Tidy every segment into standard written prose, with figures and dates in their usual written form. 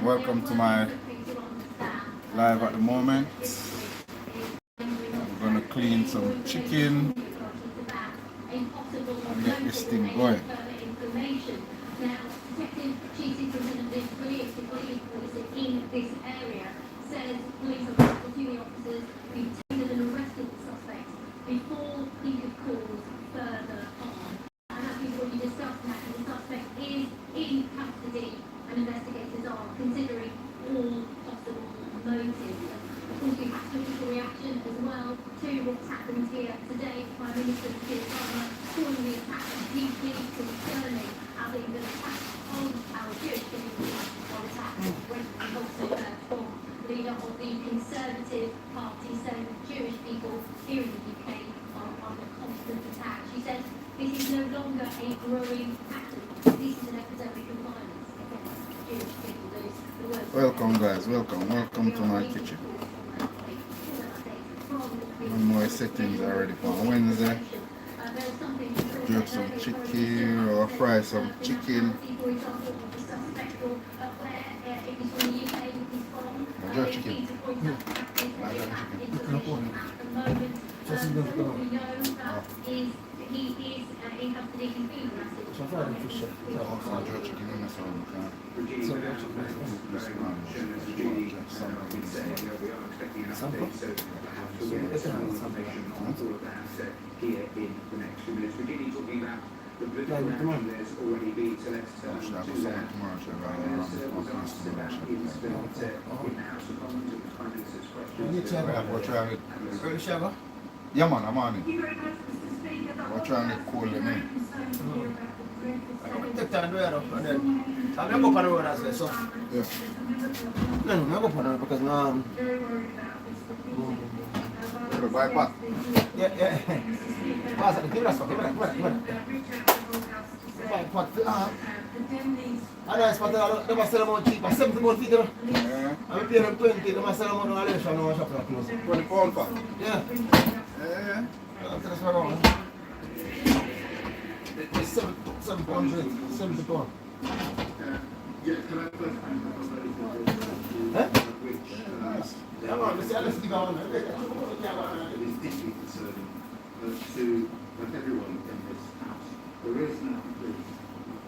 Welcome to my live at the moment. I'm gonna clean some chicken and get this thing going. Before he could cause further harm. And as we've already discussed, the suspect is in custody and investigators are considering all possible motives. Of course, we've had political reaction as well to what's happened here today. Prime Minister Keir Starmer calling the attack deeply concerning, adding that attack on our Jewish community on attack when we also heard from the leader of the Conservative Party saying that Jewish people here in the UK are under constant attack. She said this is no longer a growing pattern. This is an epidemic of violence against Jewish people. Welcome guys, welcome to my kitchen. One more settings already for Wednesday. Jerk some chicken or fry some chicken. Jerk chicken. He is in custody. He's been arrested. Yeah man, I'm on it. We're trying to call them in. Take time to wear up and then I'll go up on the road as well, so Yeah. no, I'll go up on the road because Bye back. yeah. Pass it, give it us, give it. I know it's but they must sell them on cheap, 70 pounds feet, Yeah. I'm paying them 20, they must sell them on a shop now close. 20 pound for? Yeah. Yeah. That's what I want. It's 7 pounds, 70 pounds. Huh? Nice. Yeah, man, let's dig on. It is deeply concerning to everyone in this house. There is no conclusion.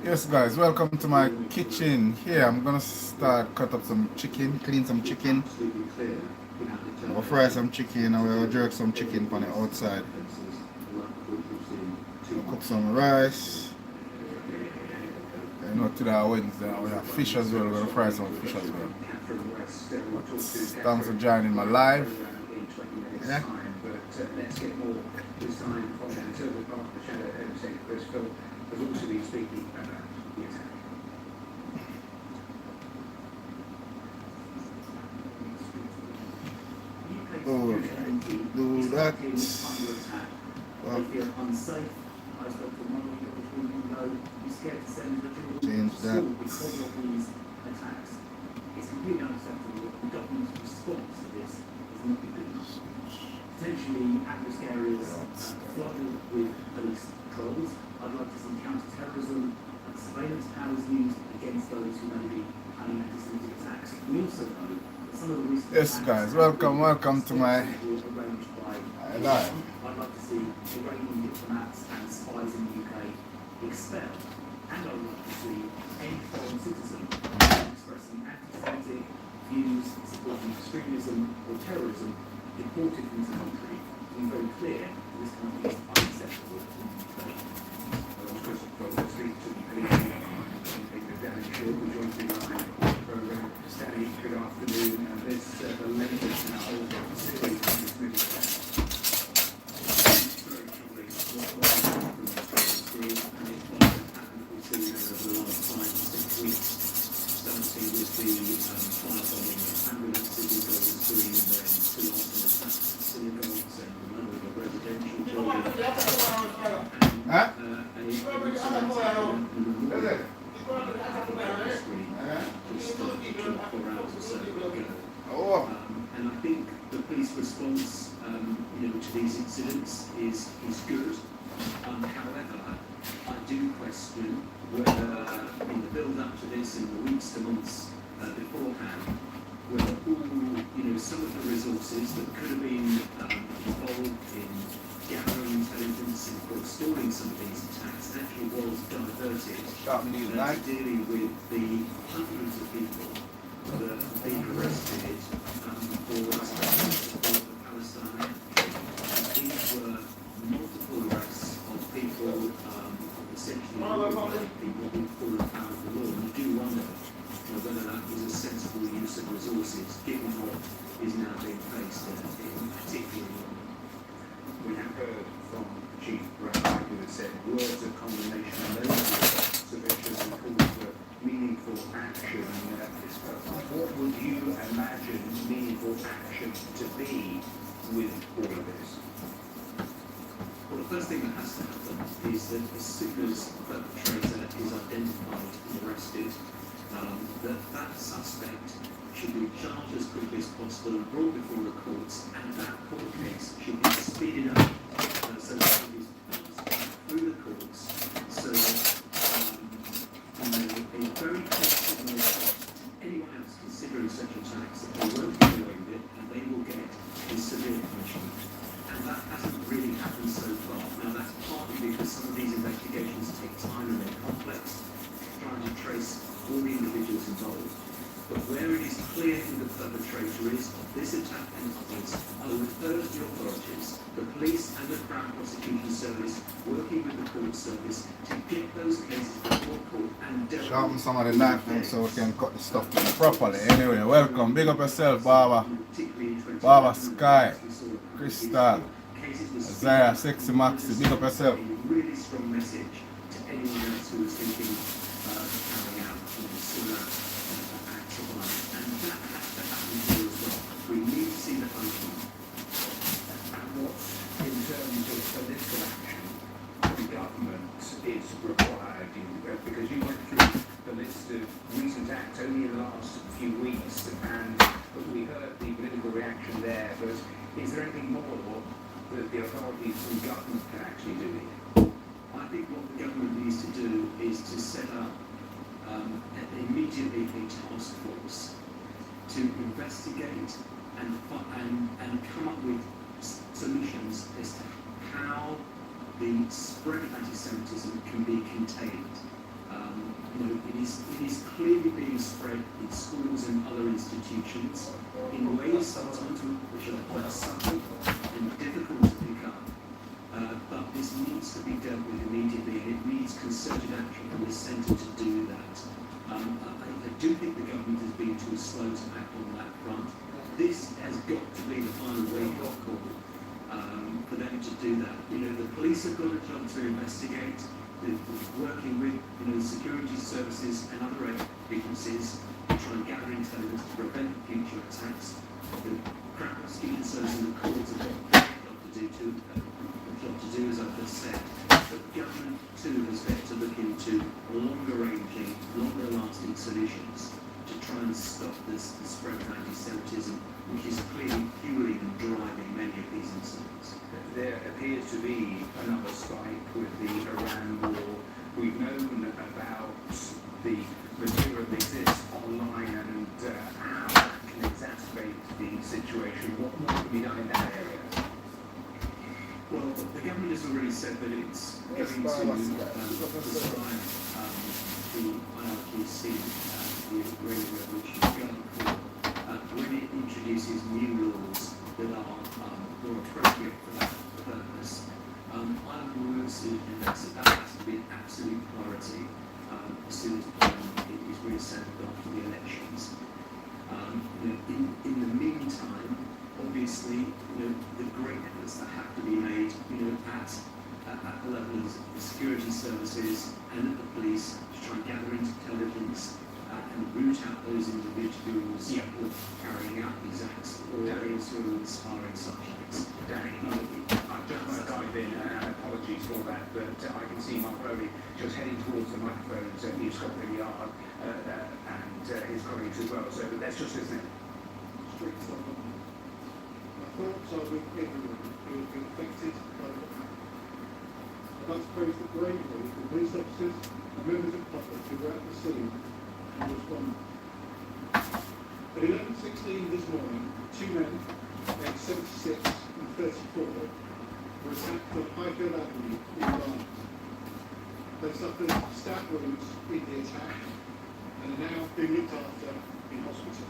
Yes guys, welcome to my kitchen. Here I'm gonna start cut up some chicken, clean some chicken. I'll fry some chicken and we'll jerk some chicken on the outside. I'll cook some rice. You know, today Wednesday we have fish as well, we're gonna fry some fish as well. Thanks for joining my live. Yeah. Let's get more this time from the Conservative Party, the Shadow Secretary Chris Phil has also been speaking about the attack. Alright, do that. Well, feel unsafe. I spoke to one of you ago, you're scared to send the children Change to that. school because of these attacks. It's completely unacceptable that the government's response to this is not good. Potentially at-risk areas flooded with police patrols. I'd like to see counter-terrorism and surveillance powers used against those who may be planning anti-Semitic attacks. We also know that some of the recent Yes guys, welcome to my were arranged by live. I'd like to see Iranian diplomats and spies in the UK expelled. And I'd like to see any foreign citizen expressing anti-Semitic views, supporting extremism or terrorism deported from this country. To be very clear, this country is unacceptable. Stanley, good afternoon. This the latest in a whole series of this movie. And I think the police response, to these incidents is good. However, I do question whether in the build-up to this, in the weeks to months beforehand, where all, some of the resources that could have been involved in gathering intelligence and forestalling some of these attacks actually was diverted to dealing with the hundreds of people that have been arrested for expressing support for Palestine. These were multiple arrests of people, essentially people who fall out of the law. And you do wonder whether that was a sensible use of resources, given what is now being faced in particularly. We have heard from Chief Spraggabenzeny who has said words of condemnation and those words sufficient and called for meaningful action. What would you imagine meaningful action to be with all of this? Well, the first thing that has to happen is that as soon as the perpetrator is identified and arrested, that suspect should be charged as quickly as possible and brought before the courts, and that court case should be speeded up so that it is passed through the courts, so that a very clear signal to anyone else considering such attacks that they won't get away with it and they will get a severe punishment. And that hasn't really happened so far. Now that's partly because some of these investigations take time and they're complex, trying to trace all the individuals involved. But where it is clear who the perpetrator is of this attack and others, I would urge the authorities, the police and the Crown Prosecution Service, working with the court service, to get those cases before court and Sharpen some of the knife them so we can cut the stuff properly. Anyway, welcome. Big up yourself, Baba. Baba Sky, Crystal, Isaiah, Sexy Maxi. Big up yourself. A really strong message to anyone else who is thinking of carrying out similar acts of violence. And that has to happen here as well. We need to see the punishment. And what, in terms of political action, the government is required, because you went through the list of recent acts only in the last few weeks, and we heard the political reaction there, but is there anything more that the authorities and government can actually do here? I think what the government needs to do is to set up immediately a task force to investigate and come up with solutions as to how the spread of anti-Semitism can be contained. It is clearly being spread in schools and other institutions in ways sometimes which are quite subtle and difficult to pick up. But this needs to be dealt with immediately, and it needs concerted action from the centre to do that. I do think the government has been too slow to act on that front. This has got to be the final wake-up call for them to do that. The police have got a job to investigate. They're working with the security services and other agencies to try and gather intelligence to prevent future attacks. The Crown Prosecution Service and the courts have got a job to do, as I've just said. But government too has got to look into longer-ranging, longer-lasting solutions to try and stop the spread of anti-Semitism, which is clearly fueling and driving many of these incidents. There appears to be another spike with the Iran war. We've known about the material that exists online and how that can exacerbate the situation. What more can be done in that area? Well, the government has already said that it's going to prescribe the IRGC, the Radio Revolution Government Court, when it introduces new laws that are more appropriate for that purpose. I would suggest that has to be an absolute priority as soon as it is reassembled after the elections. In the meantime, obviously, the great efforts that have to be made, at the level of the security services and at the police to try and gather intelligence and root out those individuals who are carrying out these acts or those who are inspiring such acts. Danny, I don't want to dive in, and apologies for that, but I can see Mark Rowley just heading towards the microphone, so he's got the yard and his colleagues as well, so let's just listen in. My thoughts are with everyone who has been affected by the attack. I'd like to praise the bravery of the police officers and members of the public who were at the scene and responded. At 11:16 this morning, two men, aged 76 and 34, were attacked on Highfield Avenue in Barnet. They suffered stab wounds in the attack and are now being looked after in hospital.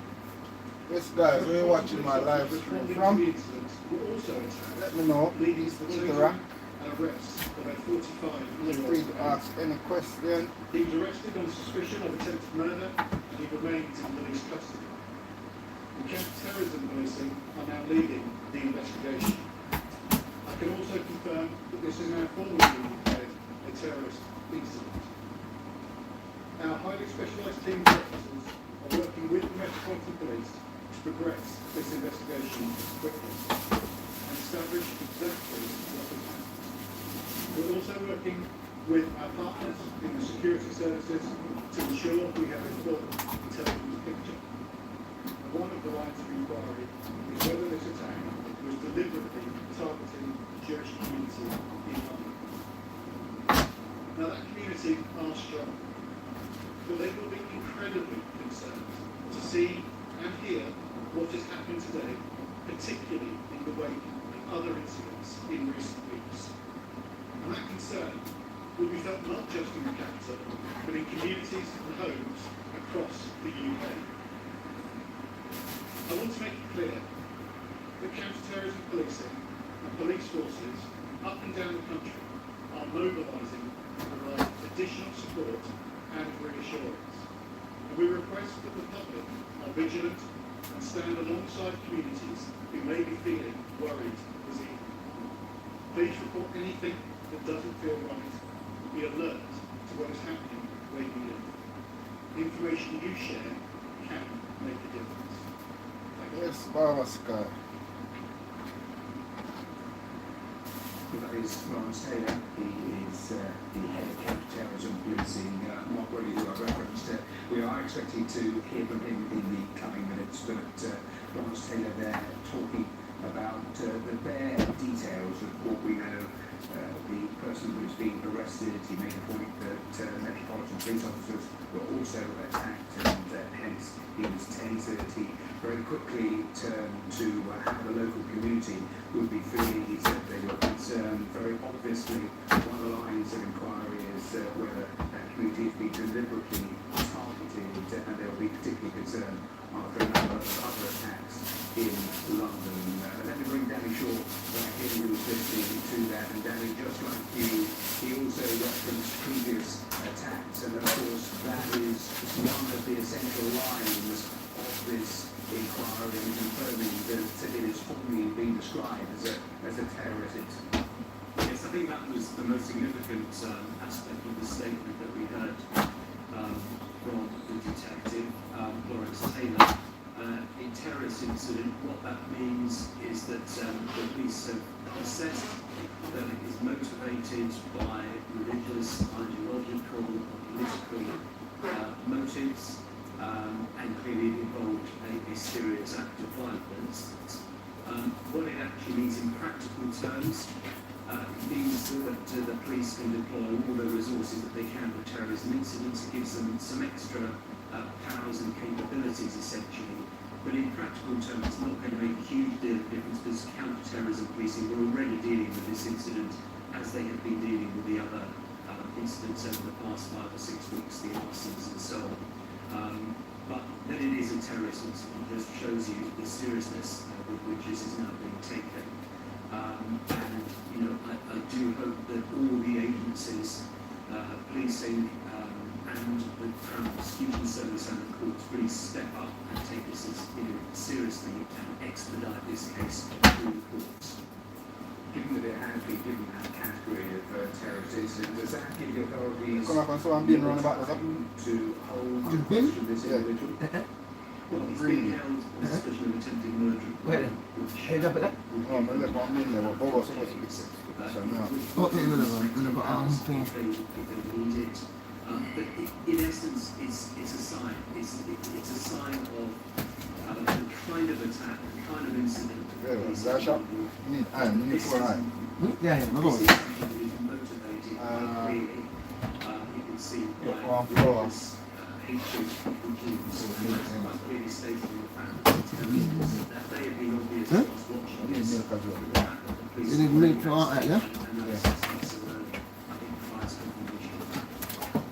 Yes guys, we're watching my live stream Responding from. to the incident were also attacked, Let me know. leading to the Interact. taking and arrest of a 45 Feel free to ask any question. He was arrested on suspicion of attempted murder and he remains in police custody. The counter-terrorism policing are now leading the investigation. I can also confirm that this is now formally being declared a terrorist incident. Our highly specialised team of officers are working with the Metropolitan Police to progress this investigation quickly and establish exactly what has happened. We're also working with our partners in the security services to ensure we have a full intelligence picture. And one of the lines of inquiry is whether this attack was deliberately targeting the Jewish community in London. Now that community are strong, but they will be incredibly concerned to see and hear what has happened today, particularly in the wake of other incidents in recent weeks. And that concern will be felt not just in the capital, but in communities and homes across the UK. I want to make it clear that counter-terrorism policing and police forces up and down the country are mobilising to provide additional support and reassurance. And we request that the public are vigilant and stand alongside communities who may be feeling worried this evening. Please report anything that doesn't feel right. Be alert to what is happening where you live. The information you share can make a difference. Thank you. Yes, Baba Sky. That is Lawrence Taylor. He is the head of counter-terrorism policing, not really who I referenced. We are expecting to hear from him in the coming minutes, but Lawrence Taylor there talking about the bare details of what we know. The person who's been arrested, he made a point that Metropolitan Police officers were also attacked, and hence he was tasered. He very quickly turned to how the local community would be feeling. He said they were concerned. Very obviously, one of the lines of inquiry is whether that community has been deliberately targeted, and they'll be particularly concerned after a number of other attacks in London. Let me bring Danny Shaw back in, who was listening to that. And Danny, just like you, he also referenced previous attacks, and of course that is one of the essential lines of this inquiry, and confirming that it is formally being described as a terrorist incident. Yes, I think that was the most significant aspect of the statement that we heard from the detective, Lawrence Taylor. A terrorist incident, what that means is that the police have assessed that it is motivated by religious, ideological, political motives, and clearly involved a serious act of violence. What it actually means in practical terms means that the police can deploy all the resources that they can for terrorism incidents. It gives them some extra powers and capabilities, essentially. But in practical terms, it's not going to make a huge deal of difference, because counter-terrorism policing were already dealing with this incident as they have been dealing with the other incidents over the past 5 or 6 weeks, the arsons and so on. But that it is a terrorist incident just shows you the seriousness with which this is now being taken. And you know, I do hope that all the agencies, policing, and the Crown Prosecution Service and the courts really step up and take this seriously and expedite this case through the courts. Given that it has been given that category of terrorist incident, does that give the authorities Come up and so I'm being run about to hold to question this individual? Well, he's being held on suspicion of attempted murder. Where then? Head up at that? Oh, but look, I'm in there, but Bobo's supposed to be sick. So now. What thing with them? Thing. If they need it. But in essence, it's a sign. It's a sign of the kind of attack, the kind of incident. Very well. Dash up. You need iron. You need 4 iron. Yeah, no This go. is something that is motivated by clearly. You can see by Look, floor. this hatred for Jews. That's quite clearly stated in the fact That may have been obvious to us watching You need this. milk as well. The fact that the police You need milk for all that, yeah? and those suspects so early, I think provides confirmation.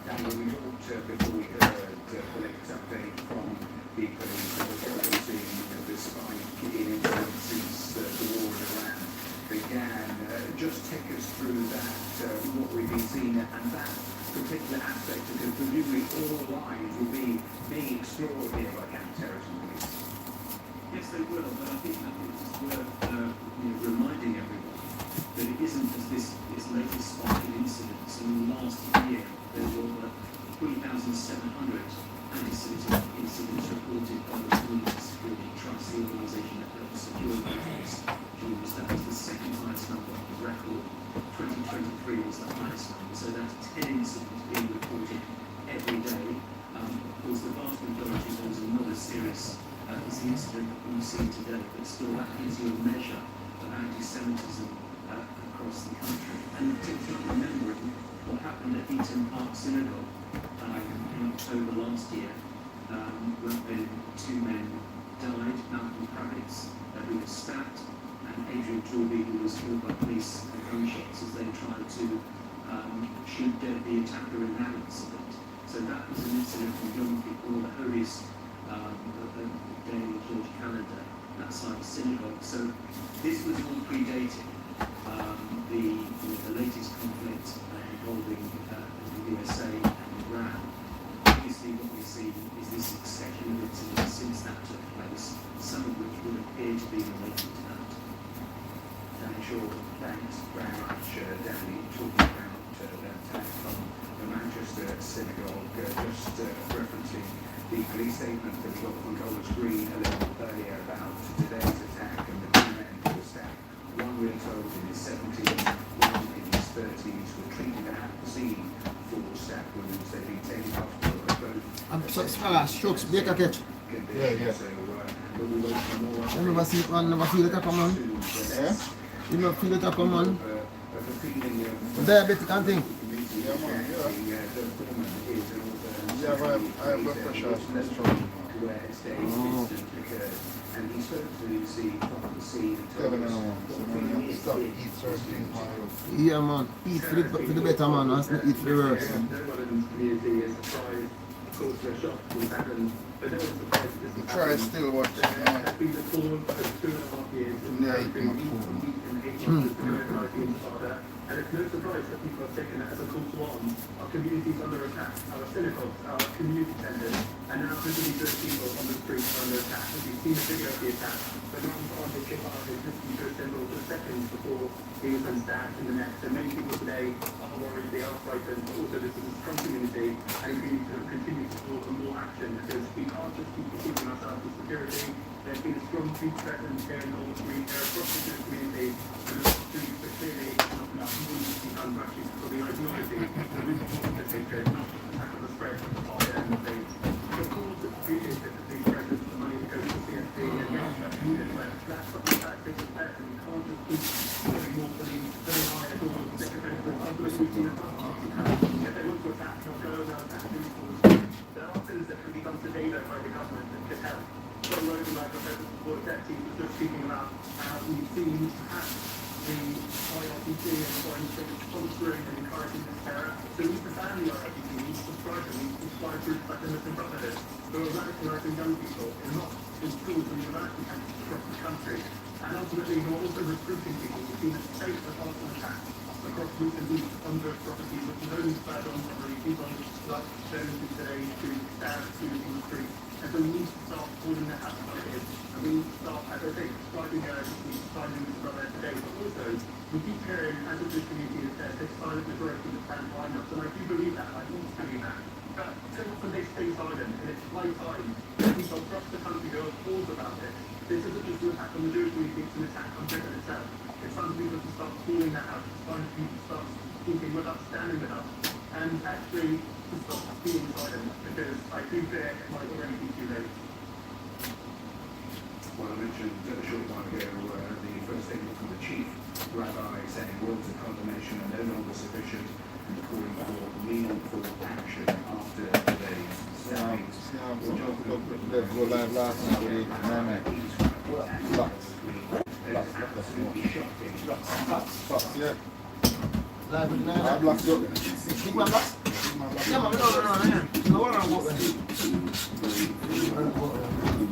Daniel, we talked before we heard the latest update from the police that we're currently seeing the spike in incidents since the war in Iran began. Just take us through that, what we've been seeing, and that particular aspect, because presumably all lines will be being explored here by counter-terrorism police. Yes, they will, but I think that it's worth reminding everyone that it isn't just this latest spike in incidents. In the last year, there were over 3,700 anti-Semitic incidents reported by the Community Security Trust, the organisation that helps secure the police. That was the second highest number on record. 2023 was the highest number, so that's 10 incidents being reported every day. Of course, the vast majority of those are not as serious as the incident that we've seen today, but still that gives you a measure of anti-Semitism across the country. And particularly remembering what happened at Eaton Park Synagogue in October last year, when two men died, Malcolm Kravitz, who was stabbed, and Adrian Torby, who was killed by police gunshots as they tried to shoot dead the attacker in that incident. So that was an incident from Yom Kippur, the holiest day in the Jewish calendar, that side of synagogue. So this was all predating the latest conflict involving the USA and Iran. Obviously what we see is this succession of incidents since that took place, some of which would appear to be related to that. Sure, thanks very much, Danny, talking about that attack from the Manchester synagogue, just referencing the police statement that we got from Golders Green a little earlier about today's attack and the two men who were stabbed. One we're told in his 70s, one in his 30s, were treated at the scene for stab wounds. They've been taken off for both Strokes, break a catch. conditions. So, but we will for more I never see it, man. Never feel it come on. Yeah? You never feel it come on. of a feeling of Diabetic and thing. Yeah, man, yeah. the woman is an author. Yeah, I have blood pressure, cholesterol. Where today's incident occurred, and he spoke to Lucy from the scene and told Telling us anyone, so what man, you feeling have to is stop it eat certain things. Yeah, man. Eat for the better, man. And eat for the worse. No one in the community is surprised, of course, the shock was happened, but no one's surprised that this We has try happened. still watch There has been a fall for 2.5 years, and Yeah, there has been you week can from week and 8 months of COVID-19 father, and it's no surprise that people have taken it as a call to arms. Our communities under attack, our synagogues, our community centres, and now visibly good people on the streets are under attack. As you've seen the video of the attack, the man on the chip out his visibly good symbol for seconds before he was then stabbed in the neck. So many people today are worried, they are frightened, but also this is a strong community, and we need to continue to support for more action, because we can't just keep keeping ourselves with security. There's been a strong police presence here in Golders Green, here across the community, and the streets, but clearly not enough needs to be done to actually for the ideology, the root cause of hatred, not just to tackle the spread of the fire and the things. Of course, it's appreciated that the police presence, the money that goes to CSP, and that's something that takes effect, and we can't just keep putting more police very high at all, and take effect of other routine attacks. If they want to attack, they'll go and attack police force. There are things that can be done today, though, by the government that could help. John Rogan, like Professor Support Deputy, was just speaking about how we've seen perhaps the IRPC and foreign states sponsoring and encouraging this terror. So we stand the IRPC, we subscribe to them, we subscribe groups like the Muslim Brotherhood, who are radicalising young people in schools and university campuses across the country. And ultimately, who are also recruiting people. We've seen a spate of arson attacks across recent weeks on those properties, which has only spurred on robbery, people like those who today to stab students on the street. And so we need to start calling that out like it is. And we need to start, as I say, describing the urgency, describing this brother today, but also we keep hearing, as of this community has said, this silent majority that stand behind us. And I do believe that, I want to believe that. But so often they stay silent, and it's high time that people across the country go pause about it. This isn't just an attack on the Jewish community, it's an attack on Britain itself. It's time for people to start calling that out, it's time for people to start speaking with us, standing with us, and actually to stop being silent, because I do fear it might already be too late. Well, I mentioned a short while ago the first statement from the chief rabbi saying words of condemnation are no longer sufficient. and calling for meaningful action after today's stabbings. Let's go live last night with Absolutely shocking. Fox, yeah. Live with I Nana. blocked you. Big man black. Yeah, man, no. No one on what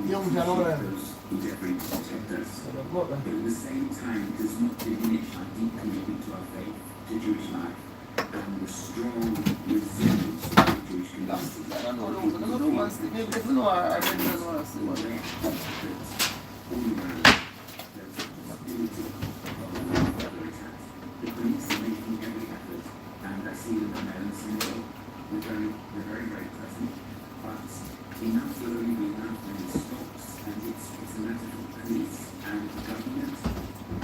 young John over there. But at the same time, does not diminish our deep commitment to our faith, to Jewish life, and the strong resilience of the Jewish community. I don't know what's the maybe if you know I didn't know what's the one. All around, there's a possibility of further attacks. The police are making every effort, and I see them on Ellen Single. They're very, very present. But enough will only be enough when it stops, and it's a matter for the police and the government,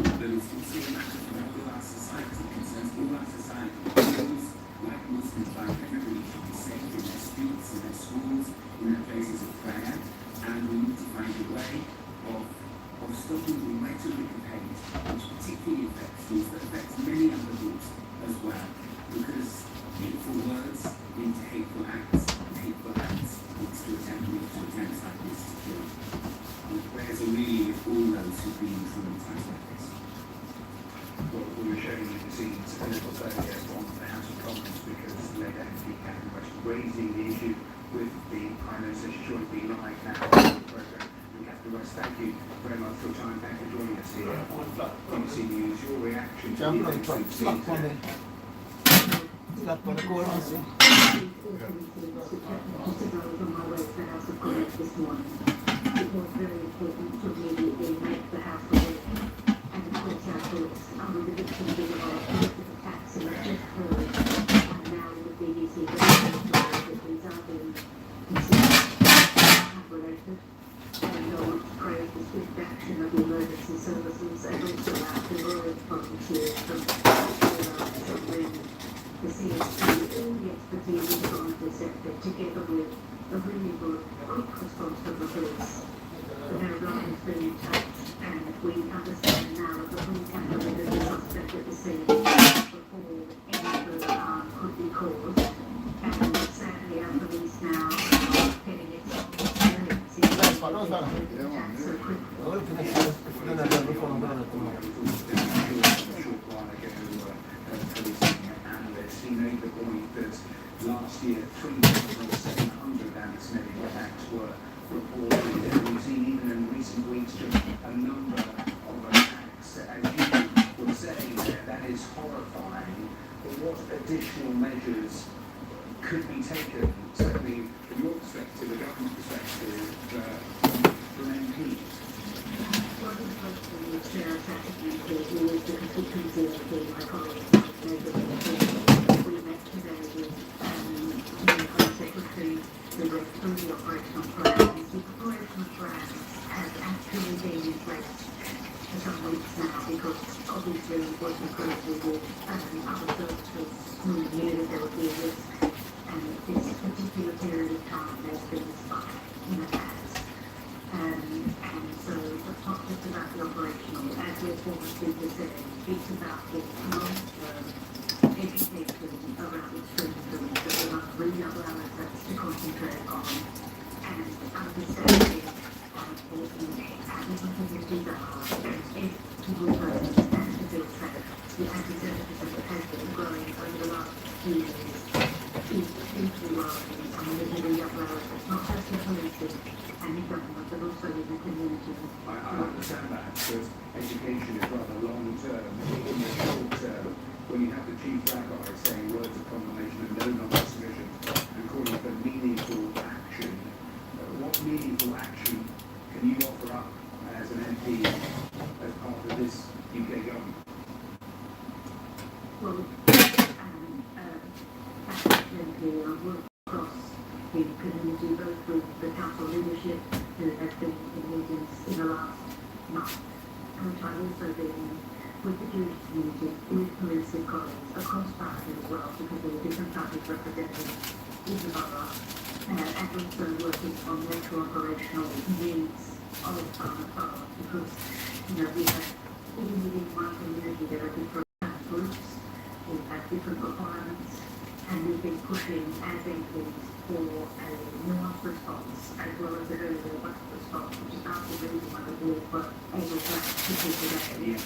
but it's also a matter for all of our society. It concerns all our society. Jews, like Muslims, like everybody should be safe in their streets, in their schools, in their places of prayer, and we need to find a way of stopping the rhetoric of hate, which particularly affects Jews, but affects many other groups as well, because hateful words lead to hateful acts, and hateful acts leads to attempts like this to kill. And prayers are really with all those who've been traumatized like this. Well, we were showing you the scenes a little earlier on the House of Commons because Labour MP Catherine West raising the issue with the Prime Minister. She's joined me live now on the programme. And Catherine West, thank you very much for your time. Thanks for joining us here on BBC News. Your reaction to the events we've seen today. Slap on the corner, see. It was very important to immediately make the house aware and of course our thoughts are with the victims of our horrific attacks and just heard and now the BBC that these are being considered related and I want to praise the swift action of the emergency services and also our heroic volunteers from the CSP, all the expertise in trying to set that together with a really good, quick response from the police. The Merrill has been attacked and we understand now that the police have committed the suspect at the scene before any further harm could be caused. And sadly our police now are getting experience in attacks so quickly. Well, if you're not done before I'm going to tomorrow. He made the point that last year 3,700 anti-Semitic attacks were reported, and we've seen even in recent weeks just a number of attacks. As you were saying there, that is horrifying. But what additional measures could be taken, certainly from your perspective, the government perspective, from MPs? One of the first things which there are practically is the constituency of my colleagues. We met today with the Home Secretary who went through the operational plans. The operational plans have actually been in place for some weeks now because obviously working closely with other services who knew that there would be a risk and this particular period of time there's been a spike in attacks. And so it's not just about the operational, as your former speaker said, it's about the long-term education around extreme foods that we must redouble our efforts to concentrate on and understanding how important having communities are and if people person stands to feel safe. The anti-Semitism that has been growing over the last few years is deeply worrying and we need to redouble our efforts, not just in policing and in government but also in the community. I understand that, because education is rather long term. In the short term, when you have the chief rabbi saying words of condemnation and no non-submission and calling for meaningful action, what meaningful action can you offer up as an MP as part of this UK government? Well, I work across the community, both with the council leadership who have been in meetings in the last month, and I've also been with the Jewish community, with police colleagues across parties as well, because there are different parties represented in the borough, and also working on the actual operational needs of our borough, because, we have, even within one community, there are different groups, we have different requirements, as MPs for a nuanced response as well as a very robust response, which is part of the reason why the board were able to do today.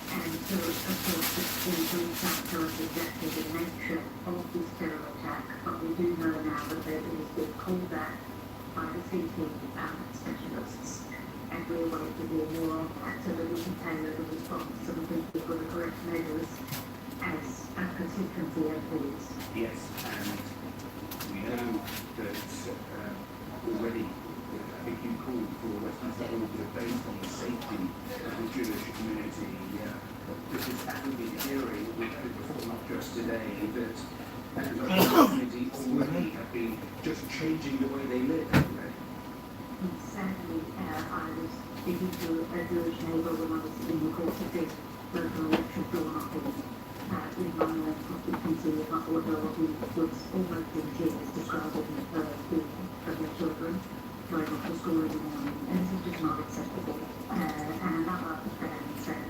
And so, of course, it brings out to us exactly the nature of this terror attack, but we do know now that there is been called back by the CT specialists, and we're waiting to hear more on that so that we can tailor the response so we can give the correct measures as a constituency MPs. Yes, and we know that already, I think you called for Westminster Order based on the safety of the Jewish community. This is actively hearing, we heard before, not just today, that members of the community already have been just changing the way they live, haven't they? Sadly, I was speaking to a Jewish neighbour when I was in the course of this local election door knocking in my own constituency of my order, who was almost in tears describing the fear of their children going off to school in the morning, and this is just not acceptable. And another said,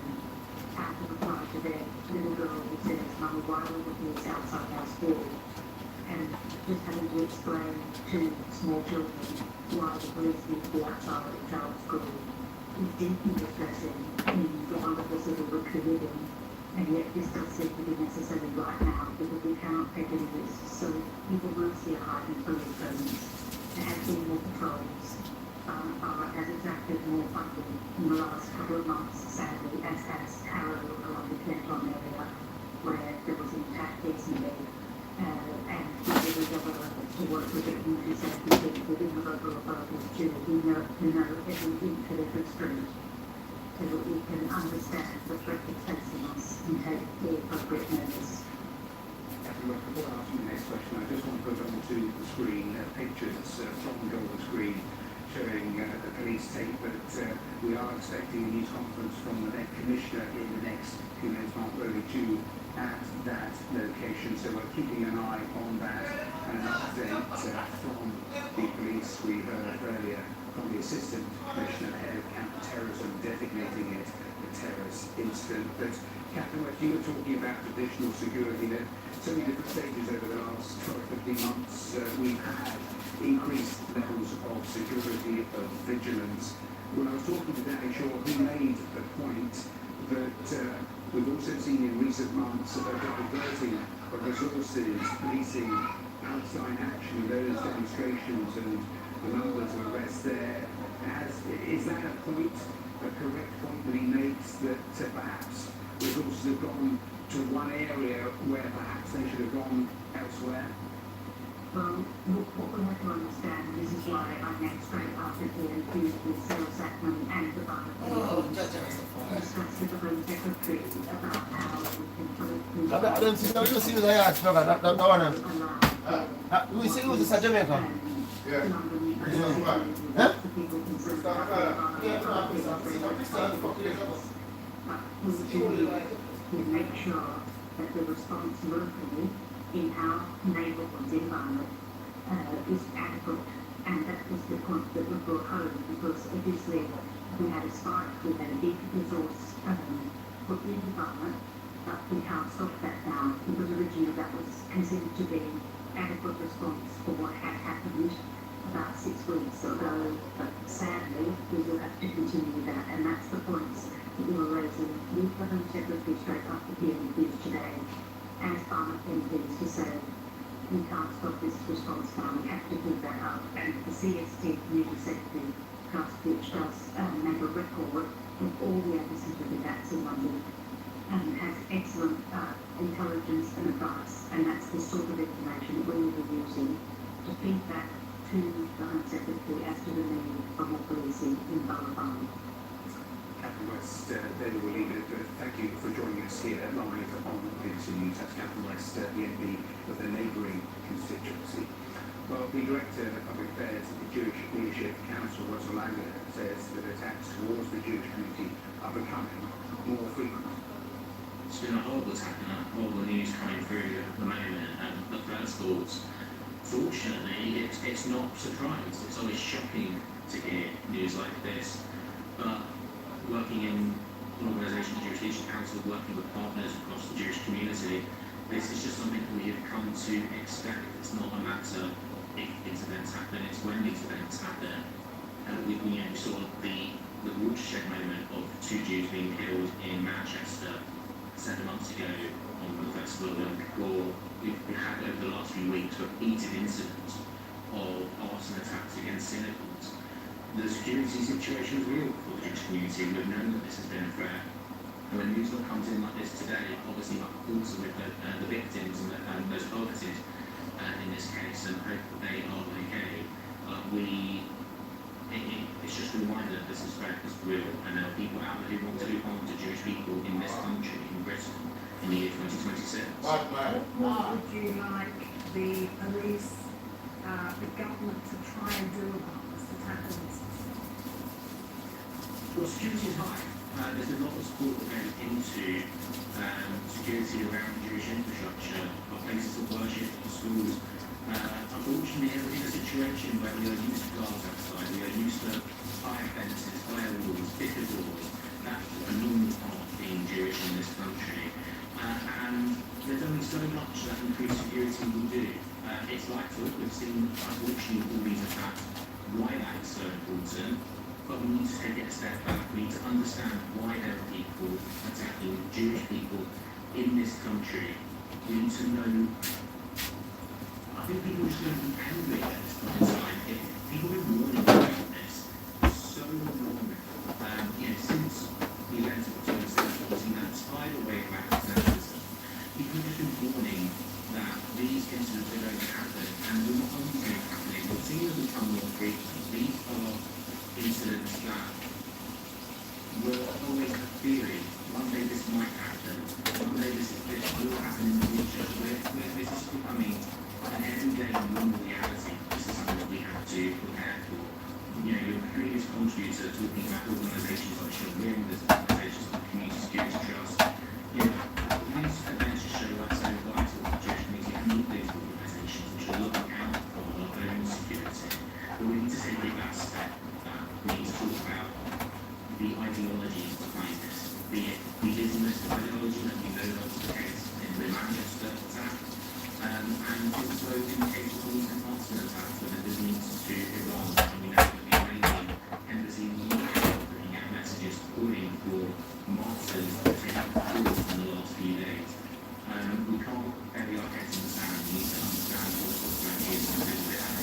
had to reply to their little girl who says, "Mummy, why are the police outside our school?" And just having to explain to small children why the police need to be outside of a child's school is deeply distressing in the wonderful city which we live in, and yet this does seem to be necessary right now because we cannot take any risks. So people will see a heightened police presence. There has been more patrols. Has exacted more funding in the last couple of months, sadly, as has Harrow along the Clinton area, where there was an attack recently, and we did a lot of efforts to work with the community safety team within the local authorities too, who know every inch of every street, so that we can understand the threat that's facing us and take the appropriate measures. Before I ask you the next question, I just want to put onto the screen pictures from the golden screen showing the police tape, but we are expecting a news conference from the Met Commissioner in the next few minutes, Mark Rowley, to at that location. So we're keeping an eye on that, and an update from the police. We heard earlier from the Assistant Commissioner, Head of Counter-Terrorism, designating it a terrorist incident. But Captain West, you were talking about additional security. There are so many different stages over the last 12-15 months. We've had increased levels of security, of vigilance. When I was talking to Danny Shaw, he made the point that we've also seen in recent months a diverting of resources, policing outside action, those demonstrations and the numbers of arrests there. Is that a point, a correct point that he makes, that perhaps resources have gone to one area where perhaps they should have gone elsewhere? Well, what we have to understand, this is why I went straight after here with Sarah Sackman and the discuss with the Home Secretary about how we can put I don't see, you see the yacht, no, that one. We see who's in Jamaica. Yeah. Huh? To make sure that the response locally in our neighbourhood's environment is adequate, and that was the point that we brought home, because obviously we had a spike, we had a big resource put in the environment, but we can't stop that now, because originally that was considered to be adequate response for what had happened about 6 weeks ago, but sadly we will have to continue that, and that's the points that we were raising with the Home Secretary straight after hearing this today, as Barnett MPs, to say we can't stop this response now, we have to keep that up. And the CST Community Safety Trust, which does make a record of all the episodes of attacks in London, has excellent intelligence and advice, and that's the sort of information that we will be using to feed back to the Home Secretary as to the need for more policing in Borough Farm. Captain West, then we'll leave it, but thank you for joining us here live on BBC News. That's Captain West, the MP of the neighbouring constituency. Well, the Director of Public Affairs of the Jewish Leadership Council, Russell Langer, says that attacks towards the Jewish community are becoming more frequent. It's been a horrible attack, all the news coming through at the moment, and the first thoughts. Fortunately, it's not surprised. It's always shocking to hear news like this, but working in an organisation, the Jewish Leadership Council, working with partners across the Jewish community, This is just something we have come to expect. It's not a matter if these events happen, it's when these events happen. We saw the watershed moment of 2 Jews being killed in Manchester 7 months ago on the festival, or we've had over the last few weeks repeated incidents of arson attacks against synagogues. The security situation is real for the Jewish community. We've known that this has been a threat. And when news that comes in like this today, obviously my thoughts are with the victims and those targeted in this case, and hope that they are okay. It's just a reminder that this is threat is real, and there are people out there who want to do harm to Jewish people in this country, in Britain, in the year 2026. What would you like the police, the government to try and do about this attack on this? Well, security is high. There's a lot of support that goes into security around Jewish infrastructure, our places of worship, our schools. Unfortunately, we're in a situation where we are used to guards outside, we are used to higher fences, higher walls, thicker doors. That's a normal part of being Jewish in this country. And there's only so much that increased security will do. It's like we've seen, unfortunately, all these attacks, why that is so important. But we need to take it a step back. We need to understand why there are people attacking Jewish people in this country. We need to know. I think people are just going to be angry at this point in time. People have been warning about this for so long. Since the events of October 7th, we've seen that tidal wave of anti-Semitism. People have been warning that these incidents are going to happen, and we're not only going to happen, we're seeing them become more frequent. These are incidents that were always a theory. One day this might happen. One day this will happen in the future. This is becoming an everyday normal reality. This is something that we have to prepare for. Your previous contributor talking about organisations like Shalom, there's organisations like Community Security Trust. These events just show us how vital the Jewish community and all these organisations which are looking out for our own security. But we need to take it that step. We need to talk about the ideologies behind this, be it the Islamist ideology that we know that was the case in the Manchester attack, and also in the case of the recent arson attacks with the links to Iran. And we know that the Iranian embassy in the UK is putting out messages calling for martyrs to take up calls in the last few days. We can't bury our heads in the sand. We need to understand what the threat is and do it out.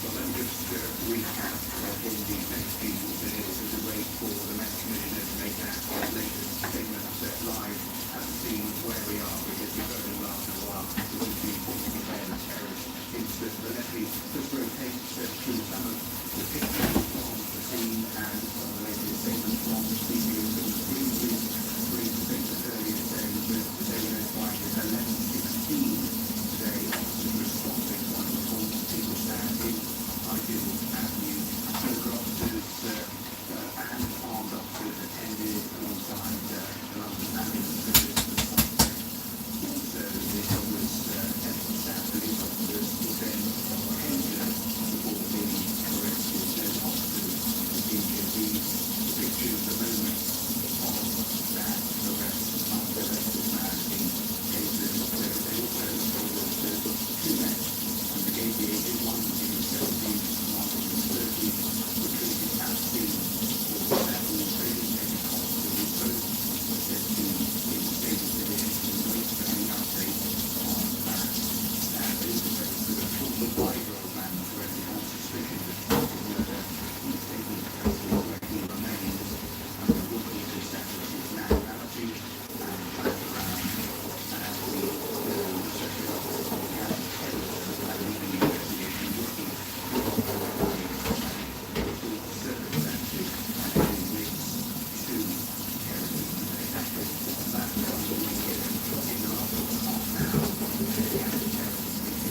Well, let me just recap in the next few minutes as a way for the Met Commissioner to make that latest statement live at the scene where we are, because we've heard him last a while. This is the important affair of terrorist incident. But let me just rotate through some of the pictures on the scene and some of the latest statements from the speaker of the Green statement earlier saying that they were notified at 11:16 today. Officers responding to one of the calls people stand in Ideal Avenue. Local officers and armed officers attended alongside London ambulance service for the suspect. Also, this was technical staff police officers who then came before being arrested. Those officers received these pictures, the moments of that arrest after this man being taken. They also told us that 2 men undergave the ages, one was in his 70s, one in his 30s, were treated at the scene for several training hospitals. Both were said to be in stable condition. We wait for any updates on that. They also said that a 45-year-old man was arrested on suspicion of attempted murder. He's taken to custody where he remains, and we're looking to establish his nationality and background. And we especially officers on the counter-terrorism and leading the investigation working with circumstances and any links to terrorism. That's what we're looking at in the last half an hour of the counter-terrorism meeting.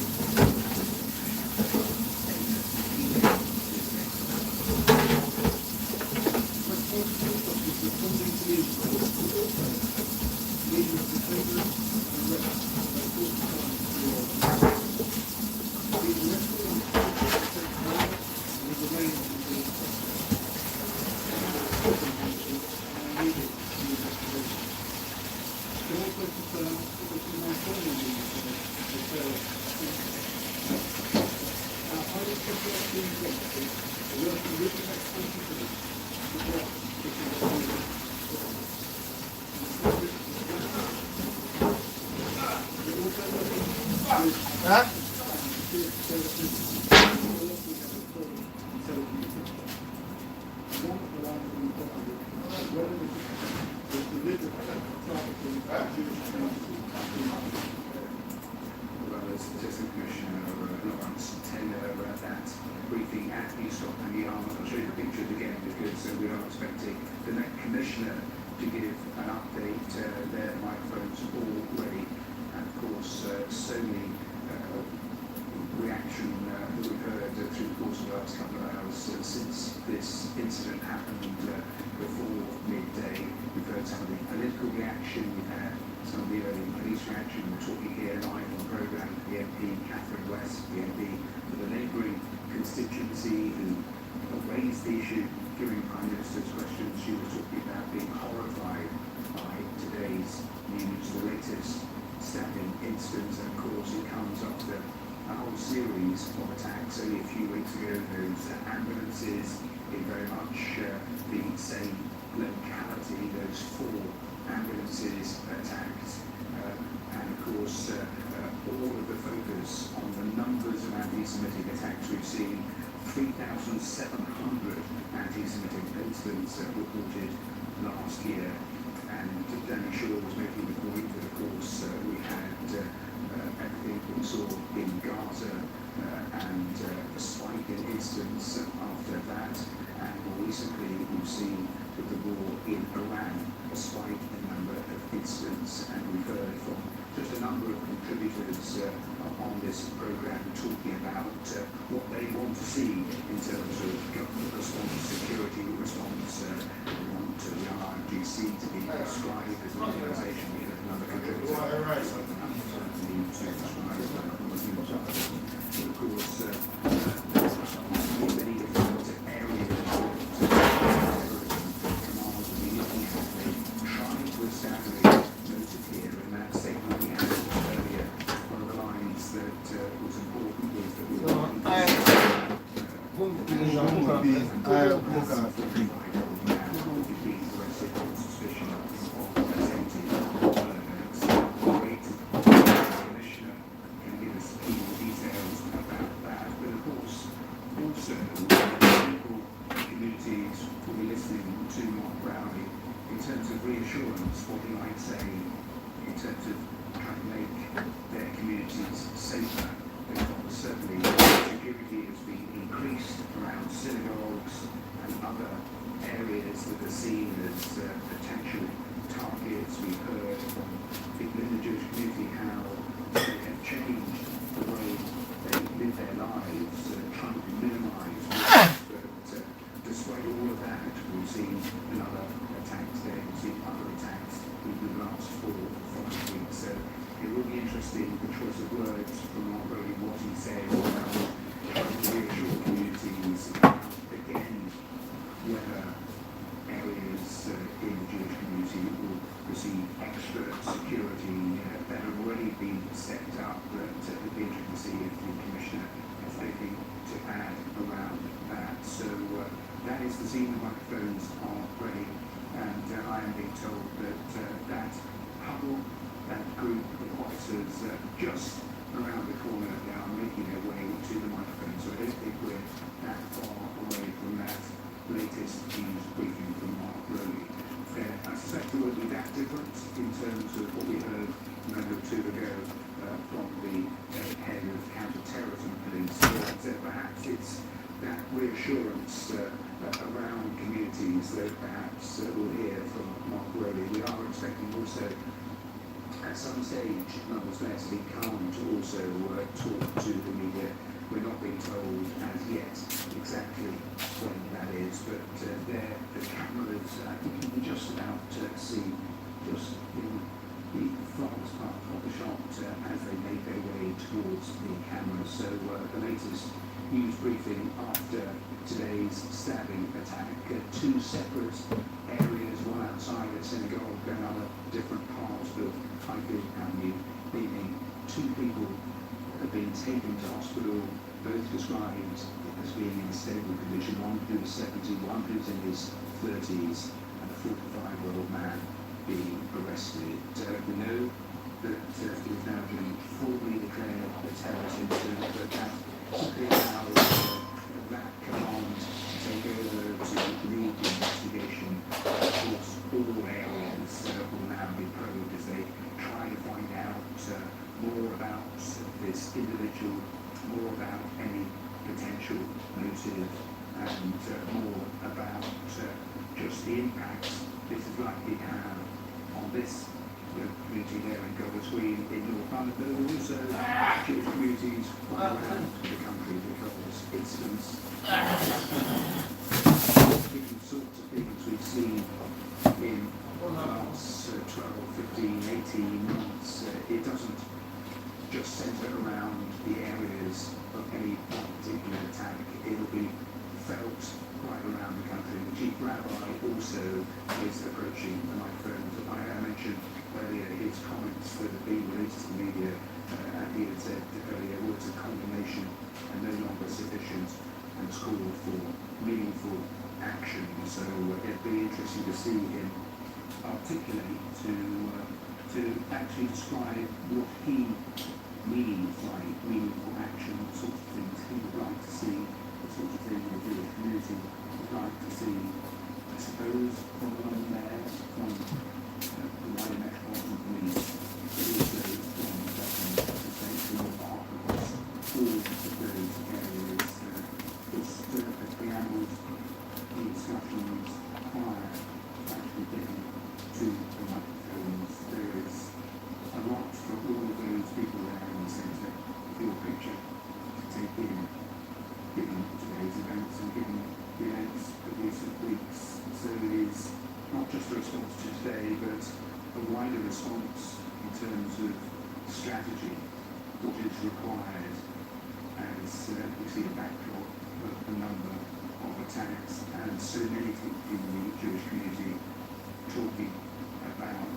Huh? Well, as Assistant Commissioner Lawrence Taylor that briefing at East Scotland Yard. I'll show you the pictures again because we are expecting the next Commissioner to give an update. Their microphones all ready. And of course, so many reaction that we've heard through the course of the last couple of hours since this incident happened before midday. We've heard some of the political reaction, we've had some of the early police reaction. We're talking here live on the programme, the MP, Catherine West, the MP for the neighbouring constituency who raised the issue during Prime Minister's questions. She was talking about being horrified by today's news, the latest stabbing incidents, and of course it comes after a whole series of attacks only a few weeks ago. Those ambulances in very much the same locality, those 4 ambulances attacked, and of course all of the focus on the numbers of anti-Semitic attacks. We've seen 3,700 anti-Semitic incidents reported last year, and Danny Shaw was making the point that of course we had everything we saw in Gaza and a spike in incidents after that, and more recently we've seen with the war in Iran a spike in the number of incidents, and we've heard from just a number of contributors on this programme talking about what they want to see in terms of government response, security response. They want the RGC to be described as an organisation. We had another contributor of course, many different areas commands will be looking at. They trying to establish noted here in that statement we had earlier. One of the lines that was important was that we reassurance, what we might say, in terms of trying to make their communities safer. Because certainly security has been increased around synagogues and other areas that are seen as potential targets. We've heard from people in the Jewish community how they have changed the way they live their lives, trying to minimise risks. But despite all of that, we've seen another attack today. We've seen other attacks in the last 4 or 5 weeks. So it will be interesting, the choice of words from Mark Rowley, what he said about trying to reassure communities about, again, whether areas in the Jewish community will receive extra security that have already been stepped up. But it would be interesting to see if the Commissioner has anything to add around that. So that is the scene. The microphones are ready, and I am being told that that huddle, that group of officers just around the corner now making their way to the microphone. So I don't think we're that far away from that latest news briefing from Mark Rowley. I suspect it won't be that different in terms of what we heard a moment or 2 ago from the head of counter-terrorism police. But perhaps it's that reassurance around communities that perhaps we'll hear from Mark Rowley. We are expecting also at some stage London's Mayor to be calm to also talk to the media. We're not being told as yet exactly when that is, but there the cameras, I think you can just about see just in the front part of the shot as they make their way towards the cameras. So the latest news briefing after today's stabbing attack. 2 separate areas, one outside a synagogue and another different parts of Highfield Avenue, meaning 2 people have been taken to hospital, both described as being in stable condition, one who was 70, one who's in his 30s, and a 45-year-old man being arrested. We know that it has now been formally declared a terrorist incident, but that simply allows that command to take over to lead the investigation. Of course, all areas will now be probed as they try to find out more about this individual, more about any potential motive, and more about just the impact this is likely to have on this community there in Golders Green in North London, but also Jewish communities all around the country, because incidents, different sorts of things we've seen in the last 12, 15, 18 months, it doesn't just centre around the areas of any particular attack, it'll be felt right around the country. The Chief Rabbi also is approaching the microphone. I mentioned earlier his comments that have been released to the media, and he had said earlier words of condemnation are no longer sufficient and has called for meaningful action. So it'd be interesting to see him articulate to actually describe what he means by meaningful action, what sorts of things he would like to see, what sorts of things the Jewish community would like to see. I suppose from the London Mayor, from the wider Metropolitan Police, but also from the government, the state, from all across all of those areas. Just as preambles, the discussions prior to actually getting to the microphones, there is a lot from all of those people there in the centre, your picture to take in, given today's events and given the events of recent weeks. So it is not just a response to today, but a wider response in terms of strategy, what is required as we see the backdrop of a number of attacks and so many people in the Jewish community talking about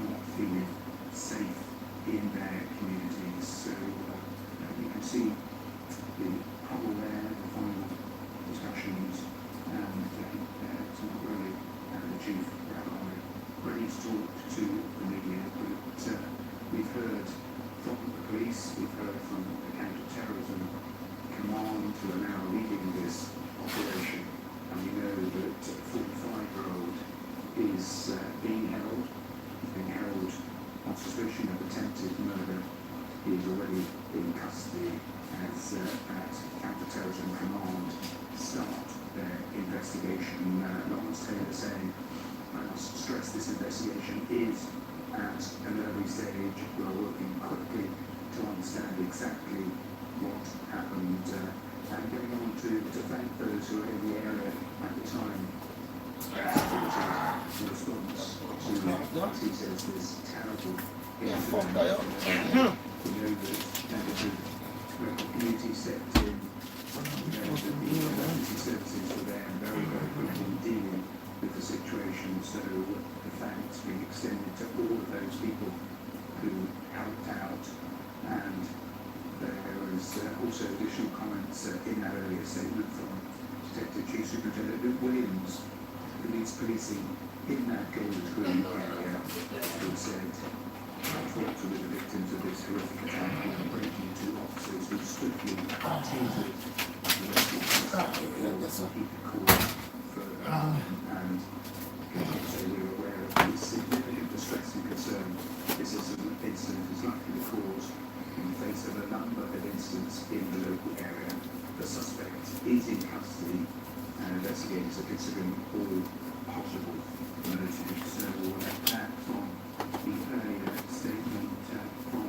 not feeling safe in their communities. So you can see the trouble there, the final discussions, and Tom Crowley and the Chief Rabbi ready to talk to the media. But we've heard from the police, we've heard from the counter-terrorism command who are now leading this operation, and we know that a 45-year-old is being held on suspicion of attempted murder. He is already in custody as at counter-terrorism command start their investigation. Lawrence Taylor saying, I must stress this investigation is at an early stage. We're working quickly to understand exactly what happened, and going on to thank those who were in the area at the time. The response to what he says this terrible incident. We know that members of local community stepped in, we know that the emergency services were there very, very quickly dealing with the situation, so the thanks being extended to all of those people who helped out. And there was also additional comments in that earlier statement from Detective Chief Superintendent Luke Williams, who leads policing in that Golders Green area, who said, I talked with the victims of this horrific attack and breaking two officers who swiftly tasered the rescue force so he could call further. And so we're aware of the significant distress and concern this incident is likely to cause in the face of a number of incidents in the local area. The suspect is in custody and investigators are considering all possible motives. So that from the earlier statement from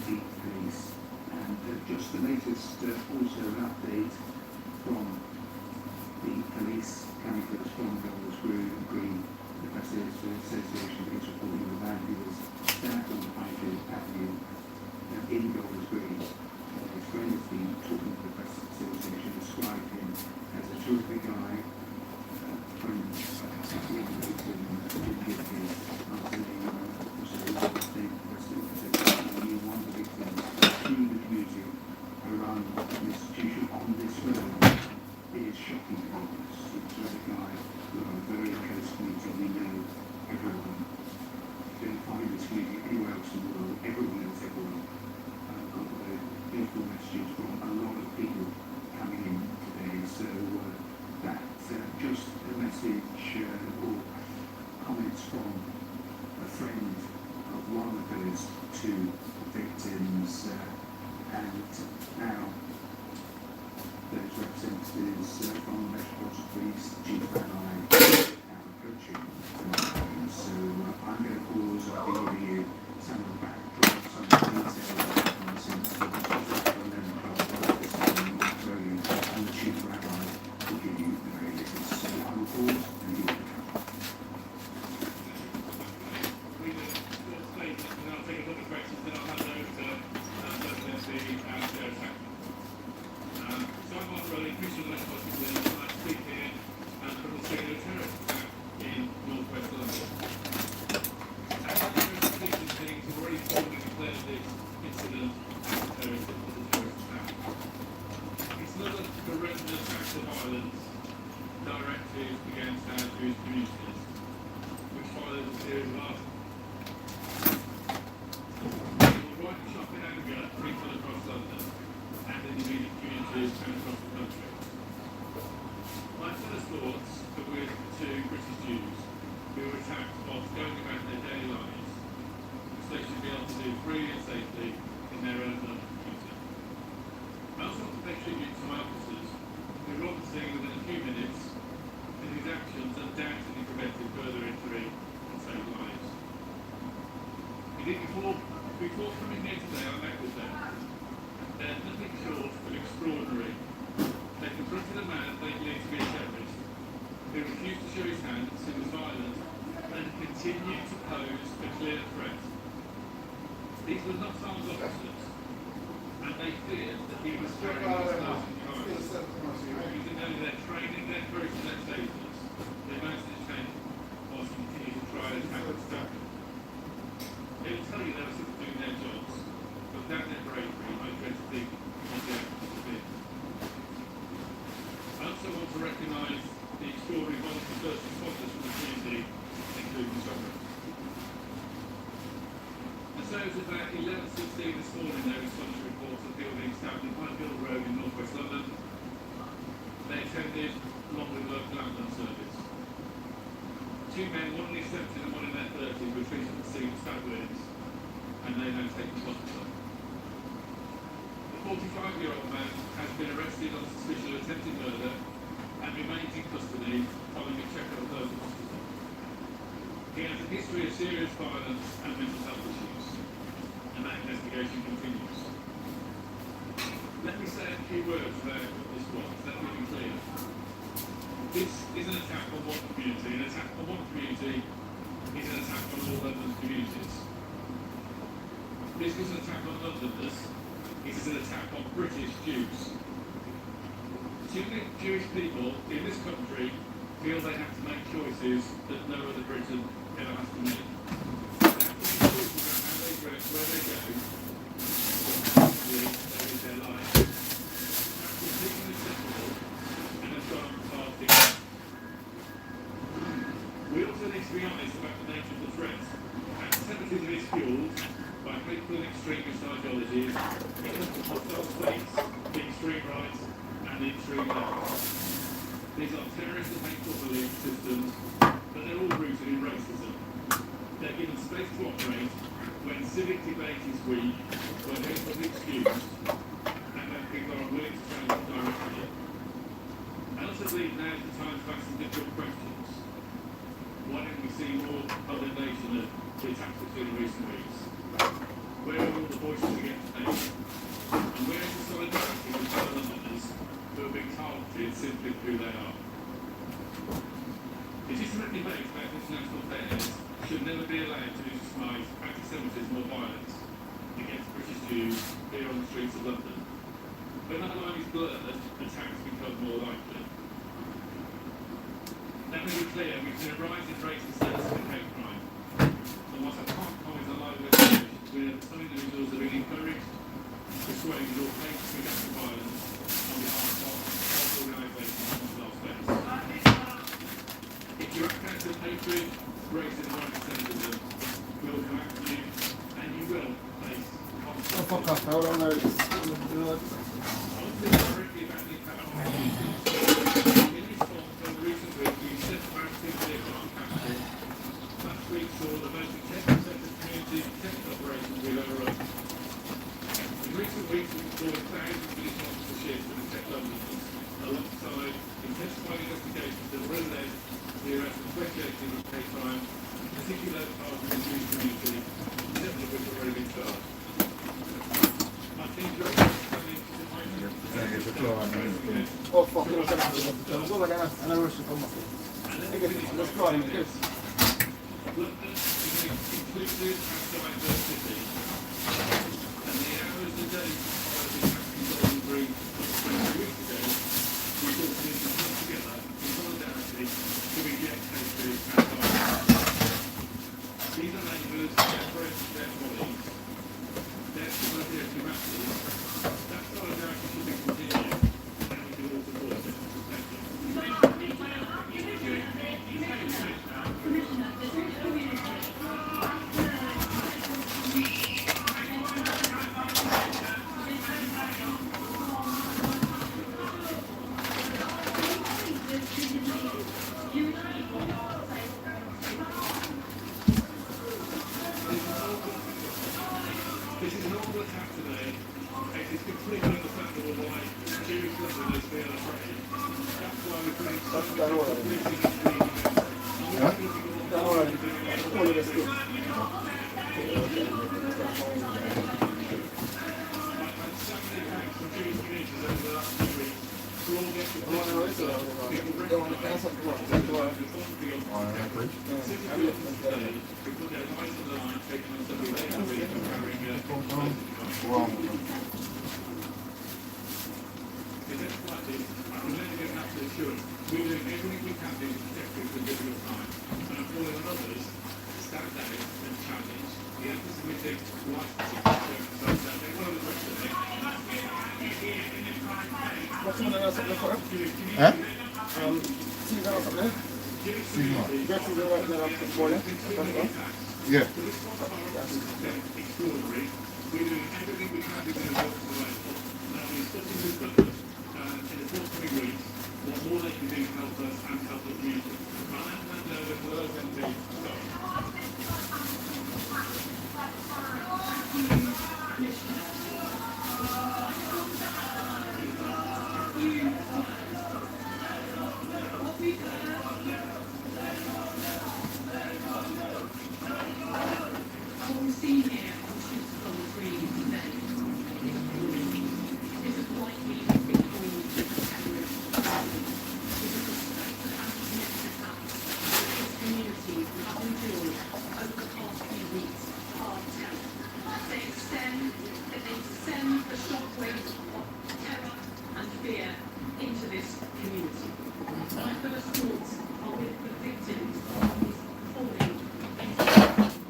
the police, and just the latest also an update from the police coming to us from Golders Green. The Press Association is reporting the man who was stabbed on Highfield Avenue in Golders Green. His friend has been talking to the Press Association, described him as a terrific guy. When one of the victims in the community who run an institution message or comments from a friend of one of those two victims, and now those representatives from the Metropolitan Police, Chief Rabbi, are approaching my home. So I'm going to pause. I'll be giving you some of the backdrop, some of the details of what happened since the and then and the Chief Rabbi will give you the very latest. So I will pause and you will come. Before coming here today, I met with them. They're nothing short of extraordinary. They confronted a man they believed to be a terrorist, who refused to show his hands, who was violent, and continued to pose a clear threat. These were not armed officers, and they feared that he was throwing explosive charges. Using only their training, their courage, and their safeness, they managed to defend whilst he continued to try and attack and stab them. They will tell you they were simply doing their jobs, but without their bravery, I dread to think what the outcome would be. I also want to recognise the extraordinary voluntary first responders from the community, including children. And so it was about 11:16 this morning, there was such reports of people being stabbed in Highfield Road in North West London. They attended along with local ambulance service. Two men, one in his 70s and one in their 30s, were treated at the scene of Spraggabenz, and they now taken to hospital. The 45-year-old man has been arrested on suspicion of attempted murder and remains in custody following a check at a local hospital. He has a history of serious violence and mental health issues, and that investigation continues. Let me say a few words about what this was. Let me be clear. This is an attack on one community. An attack on one community is an attack on all London's communities. This is an attack on Londoners. It is an attack on British Jews. Too many Jewish people in this country feel they have to make choices that no other Briton ever has to make. They have to make choices about how they dress, where they go, what they live their lives. That's completely unacceptable and has gone on far too long. We also need to be honest about the nature of the threat. Anti-Semitism is fuelled by hateful and extremist ideologies, hostile states, the extreme right, and the extreme left. These are terrorist and hateful belief systems, but they're all rooted in racism. They're given space to operate when civic debate is weak, when hate is excused, and when people are unwilling to challenge it directly. I also believe now is the time to ask some difficult questions. Why don't we see more condemnation of the attacks we've seen in recent weeks? Where are all the voices against hate? And where is the solidarity with fellow Londoners who are being targeted simply for who they are? Legitimately debate about international affairs should never be allowed to legitimise anti-Semitism or violence against British Jews here on the streets of London. When that line is blurred, attacks become more likely. Let me be clear, we've seen a rise in rates and sexism and hate crime. And whilst I can't comment on live investigation, some individuals have been encouraged, persuaded or paid to commit acts of violence on behalf of organisations and self-space. If you act out of hatred, racism or anti-Semitism, we will come after you, and you will face consequences. Fuck off, I don't know. I want to speak directly about the impact on communities. In response to the recent week, we set about investigations that were led to the arrest of 28 in the time, particularly part of the Jewish community, several of which are very good start. I think you're coming to the point. Oh fuck, let's go again and I rush to come up. Let's go on, yes. London is an inclusive and diverse city. And the hours and days of the Golden Green 20 weeks ago, we thought we should come together in solidarity to reject hatred and violence. These are neighbours, their friends, their colleagues, their solidarity matters. That solidarity should be continued, and we should all support it. Thank you. This is an awful attack today. It is completely understandable why Jewish Londoners feel afraid. That's why we're putting such a we're doing everything we can do to protect people in difficult times, and I'm calling on others to stand out and challenge the anti-Semitic white supremacy that they want to represent. What's one of us up there for? See that up there? That's the right there up the border. Yeah. Extraordinary. We're doing everything we can do to help the right. Now we're discussing with government in the forthcoming weeks what more they can do to help us and help the community. I'll hand over to those MPs. What we've seen here on Tuesday on the screen today is a politely ignoring terrorist violence. It is a spectre of anti-Semitic attacks that this community has endured over the past few weeks are terror. They extend the shockwaves of terror and fear into this community. My first thoughts are with the victims of these appalling incidents.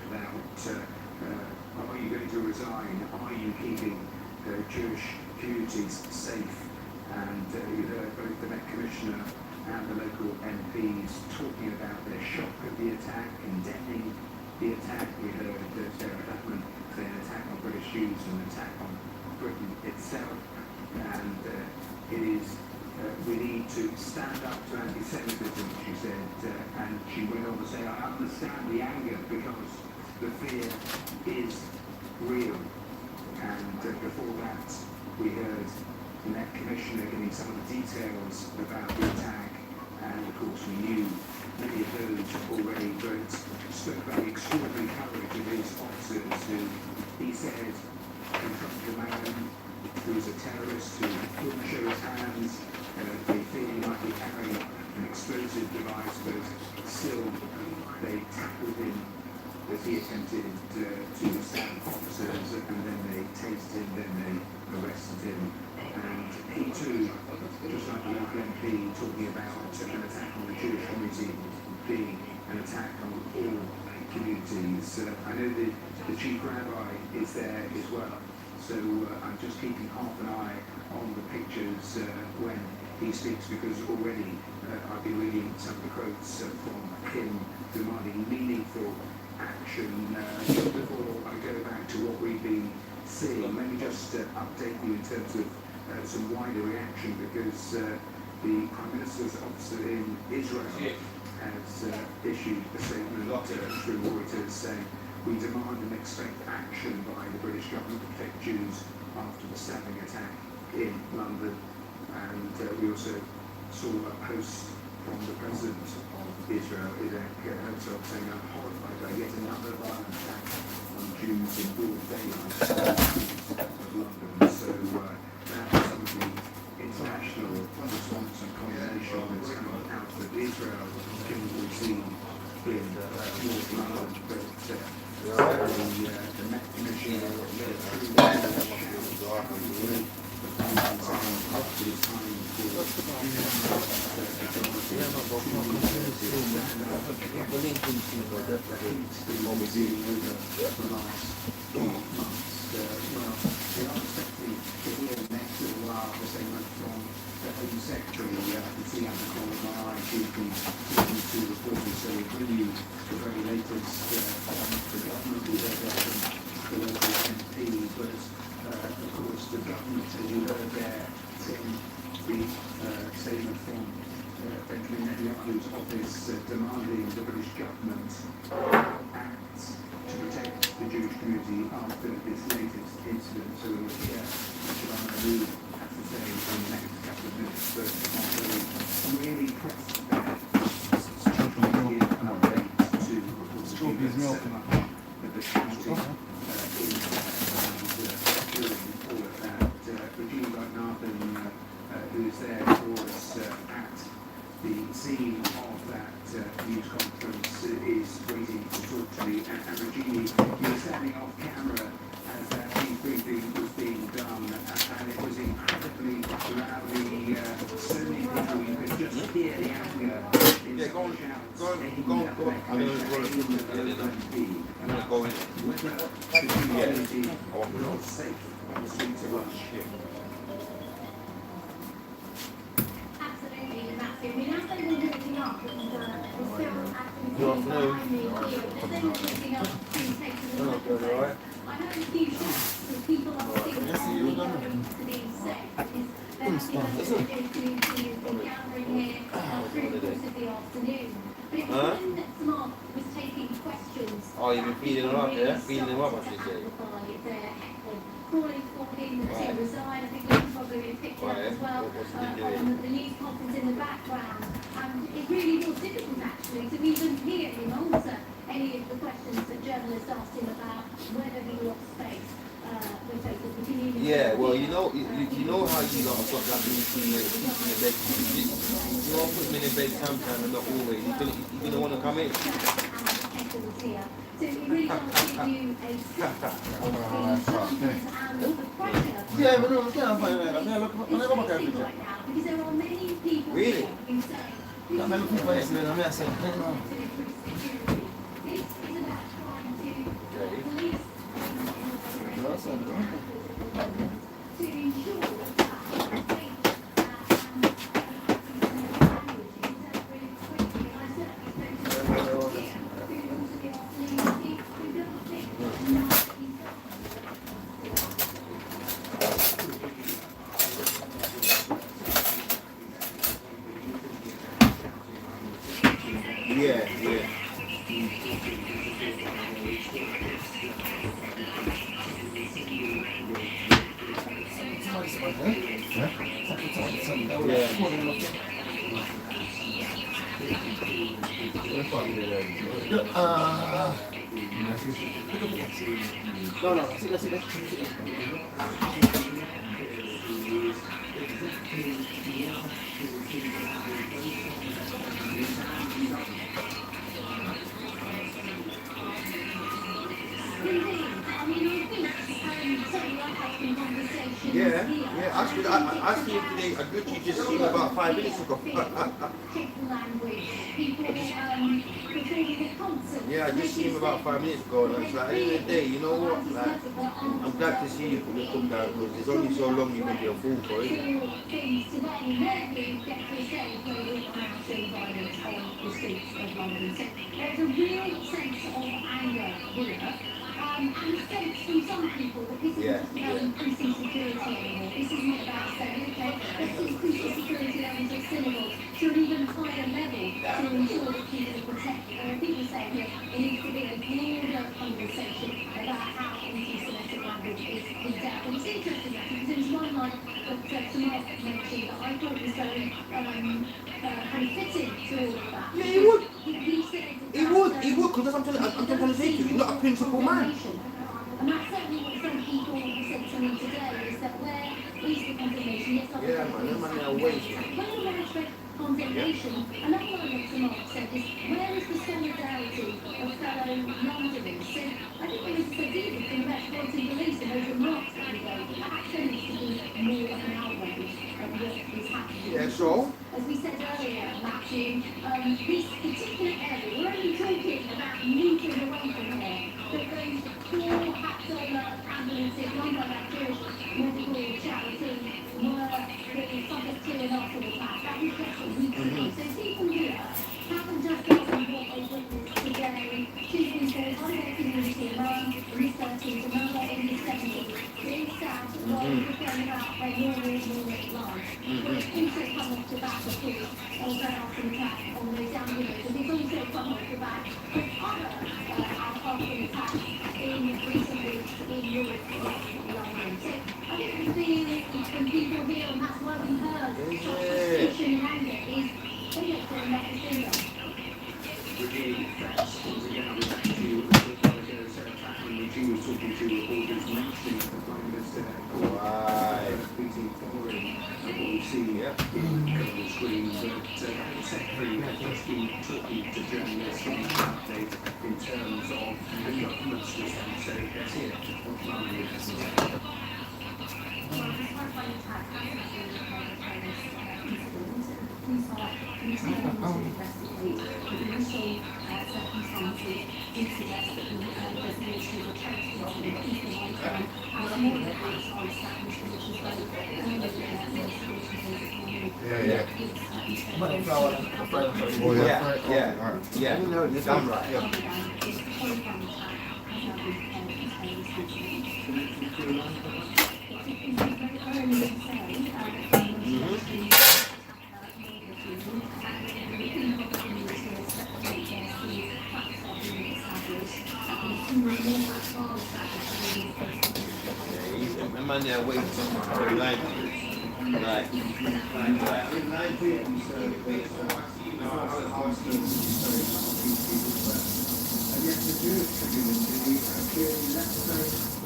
about are you going to resign? Are you keeping Jewish communities safe? And you heard both the Met Commissioner and the local MPs talking about their shock of the attack, condemning the attack. We heard Sarah Blackman say an attack on British Jews and an attack on Britain itself. And it is, we need to stand up to anti-Semitism, she said. And she went on to say, I understand the anger because the fear is real. And before that, we heard the Met Commissioner giving some of the details about the attack, and of course we knew many of those already, but spoke about the extraordinary courage of his officers who, he said, confronted a man who was a terrorist who couldn't show his hands, they feeling like he carried an explosive device, but still they tackled him as he attempted to stab officers, and then they tased him, then they arrested him. And he too, just like the local MP, talking about an attack on the Jewish community being an attack on all communities. I know the chief rabbi is there as well, so I'm just keeping half an eye on the pictures when he speaks, because already I've been reading some of the quotes from him demanding meaningful action. Just before I go back to what we've been seeing, let me just update you in terms of some wider reaction, because the Prime Minister's office in Israel has issued a statement through Reuters saying, we demand and expect action by the British government to protect Jews after the stabbing attack in London. And we also saw a post from the President of Israel, Isaac Herzog, saying, I'm horrified by yet another violent attack on Jews in broad daylight of London. So that's some of the international response and condemnation that's coming out of Israel, given what we've seen in North London. But the Met Commissioner Home Secretary, I can see out the corner of my eye, she's been talking to reporters, so we bring you the very latest from the government. We heard that from the local MP, but of course the government, as you heard there, from the statement from Benjamin Netanyahu's office demanding the British government act to protect the Jewish community after this latest incident. So we'll hear Shabana Abu has to say in the next couple of minutes, but I'm really pressed to give an update to reporters that the shouting during all of that. Regina Nathan, who is there for us at the scene of that news conference, is waiting to talk to me. And Regina, you were standing off camera as that news briefing was being done, and it was incredibly rowdy. So many people, you could just hear the anger in the shouts. I'm going to go in. Safe on the streets of Rush. Absolutely, and that's it. I mean, as they were moving up, and we're still actually behind me here, as they were moving up to take to the microphone, I know a few shots of people are sitting only going to be safe, because there have been other community has been gathering here through the course of the afternoon. But it was when Mark was taking questions. Oh, you've been feeding them up, yeah? Feeding them up, I should say. Calling for him to resign. I think you've probably picked up as well on the news conference in the background. And it really was difficult actually to even hear him answer any of the questions that journalists asked him about whether he lost space with Facebook. Yeah, well, you know how you got to that meeting where you're in the bed. You don't put them in the bed sometimes and not always. You're going to want to come in. So it really does give you a sense of the challenges and the pressure. Yeah, but no, I'm fine. Right now, because there are many people Really? who say I'm looking for it, man. I'm this is about trying to No, sit there. Yeah. I asked you today, I literally just seen about 5 minutes ago. Yeah, I just seen him about 5 minutes ago, and I was like, at the end of the day, you know what? Like, I'm glad to see you come down, because there's only so long you can be a fool for, isn't it? There's a real sense of anger here. And a sense from some people that this isn't about increasing security anymore. This isn't about saying, okay, let's increase the security levels of synagogues to an even higher level to ensure that people are protected. There are people saying that there needs to be a broader conversation about how anti-Semitic language is dealt. And it's interesting actually, because there was one line that Samar mentioned that I thought was very kind of fitting to all of that. Yeah, he would. He said He would, because I'm trying to say to you, he's not a principled man. And that's certainly what some people have said to me today, is that where is the condemnation? Yes, Yeah, man, them man are waste. when the widespread condemnation, another line that Samar said is, where is the solidarity of fellow Londoners? So I think there is a sense even from the Metropolitan Police and those remarks that we gave, perhaps there needs to be more of an outrage at what is happening. Yeah, so? As we said earlier, Matthew, this particular area, we're only talking about moving away from here, but those four Hatzola ambulances, run by that Jewish medical charity, were being subject to an awful attack. That was just a week ago. So people here haven't just gone on what they witnessed today. Two people, one in their community, a man in his 30s, another in his 70s, being stabbed while he was going about their normal life. But it's also come off the back, of course, of an arson attack on those ambulances. And it's also come off the back of other arson attacks in recent weeks in Europe and London. So I think the feeling from people here, and that's why we heard frustration and anger, is they look for a better finger. Brigade threats. Once again, I was actually attacking the Jews, talking to reporters, mentioning the Prime Minister meeting following what we've seen on the screen. But the Secretary has just been talking to journalists on an update in terms of the government's response. So let's hear what Prime Minister said. Well, this horrifying attack has been incident. Police are continuing to investigate the initial circumstances do suggest that the destination of a charity of the people and more than that on established which is very early in the investigation. Yeah. No, you're damn right. This horrifying attack has now been prepared to take responsibility. My man there waiting for the line. Like, and yet the Jewish community clearly less so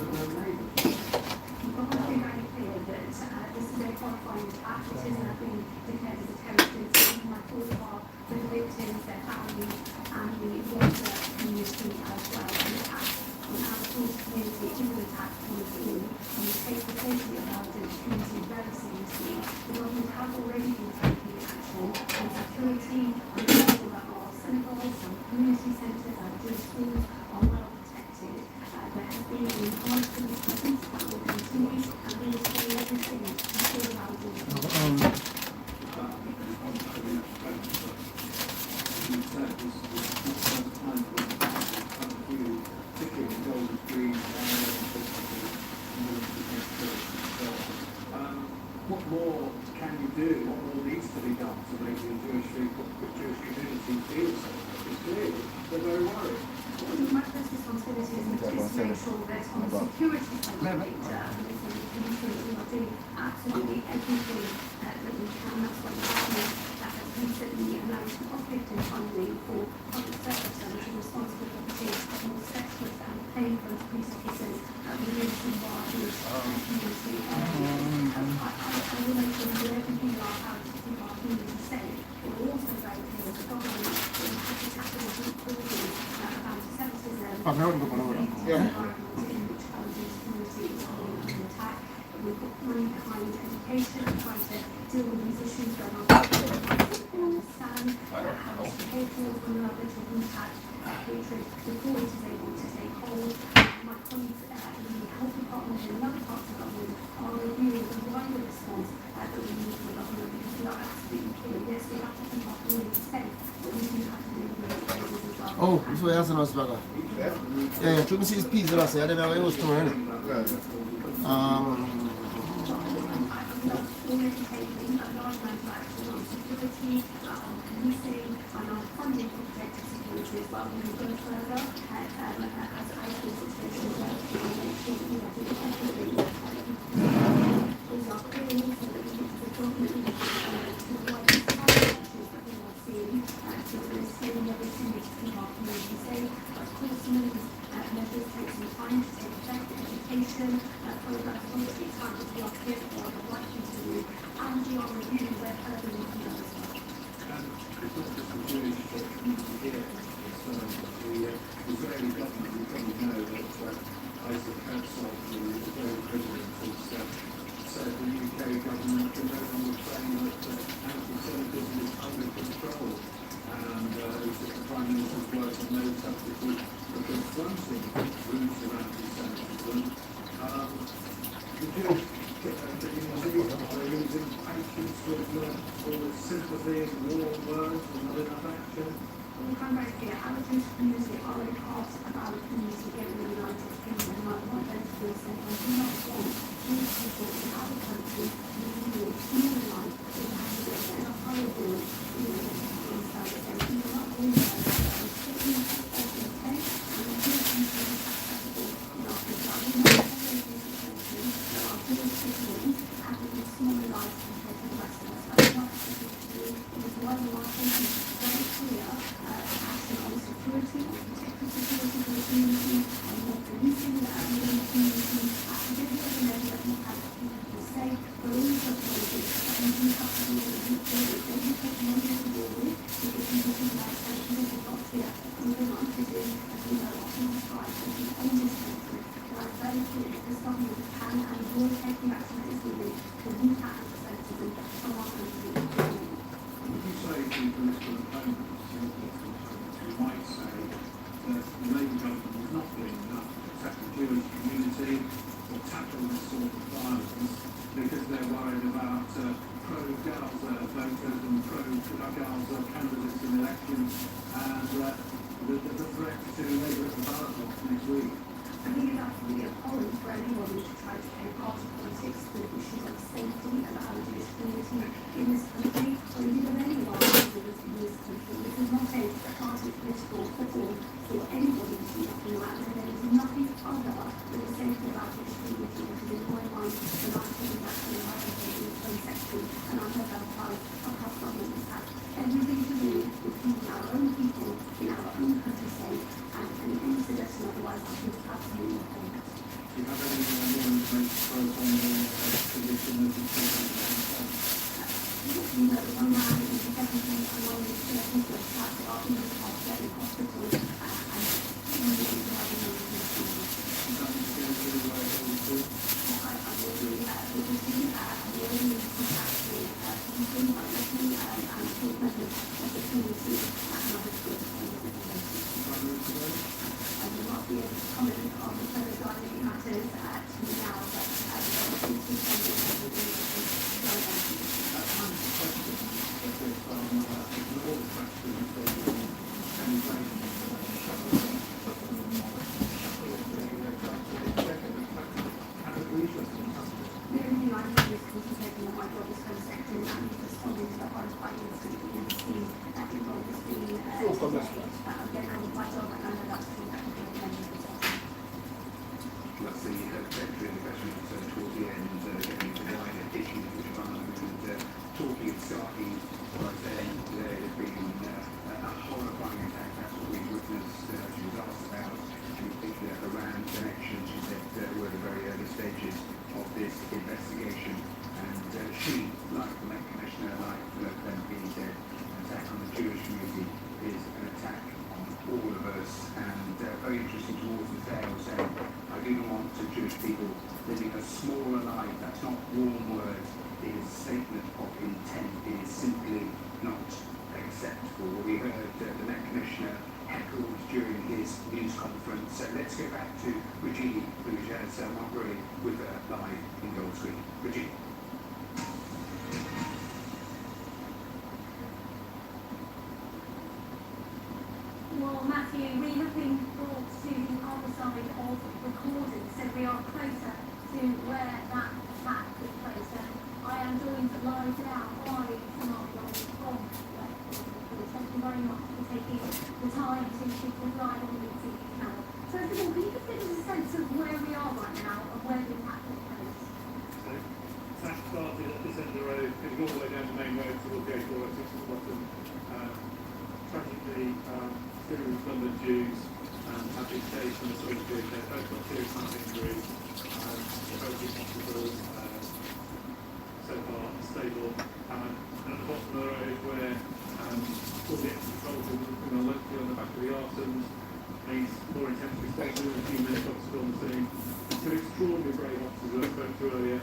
than their neighbours. Very clear that this is a horrifying attack. It is been declared as a terrorist incident. My thoughts are with the victims, their families, and the wider community as well. The attack on our Jewish community is an attack on us all, and we take the safety of our Jewish community very seriously. The government has already been taking action on security and ensuring that our synagogues and community centres and Jewish schools are well protected. There has been an enhanced police presence that will continue, and we will do everything to ensure our Jewish What more can you do? What more needs to be done to make the Jewish people, the Jewish community feel safe? It's clear they're very worried. My first responsibility is to make sure that on the security side of it, ensuring that we are doing absolutely everything that we can. That's why the government has recently announced an uplift in funding for public service and responsible properties, more specialists and paying for police officers within some of our community areas. I will make sure we do everything in our power to keep our community safe. We're also very clear as a government that we have to tackle the root causes about sexism, which challenges communities are under attack. We've got money behind education, trying to deal with these issues going on. Understand how to support vulnerability impact hatred before it is able to take hold. My colleagues in the health department and in other parts of government are reviewing the wider response that we need from the government, because we are absolutely clear. Yes, we have to keep our community safe, but we do have to deal with those causes as well. Oh, this way has a nice burger. Yeah, should we see his pizza last year? I didn't know it was tomorrow. Already taking a large amount of action on security, on policing, and on funding for protective security as well. We will go further as the situation develops to make sure that we are doing everything. Those are clear also that we need to dominantly to avoid the side actions that we are seeing to instilling everything to keep our community safe. Of course, some of these measures take some time to take effect. Education programs will take time, but we are clear for the right thing to do, and we are reviewing where further we can go as well. It's not just the Jewish community here, it's the Israeli government. You probably know that Isaac Herzog, the Israeli president, has said the UK government can no longer claim that anti-Semitism is under control, and the Prime Minister's words are no substitute for confronting roots of anti-Semitism. The Jewish community are using patience with sympathy and warm words and not enough action. We can very clear, our Jewish community are a part of our community here in the United Kingdom, and I want them to feel safe. I do not want Jewish people in other countries to be human-like, to have to get in a horrible, service. And we are not doing that. Statement of intent, and we do think that it's acceptable in our society. We know that our Jewish citizens have to be smaller-like compared to the rest of us. That's not acceptable to do. It is why we are taking very clear action on security, on protecting security for the community, on more policing within the community, and every other measure that we have to keep people safe. We're also told that we do have to do with the people that they do take money to deal with, because people think that sanctions are not here. We will not fit in, as we know, our human rights and the oldest country. And I'm very clear that this government can and will take the action that is needed to root out anti-Semitism from our country. If you say to political opponents, you might say that the Labour government is not doing enough to protect the Jewish community or tackle this sort of violence because they're worried about pro-Gaza voters and pro-Gaza candidates in elections and the threat to Labour at the ballot box next week. I think it's absolutely appalling for anybody to try to take part in politics with issues of safety and our Jewish community in this country, or indeed of anyone in this country. This is not a party political football for anybody to be looking at, and there is nothing other than the safety of our Jewish community, which is in my mind the last thing that the United is so sexy, and I hope our fight across government has everything to do with keeping our own people in our own country safe, and any suggestion otherwise I think is absolutely wrong. Do you have any more information on the condition of the children? You know, the young man is 17 and one is 30 to attack our English healthcare in hospital, and we need to have a number of things. Is that the security of the way it is? I will do that. We will see the only contact with people like me and group members of the community and other groups. I will not be able to comment on the further guiding matters now, but I will see That's the veteran people living a smaller life. That's not warm words. It is a statement of intent. It is simply not acceptable. We heard the Met Commissioner heckled during his news conference. So let's go back to Regina, who shares Mark Rowley with live in Gold Screen. Regina. Well, Matthew, we have been brought to the other side of recording, so we are closer to where that attack took place. And I am joined live now by Mark Rowley from Spraggabenz. Thank you very much for taking the time to speak with live on the TV channel. First of all, can you just give us a sense of where we are right now and where the attack took place? So, attack started at this end of the road, going all the way down the main road towards the A406 at the bottom. Tragically, two London Jews have been placed on the sort of bridge. They've both got serious heart injuries. They're both in hospital so far, stable. And at the bottom of the road where all the extra controls are locally on the back of the arsenals, needs more intense response. There was a few minutes officers on the scene. Two extraordinary brave officers who I spoke to earlier,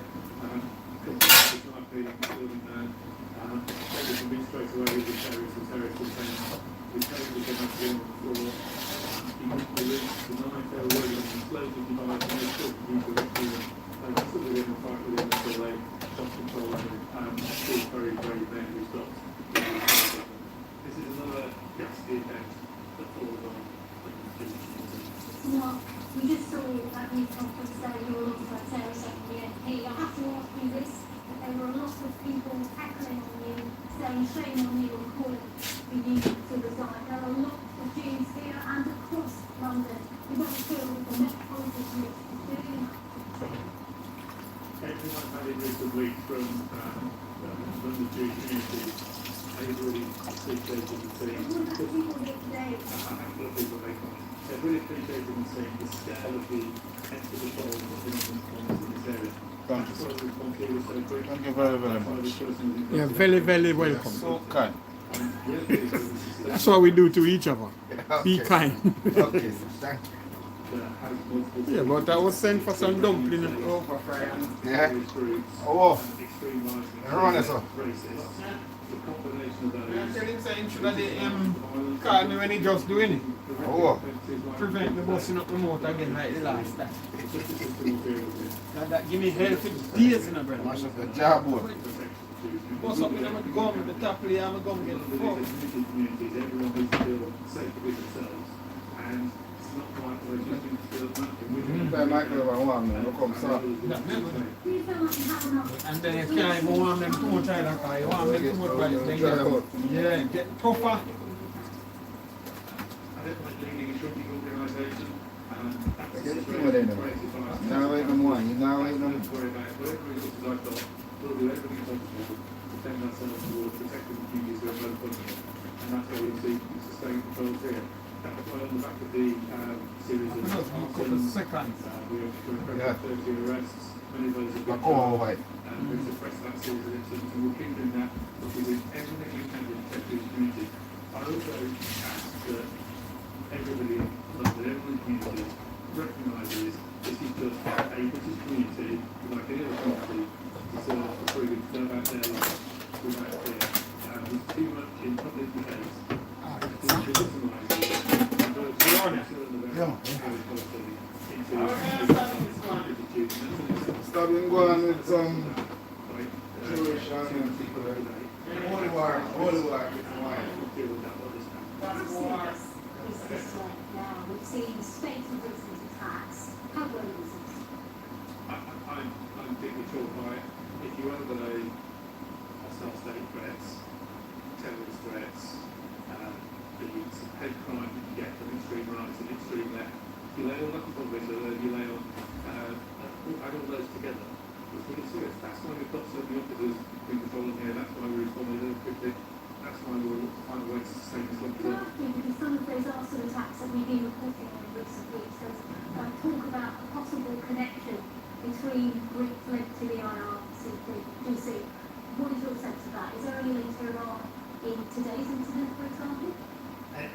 completely sniping the building man. They were convinced straight away he was a terrorist intent. We told him they had to go on the floor. He wouldn't believe the knife. They were worried on the explosive device and they still continued to rescue him. They stood with him and fight with him until they lost control of him. Still very brave men who stopped. This is another ghastly event that falls on. Mark, we just saw that news conference there, you were alongside Sarah saying the MP. I have to ask you this, that there were a lot of people heckling on you, saying shame on you and calling for you to resign. There are a lot of Jews here and across London. You don't feel that the Metropolitan is doing that. Everything I've had in recent weeks from the Jewish community, they've really appreciated the scene. What about people here today? A handful of people they come. They've really appreciated the scene, the scale of the extra patrol that's been on in this area. Thank you, sir. Thank you very, very much. Yeah, very, very welcome. So kind. That's what we do to each other. Be kind. Okay, thank you. Yeah, but I was sent for some dumpling. Yeah. Oh, run it, sir. Tell him saying should have call me when he just doing it. Oh. Prevent me busting up the motor again like the last time. That give me hell for days in a brother. Mash up the job, boy. Bust up with my gum, the top layer, I'm going to get fucked. Everyone needs to feel safe with themselves. And it's not quite the way just to feel They might go over one, man. Look, come, sir. Do you feel like you have enough? And then you can't even want them too much either, because you want them too much while then get tougher. I don't like leading a shocking organisation. That's Get a the situation thing with it, created by us. now wait no more. You now wait no more. Don't worry about it. Whatever resources I've got, we'll do everything possible to defend ourselves towards protecting the communities we are both working in. And that's how we see sustained controls here. That's why on the back of the series of Couple seconds. we have 30 arrests. Many of those have been Oh, wait. we've suppressed that series of incidents and we'll keep doing that. We'll do everything we can to protect the community. I also ask that everybody in London, everyone in the community recognises this is just a British community, like any other community, deserve the freedom to go about their lives without fear. There's too much in public debate to legitimise it. And those who are Stop him going with some Jewish people. Holy war, it's wine. That's war. Is this now? We've seen spate of recent attacks. How well is it? I'm deeply troubled by it. If you overlay hostile state threats, terrorist threats, the hate crime that you get from extreme right and extreme left, you lay all that on top of it, you lay on, add all those together. It's really serious. That's why we've got so many officers in control here. That's why we're responding really quickly. That's why we'll look to find a way to sustain this long term. Because some of those arson attacks that we've been reporting on in recent weeks, there's talk about a possible connection between groups linked to the IRGC. What is your sense of that? Is there any link to Iran in today's incident, for example?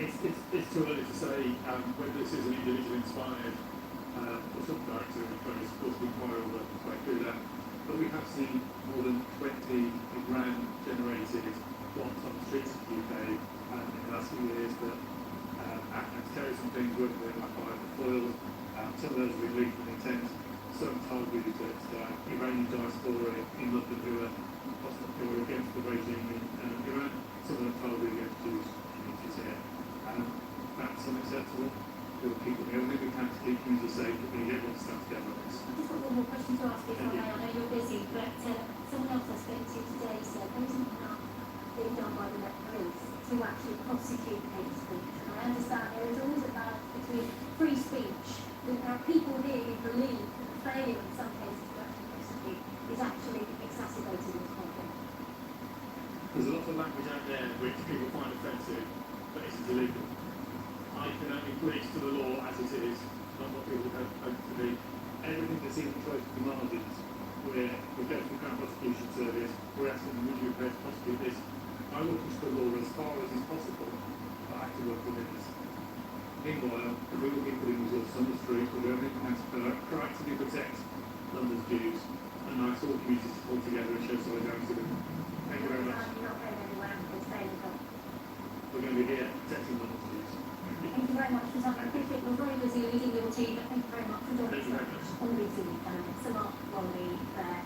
It's too early to say whether this is an individual inspired sub-director in place, of course, the inquiry will work its way through that. But we have seen more than 20 grand generated once on the streets of the UK in the last few years that anti-terrorism things working with like by the foils. Some of those have been leaked with intent. Some told me that Iranian diaspora in London who are against the regime in Iran. Some of them told me against Jewish communities here. That's unacceptable. We'll keep doing everything we can to keep communities safe, but we need everyone to stand together on this. I've just got one more question to ask if I may. I know you're busy, but someone else I spoke to today said there isn't enough being done by the Met Police to actually prosecute hate speech. And I understand there is always a balance between free speech. There are people here who believe that the failure in some cases to actually prosecute is actually exacerbating this problem. There's a lot of language out there which people find offensive, but it's illegal. I can only preach to the law as it is, not what people hope to be. Everything that's even close to the margins, we go to the Crown Prosecution Service, we're asking them, would you prepare to prosecute this? I will push the law as far as is possible, but I have to work within this. Meanwhile, we will be putting resources on the street, we'll do everything we can to proactively protect London's Jews, and I saw communities to pull together and show solidarity with them. Thank you very much. We're going to be here protecting London's Jews. Thank you very much for that. I appreciate you're very busy leading your team, but thank you very much for joining us on the meeting. Samar Wally there.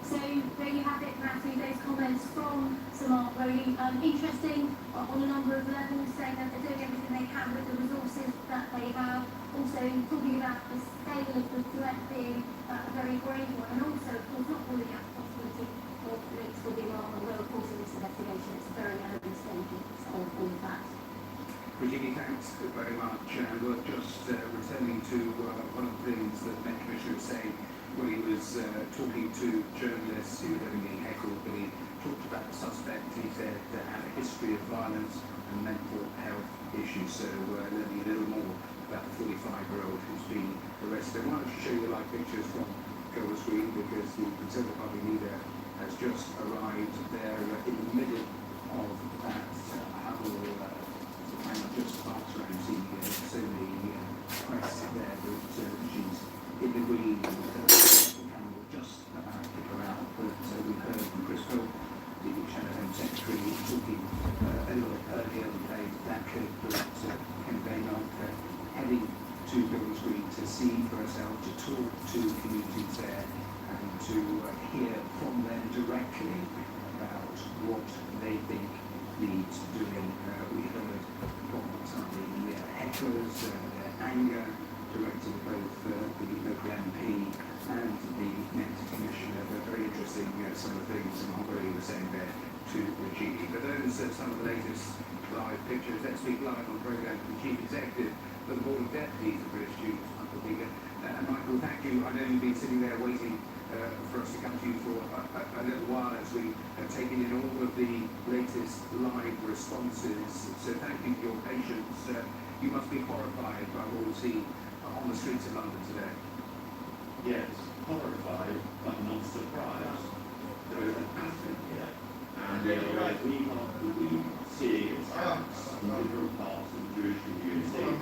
So there you have it, Matthew, those comments from Samar Wally. Interesting on a number of levels, saying that they're doing everything they can with the resources that they have. Also talking about the scale of the threat being a very grave one, and also, of course, not ruling out the possibility of links with Iran, although, of course, in this investigation it's very early stages of all of that. Virginia, thanks very much. We're just returning to one of the things that the Met Commissioner was saying when he was talking to journalists who were being heckled, but he talked about the suspect. He said had a history of violence and mental health issues, so learning a little more about the 45-year-old who's been arrested. I wanted to show you live pictures from Golders Green because the Conservative Party leader has just arrived there in the middle of that huddle. And just after I see so many press there that she's in the green and just about to go out. But we've heard from Chris Hope, the Shadow Home Secretary, talking a little bit earlier and played that clip that Ken Baynock heading to Golders Green to see for herself, to talk to communities there and to hear from them directly about what they think needs doing. We heard from some of the hecklers, their anger directed at both the local MP and the Met Commissioner. They're very interesting, some of the things Marbury was saying there to Reggie. But those are some of the latest live pictures. Let's speak live on the programme from the Chief Executive for the Board of Deputies of British Jews, Michael Bigger. Michael, thank you. I know you've been sitting there waiting for us to come to you for a little while as we have taken in all of the latest live responses. So thank you for your patience. You must be horrified by what we've seen on the streets of London today. Yes, horrified, but not surprised. There is a pattern here, and we are seeing attacks in different parts of the Jewish community.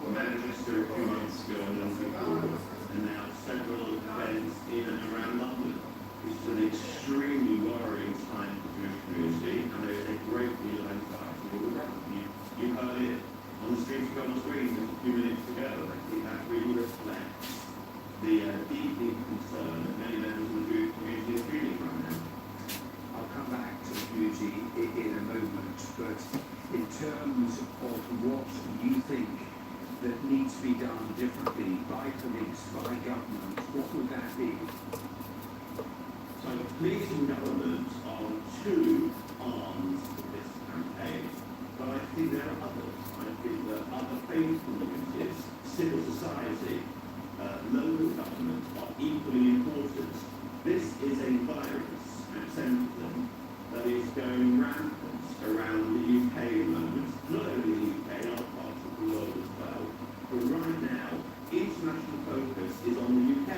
Manchester a few months ago and then before, and now several events in and around London. This is an extremely worrying time for the Jewish community, and there is a great deal of anxiety all around. You heard it on the streets of Golders Green just a few minutes ago. I think that really reflects the deep concern that many members of the Jewish community are feeling right now. I'll come back to the community in a moment, but in terms of what you think that needs to be done differently by police, by government, what would that be? So the police and government are two arms of this campaign, but I think there are others. I think that other faith communities, civil society, local government are equally important. This is a virus, a symptom that is going rampant around the UK at the moment, not only the UK, in other parts of the world as well. But right now, international focus is on the UK.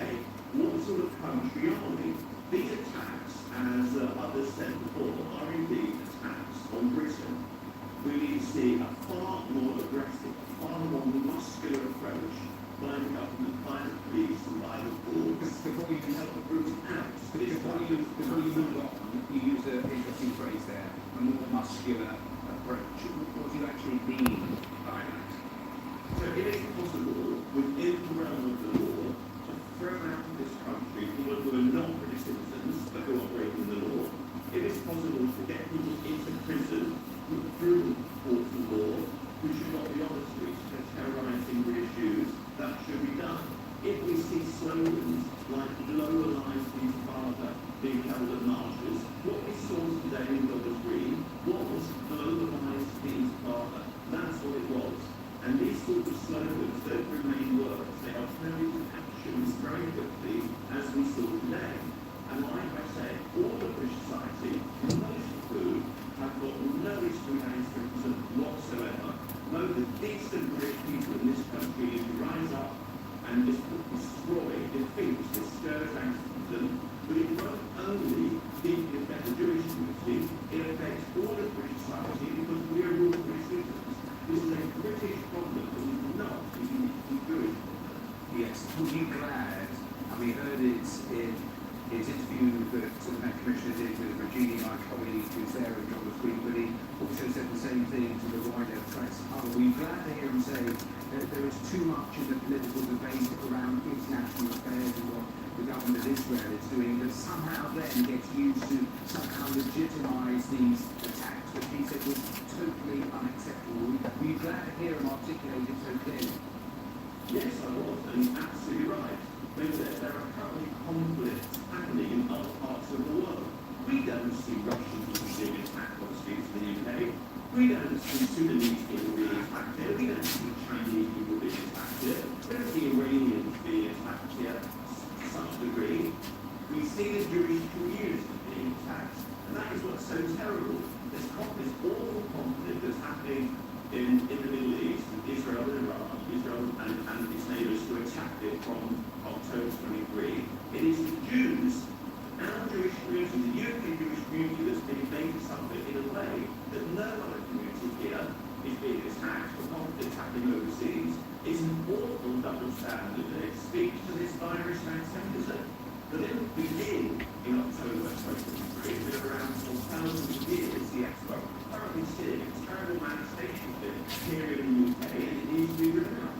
What sort of country are we? These attacks, as others said before, are indeed attacks on Britain. We need to see a far more aggressive, far more muscular approach by the government, by and destroy, defeat, discourage anti-Semitism, but it won't only affect the Jewish community, it affects all of British society because we are all British citizens. This is a British problem that is not a uniquely Jewish problem. Yes, were you glad? And we heard it in his interview that the Commissioner did with Regina, my colleague, who's there at Thomas Green, but he also said the same thing to the wider press. Were you glad to hear him say that there is too much in the political debate around international affairs and what the government of Israel is doing that somehow then gets used to somehow legitimise these attacks, which he said was totally unacceptable? Were you glad to hear him articulate it so clearly? Yes, I was, and he's absolutely right. There are currently conflicts happening in other parts of the world. We don't see Russians being attacked on the streets of the UK. We don't see Sudanese people being attacked here. We don't see Chinese people being attacked here. We don't see Iranians being attacked here to such a degree. We see the Jewish community being attacked. And that is what's so terrible. This awful conflict that's happening in the Middle East, Israel and Iran, Israel and its neighbours who attacked it from October 23. It is the Jews, our Jewish community, the UK Jewish community that's being made to suffer in a way that no other community here is being attacked for conflicts happening overseas. It's an awful double standard that it speaks to this virus of anti-Semitism. That didn't begin in October 2023. It's been around for thousands of years, the expert. Currently seeing a terrible manifestation of it here in the UK, and it needs to be driven out.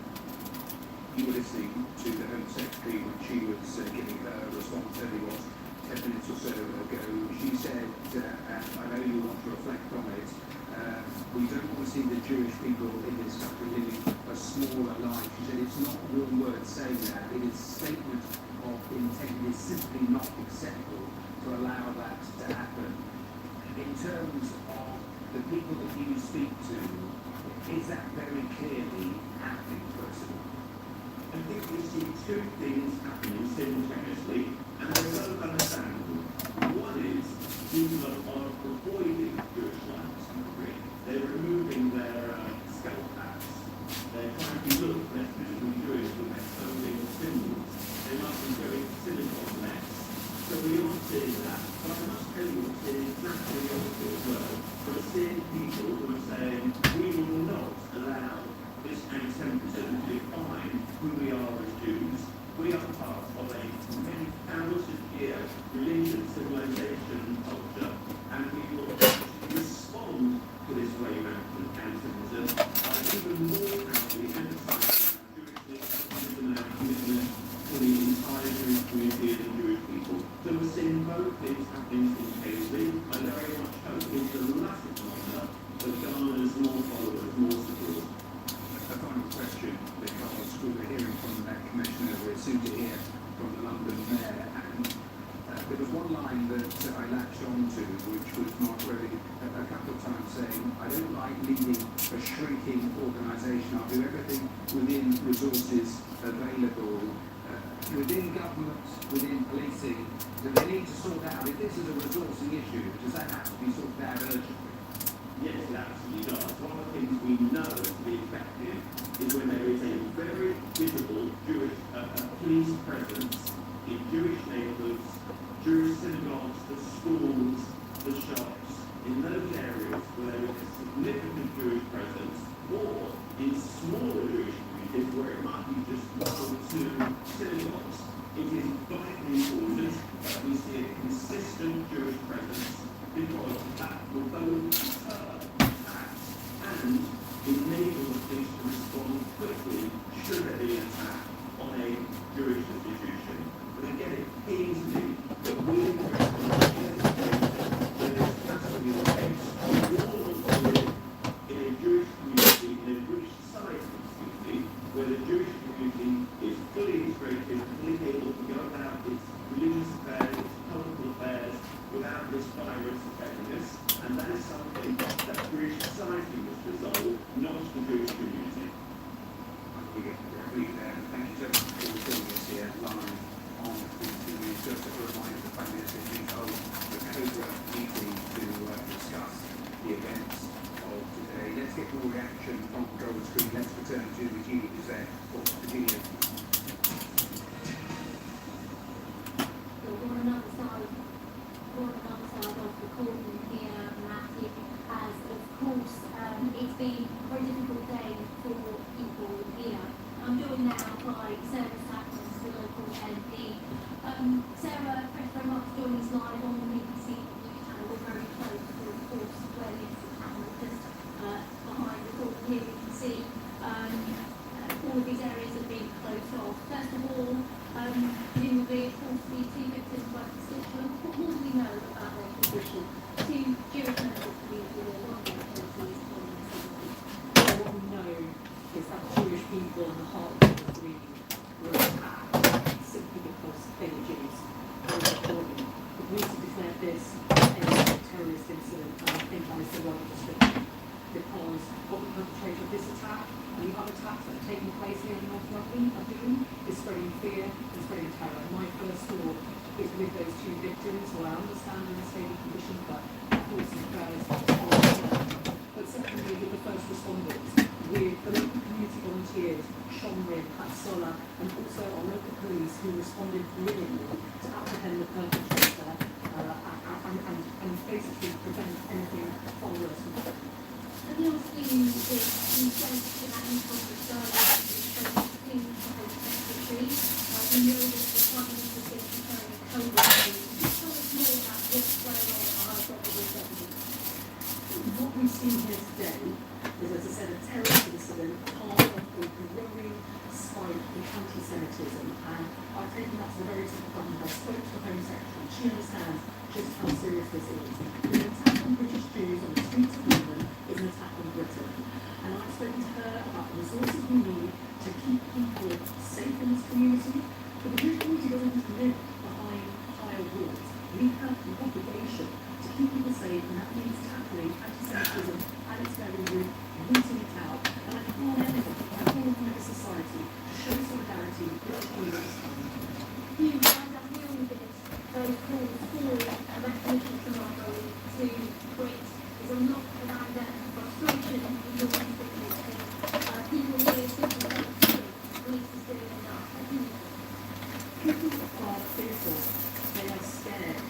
You were listening to the Home Secretary when she was giving her response, only was 10 minutes or so ago. She said, and I know you want to reflect on it, we don't want to see the Jewish people in this country living a smaller life. She said it's not one word saying that, it is a statement of intent. It is simply not acceptable to allow that to happen. In terms of the people that you speak to, is that very clearly happening, first of all? I think we see two things happening simultaneously, and they're both understandable. One is people are avoiding Jewish lives. They're removing their skull hats. They're trying to look less visibly Jewish with their clothing or symbols. They must be going to synagogue less. So we are seeing that. But I must tell you, we're seeing exactly the opposite as well. We're seeing people who are saying, we will not allow this anti-Semitism to define who we are as Jews. We are part of a many thousand-year religion, civilization, culture, and we will respond to this wave of anti-Semitism by even more proudly emphasizing Jewishness and our commitment to the entire Jewish community and Jewish people. So we're seeing both things happening simultaneously. I very much hope it's the latter phenomenon that garners more followers, more support. A final question, because we were hearing from the Commissioner, we're soon to hear from the London Mayor, and there was one line that I latched on to, which was Mark Rowley a couple of times saying, I don't like leading a shrinking organisation. I'll do everything within resources available, within government, within policing. Do they need to sort out, if this is a resourcing issue, does that have to be sorted out urgently? Yes, it absolutely does. One of the things we know to be effective is when there is a very visible Jewish police presence in Jewish neighbourhoods, Jewish synagogues, the schools, the shops, in those areas where there is a significant Jewish presence, or in smaller Jewish communities where it might be just one or two synagogues. It is vitally important that we see a consistent Jewish presence, because that will both deter attacks and enable the police to respond quickly should there be an attack on a Jewish institution. But again, it pains me that we in this has to be the case. We all want to live in a Jewish community, in a Jewish society, where the Jewish community is fully integrated, fully able to go about its religious affairs, its political affairs, without this virus affecting us, and that is something by Sarah Sackman, the local MP. Sarah, thanks very much for joining us live on the BBC News channel. We're very close to, of course, where this is happening. Just behind the door here, we can see all of these areas have been closed off. First of all, presumably, of course, these two victims were constituents. What more do we know about their condition? Two Jewish members of the community were one of their activities on the city. What we know is that Jewish people in the heart of the community were attacked simply because they were Jews. The police have declared this a terrorist incident, and I think that is the right description, because what the perpetrator of this attack and the other attacks that are taking place here in North London are doing is spreading fear and spreading terror. My first thought is with those two victims, who I understand in a stable condition, but of course and prayers for them. But secondly, with the first responders, with the local community volunteers, Shomrin, Hatsola, and also our local police who responded brilliantly to apprehend the perpetrator and basically prevent anything far worse from happening. Let me ask you this. You said that in public dialogue with the King Home Secretary, we know that the Prime Minister is preparing a code review. Tell us more about what's going on at our government. What we've seen here today is, as I said, a terrorist incident, part of a growing spike in anti-Semitism, and I've taken that to the very top of government. I spoke to the Home Secretary, she understands just how serious this is. The attack on British Jews on the streets of London is an attack on Britain, and I've spoken to her about the resources we need to keep people safe in this community, but the Jewish community doesn't just live behind higher walls. We have the obligation to keep people safe, and that means tackling anti-Semitism at its very root, rooting it out. And I call on the society to show solidarity with the community. You find out the only bit those calls for a recognition from our role to quit is a lot around that frustration in your constituency. People here simply don't think police is doing enough. People are fearful, they are scared.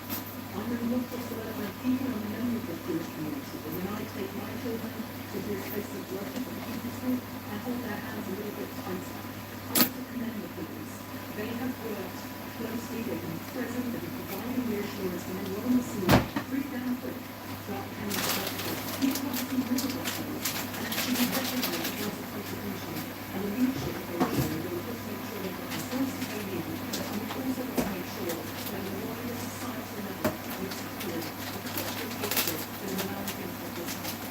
I'm a lot of development people and many of the Jewish community. And when I take my children to Jewish places of worship and community, I hold their hands a little bit tighter. I want to commend the police. They have worked closely, they've been present, they've been providing reassurance, and then on the scene, pretty damn quick, throughout the Kenya process. People want to see more of themselves and actually recognize the voice of contribution and the leadership that they're showing. They will just make sure they've got the resources they need, and we've also got to make sure that the wider society level we tackle the cultural hatred that is allowing things like this happen.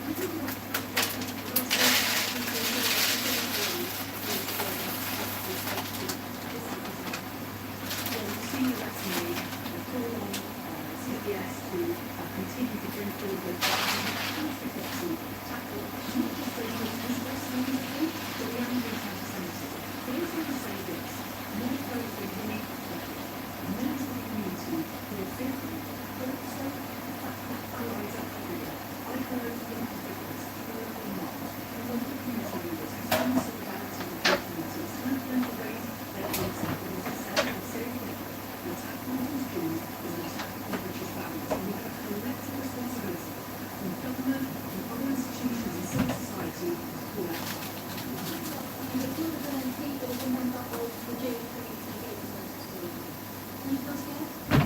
Continue to bring forward the to tackle not just those who are but the ambient anti-Semitism. They also want to say this: more of those with unique perspectives, members of the community who are fearful, but also that allies are everywhere. I heard young figures, or not, from local community leaders who stand in solidarity with their communities, and for them to raise their voice and to say and say that an attack on those Jews is an attack on British values, and we have a collective responsibility from government, from other institutions and civil society to call out. And the people that are people is a member of the Jewish community here in Western. Can you tell us again?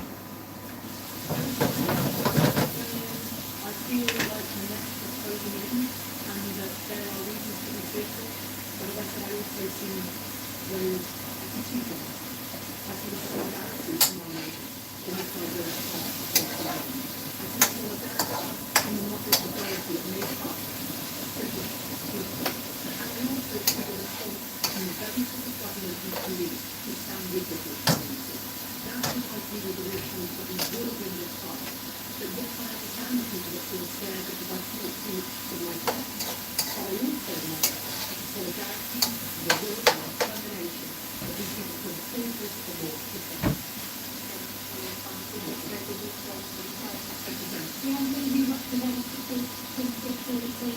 I feel like the next is closing in, and that there are reasons to be fearful, but as I said, I also see those two things. I see the solidarity from our neighbours, in the further part of the problem. I see solidarity from the Muslim majority that make up British people. And I also see the response from the very top of government and police who stand with the British community. That's what I see with the reassurance that we will bring this fight. But yes, I understand the people that feel scared because I talk to the right people. But I also know that the solidarity, the will, and the determination that these people feel dangerous for more to say. Yeah, really much related to constituency.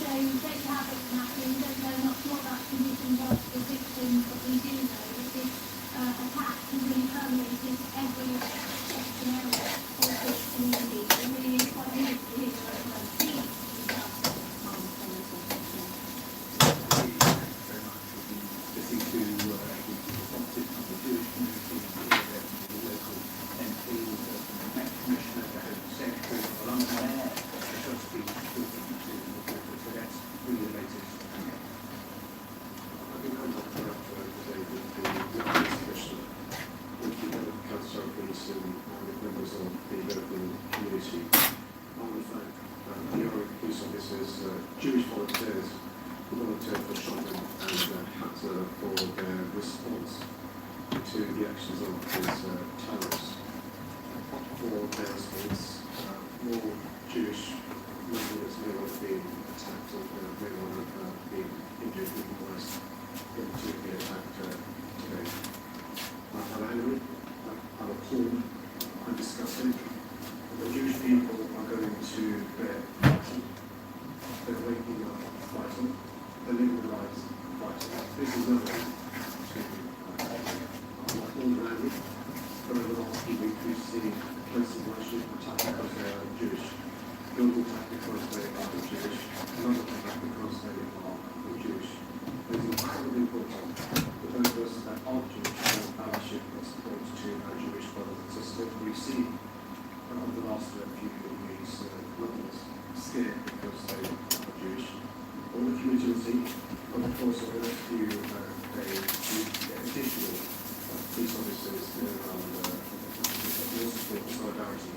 So great to have it happening. Don't know much more about conditions of the victims, but we do know that this attack has really permeated every section area of this community. It really is quite beautiful here to see Thank you very much for being the actions of his terrorists. For various reasons, more Jewish Muslims may well have been attacked or may well have been injured even worse than to be attacked today. I'm angry, I'm appalled, I'm disgusted. The Jewish people are going to bear fighting. They're waking up fighting. They're living their lives fighting. This is not I'm angry. But over the last few weeks we've seen places of worship attacked because they are Jewish. Buildings attacked because they are Jewish. Another attacked because they are Jewish. It is incredibly important that those of us that are Jewish have fellowship and support to our Jewish brothers and sisters. We've seen over the last few weeks Londoners scared because they are Jewish. All the community will see, but of course over the next few additional police officers around more support and solidarity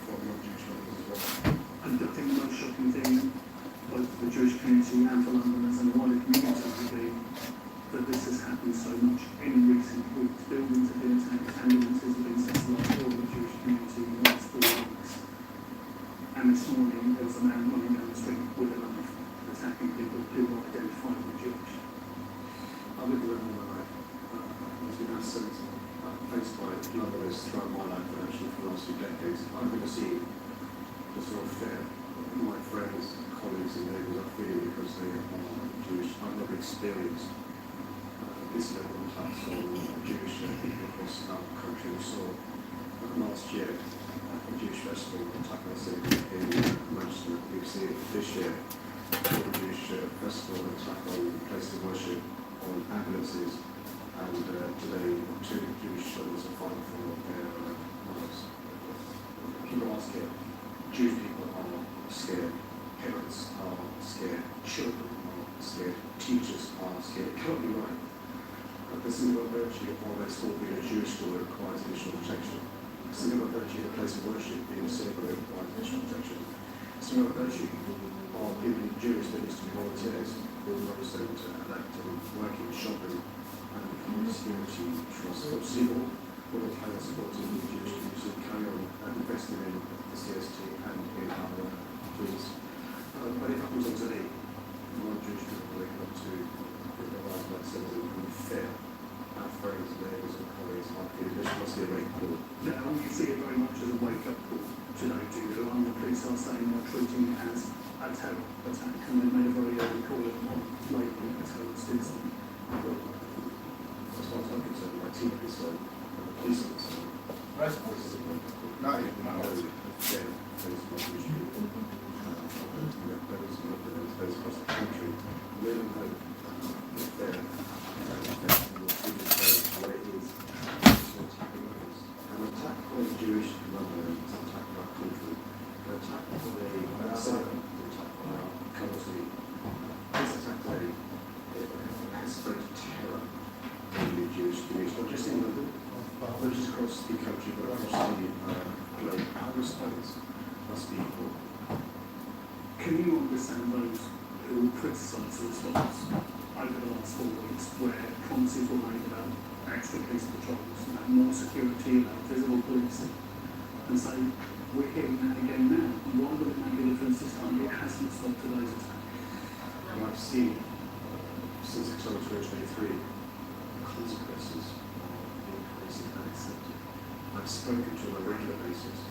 for non-Jewish members as well. And I think the most shocking thing, both for the Jewish community and for Londoners and the wider community, would be that this has happened so much in recent weeks. Buildings have been attacked, ambulances have been set alight for the Jewish community in the last 4 weeks. And this morning there was a man running down the street with a knife, attacking people who were identified as Jewish. I've lived with all my life. I've been faced by Londoners throughout my life, and actually for the last few decades. I've never seen the sort of fear my friends, colleagues and neighbours are feeling because they are Jewish. I've never experienced this level of attacks on Jewish people across our country. We saw last year a Jewish festival attack on city in Manchester. We've seen this year a Jewish festival attack on places of worship, on ambulances, and today 2 Jewish children are fighting for their lives. People are scared. Jewish people are scared. Parents are scared. Children are scared. Teachers are scared. It cannot be right. The single virtue of a school being a Jewish school requires additional protection. The single virtue of a place of worship being a synagogue requires additional protection. The single virtue of giving Jewish leaders to be volunteers will represent an act of working, shopping, and community security trust. So civil will carry supporting the Jewish community, carry on investing in the CST and in our tools. But it happens on today. Non-Jewish people waking up to their lives like citizens and fear. Our friends, neighbours and colleagues are feeling this must be a wake call. Now we see it very much as a wake-up call today, Judah, and the police are saying they're treating it as a terror attack, and they made a very early call on labelling it a terrorist incident. As far as I'm concerned, my team is concerned, and the police are concerned. Not even my those across the country will know if they're what it is to attack others. An attack on Jewish London is an attack on our country. An attack on a Southern, an attack on our country. This attack today has spread terror in the Jewish community, not just in London, not just across the country, but across the globe. Our response must be equal. Can you understand those who criticise the response over the last 4 weeks, where promises were made about extra police patrols, about more security, about visible policing, and say, we're hearing that again now, and why would it make a difference this time? It hasn't stopped today's attack. And I've seen, since October 2023, consequences of increasing unaccepted. I've spoken to on a regular basis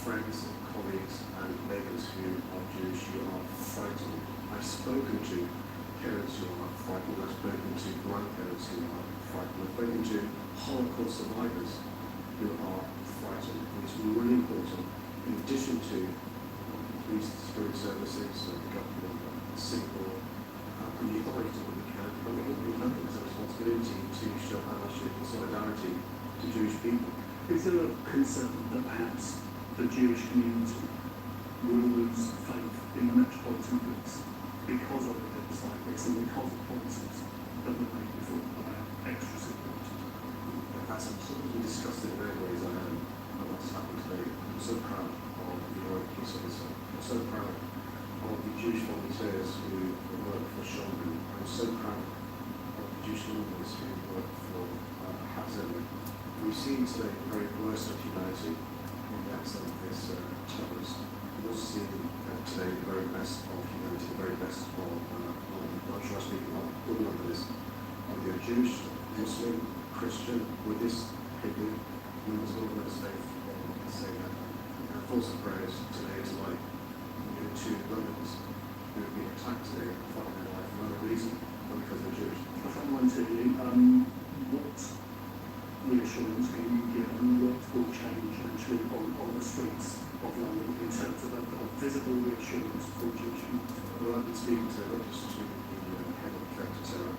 friends, colleagues and neighbours who are Jewish who are frightened. I've spoken to parents who are frightened. I've spoken to grandparents who are frightened. I've spoken to Holocaust survivors who are frightened. It's really important, in addition to police security services, the government, Singapore, and the authorities when we can, but we have a responsibility to show allyship and solidarity to Jewish people. Is there a concern that perhaps the Jewish community will lose faith in the Metropolitan Police because of events like this and because of policies that were made before about extra security? That's absolutely disgusting in many ways. I am of what's happened today. I'm so proud of the heroic police officer. I'm so proud of the Jewish volunteers who work for Shulman. I'm so proud of the Jewish Londoners who work for Hazard. we've seen today the very worst of humanity in the accent of this terrorist. We've also seen today the very best of humanity, the very best of, I'm sure I speak about all of this, whether you're Jewish, Muslim, Christian, Buddhist, Hindu, Muslim, whatever faith, say that. And thoughts of prayers today is like two Romans who have been attacked today and fighting their life for no reason, not because they're Jewish. If I want to, what reassurance can you give on what will change actually on the streets of London in terms of a visible reassurance for Jewish people? Well, I've been speaking to not just to the head of counter-terror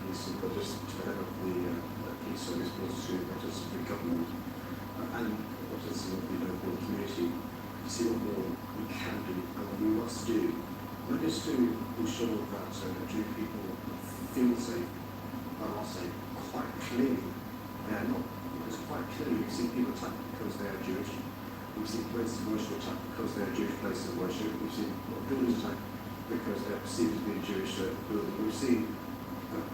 policing, but just to the head of the police service, but also to not just the government and not just the local community, to see what more we can do and what we must do, not just to ensure that Jewish people feel safe and are safe. Quite clearly, they are not. Because quite clearly we've seen people attacked because they are Jewish. We've seen places of worship attacked because they are Jewish places of worship. We've seen buildings attacked because they are perceived as being Jewish buildings. We've seen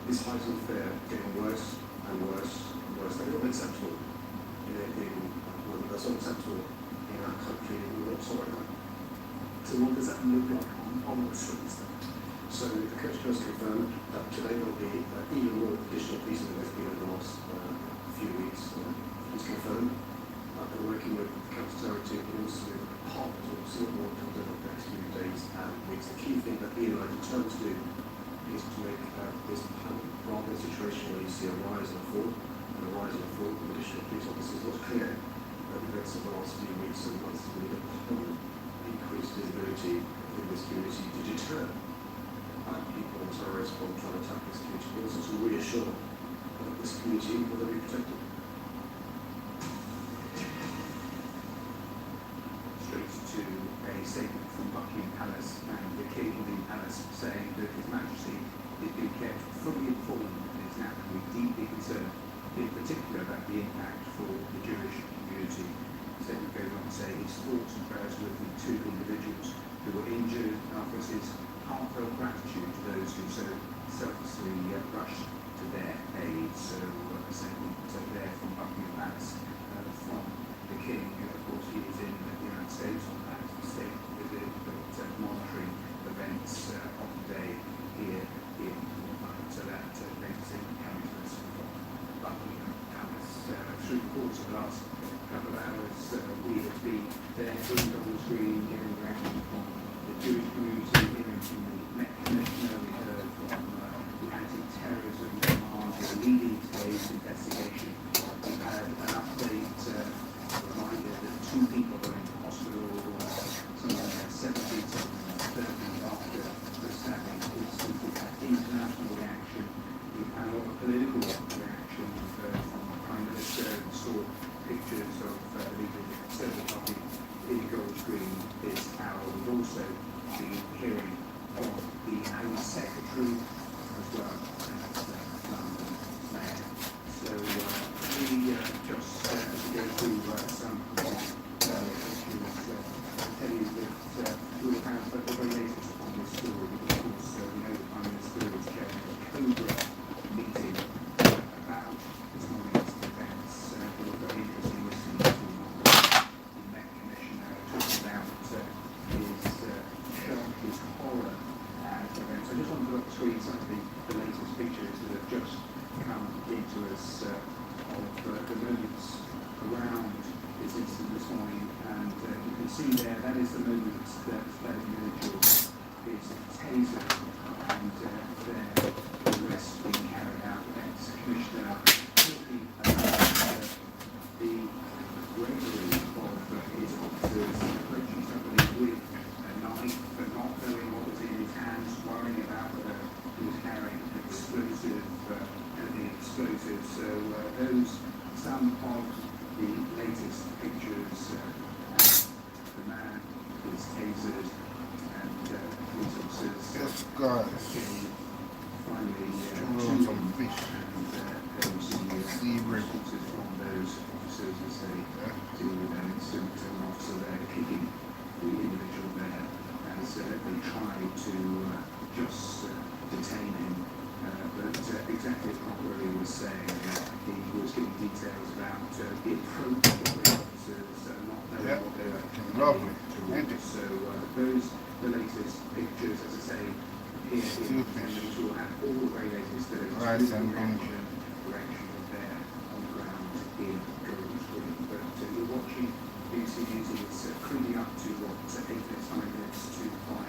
this heightened fear getting worse and worse and worse. That's not acceptable. That's not acceptable in our country. We're not sorry about. So what does that look like on the streets then? So the coach has confirmed that today there will be even more additional pieces than there's been in the last few weeks. He's confirmed that they're working with the counter-terror team and also with partners. We'll see what more comes in the next few days and weeks. The key thing that Ian and I determined to do is to make this rather than a situation where you see a rise and a fall, and a rise and a fall of additional police officers. What's clear that the events of the last few weeks and months have been a increased visibility in this community to deter people and terrorists from trying to attack this community, but also to reassure that this community will be protected. Straight to a statement from Buckingham Palace and the King of the Palace saying that His Majesty is being kept fully informed and is naturally deeply concerned, in particular about the impact for the Jewish community. The statement goes on to say his thoughts and prayers with the two individuals who were injured and offers his heartfelt gratitude to those who so selflessly rushed to their aid. So a statement there from Buckingham Palace from the King, who of course he is in the United States on that state visit, but monitoring events of the day here in Northern. So that makes it coming to us from Buckingham Palace. Through the course of the last couple of hours, we have been there putting on the screen, getting reaction from the Jewish community, hearing from the Met Commissioner, we heard from the anti-terrorism command who are leading today's investigation. We've had an update, reminder that 2 people are in hospital, someone had 17, someone 30 after the stabbing. We've had international reaction, we've had a lot of political reaction. We've heard from the Prime Minister and saw pictures of the leader of the Conservative Party in Gold Green this hour. We've also been hearing from the Home Secretary as well as London Mayor. So we just as we go through some issues, tell you that we'll have the very latest on this story. Of course, we know the Prime Minister is chairing a Cobra meeting about this morning's events. It was very interesting listening to the Met Commissioner talking about his shock, his horror at events. I just wanted to look through some of the latest pictures that have just come into us of the moments around this incident this morning, and you can see there that is the moment that individual is tasered and there the arrest being carried out. The ex-commissioner talking about the bravery of his officers approaching somebody with a knife but not knowing what was in his hands, worrying about whether he was carrying anything explosive. So those some of the latest pictures. The man is tasered and police officers finally some fish. Sea responses from those officers as they deal with an incident. An officer there kicking the individual there as they try to just detain him. But exactly as Mark Willie was saying, he was giving details about Stupid. which will have all the very latest Rice and beans. direction of there on the ground in Golden Spring. But you're watching BBC News is creeping up to what, 8 minutes, 9 minutes to 5.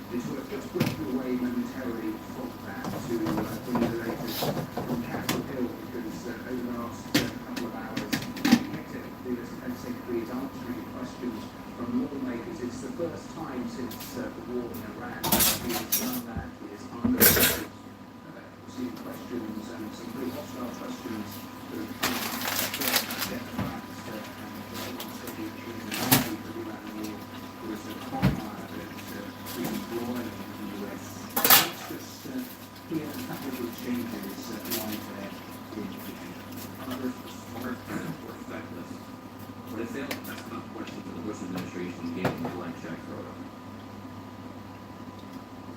This will just break away momentarily from that to bring you the latest from Capitol Hill, because over the last couple of hours, the Defence Secretary is answering questions from lawmakers. It's the first time since the war in Iran he has done that. He is under receiving questions and some pretty hostile questions that have come from Democrats and Secretary of Iran war. There was a quagmire that's been growing in the US. Let's just hear a couple of exchanges live there in Virginia. What if they don't ask enough questions to the Bush administration gave them a blank check photo?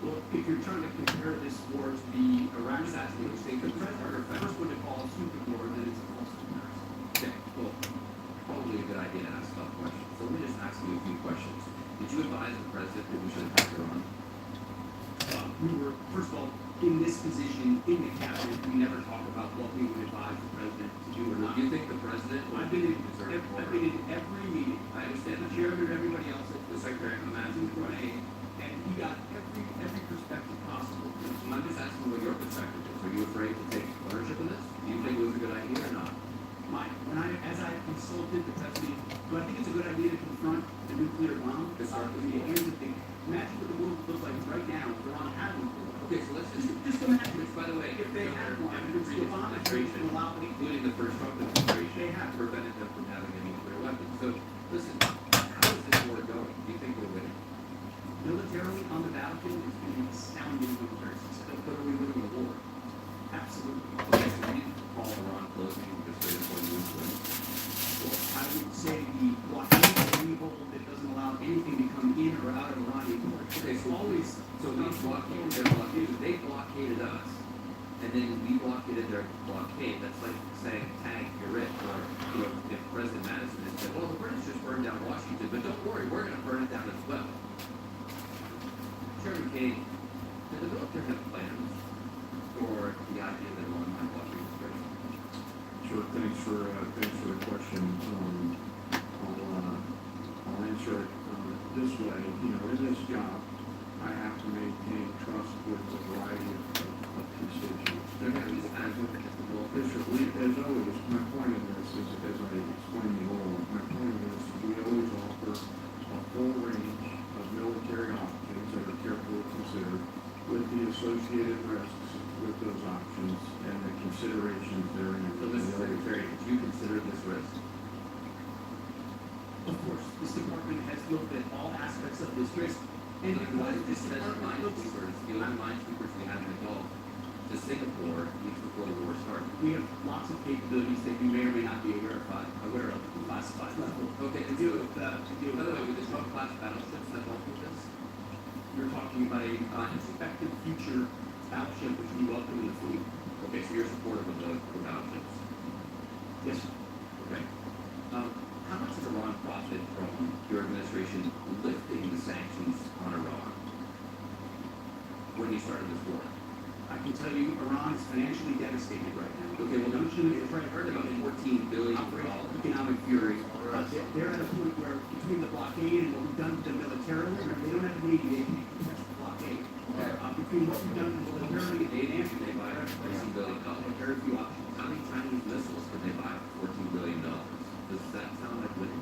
Well, if you're trying to compare this war to the Iraq assassination, the president first would have called a stupid war, then it's a false comparison. Okay, well, probably a good idea to ask tough questions. So let me just ask you a few questions. Did you advise the president that we should attack Iran? We were, first of all, in this position, in the cabinet, we never talk about what we would advise the president to do or not. Do you think the president I've been in every meeting. I understand the chairman and everybody else, the secretary, I'm asking for and he got every perspective possible. I'm just asking what your perspective is. Are you afraid to take ownership of this? Do you think it was a good idea or not? As I consulted the president, do I think it's a good idea to confront the nuclear bomb? Imagine what the world looks like right now if Iran had one. Okay, so let's just imagine. Which, by the way, if they had one, every previous administration, including the first Trump administration, they have prevented them from having any nuclear weapons. So, listen, how is this war going? Do you think we're winning? Militarily, on the battlefield, it's been an astounding military success. But are we winning the war? Absolutely. Okay, so we didn't call Iran closing because they just want to lose them. Well, I would say the blockade that we hold that doesn't allow anything to come in or out of Iranian ports. Okay, so always, so we blockaded their blockade. They blockaded us, and then we blockaded their blockade. That's like saying, tag, you're it. Or, if President Madison had said, well, the British just burned down Washington, but don't worry, we're going to burn it down as well. Chairman King, did the military have plans for the idea that Iran might block the administration? Sure, thanks for the question. I'll answer it this way. In this job, I have to maintain trust with a variety of constituents. As always, my point in this is, as I explained before, my point in this is we always offer a full range of military options that are carefully considered with the associated risks with those options and the considerations therein. So, Mr. Secretary, did you consider this risk? Of course, this department has looked at all aspects of this risk. And what if this says minesweepers, the only minesweepers we have in the Gulf, to Singapore weeks before the war started? We have lots of capabilities that you may or may not be aware of at the classified level. Okay, and By the way, with the Trump class battleships that help with this? You're talking about a effective future battleship which we welcome in the fleet. Okay, so you're supportive of the battleships? Yes. Okay. How much does Iran profit from your administration lifting the sanctions on Iran when you started this war? I can tell you Iran is financially devastated right now. Okay, well, don't you heard about $14 billion economic fury. They're at a point where between the blockade and what we've done to them militarily, they don't have a navy, they can contest the blockade. Between what we've done militarily and after they buy $14 billion. very few options. How many Chinese missiles could they buy for $14 billion? Does that sound like winning?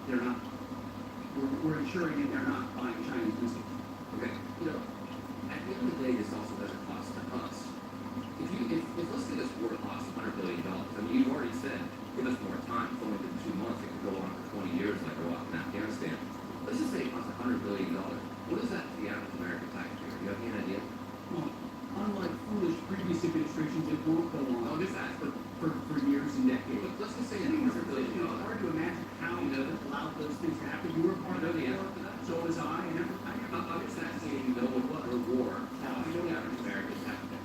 They're not. We're ensuring that they're not buying Chinese missiles. Okay. At the end of the day, this also has a cost to us. If let's say this war costs $100 billion, I mean, you've already said, give us more time. It's only been 2 months. It could go on for 20 years like Iraq and Afghanistan. Let's just say it costs $100 billion. What is that to the average American taxpayer? Do you have any idea? Well, unlike foolish previous administrations, it won't go on. I'll just ask for years and decades. But let's just say It's $100 billion. hard to imagine how you allowed those things to happen. You were part of the war, so was I, and I'm just asking if you know what a war costs the average American taxpayer.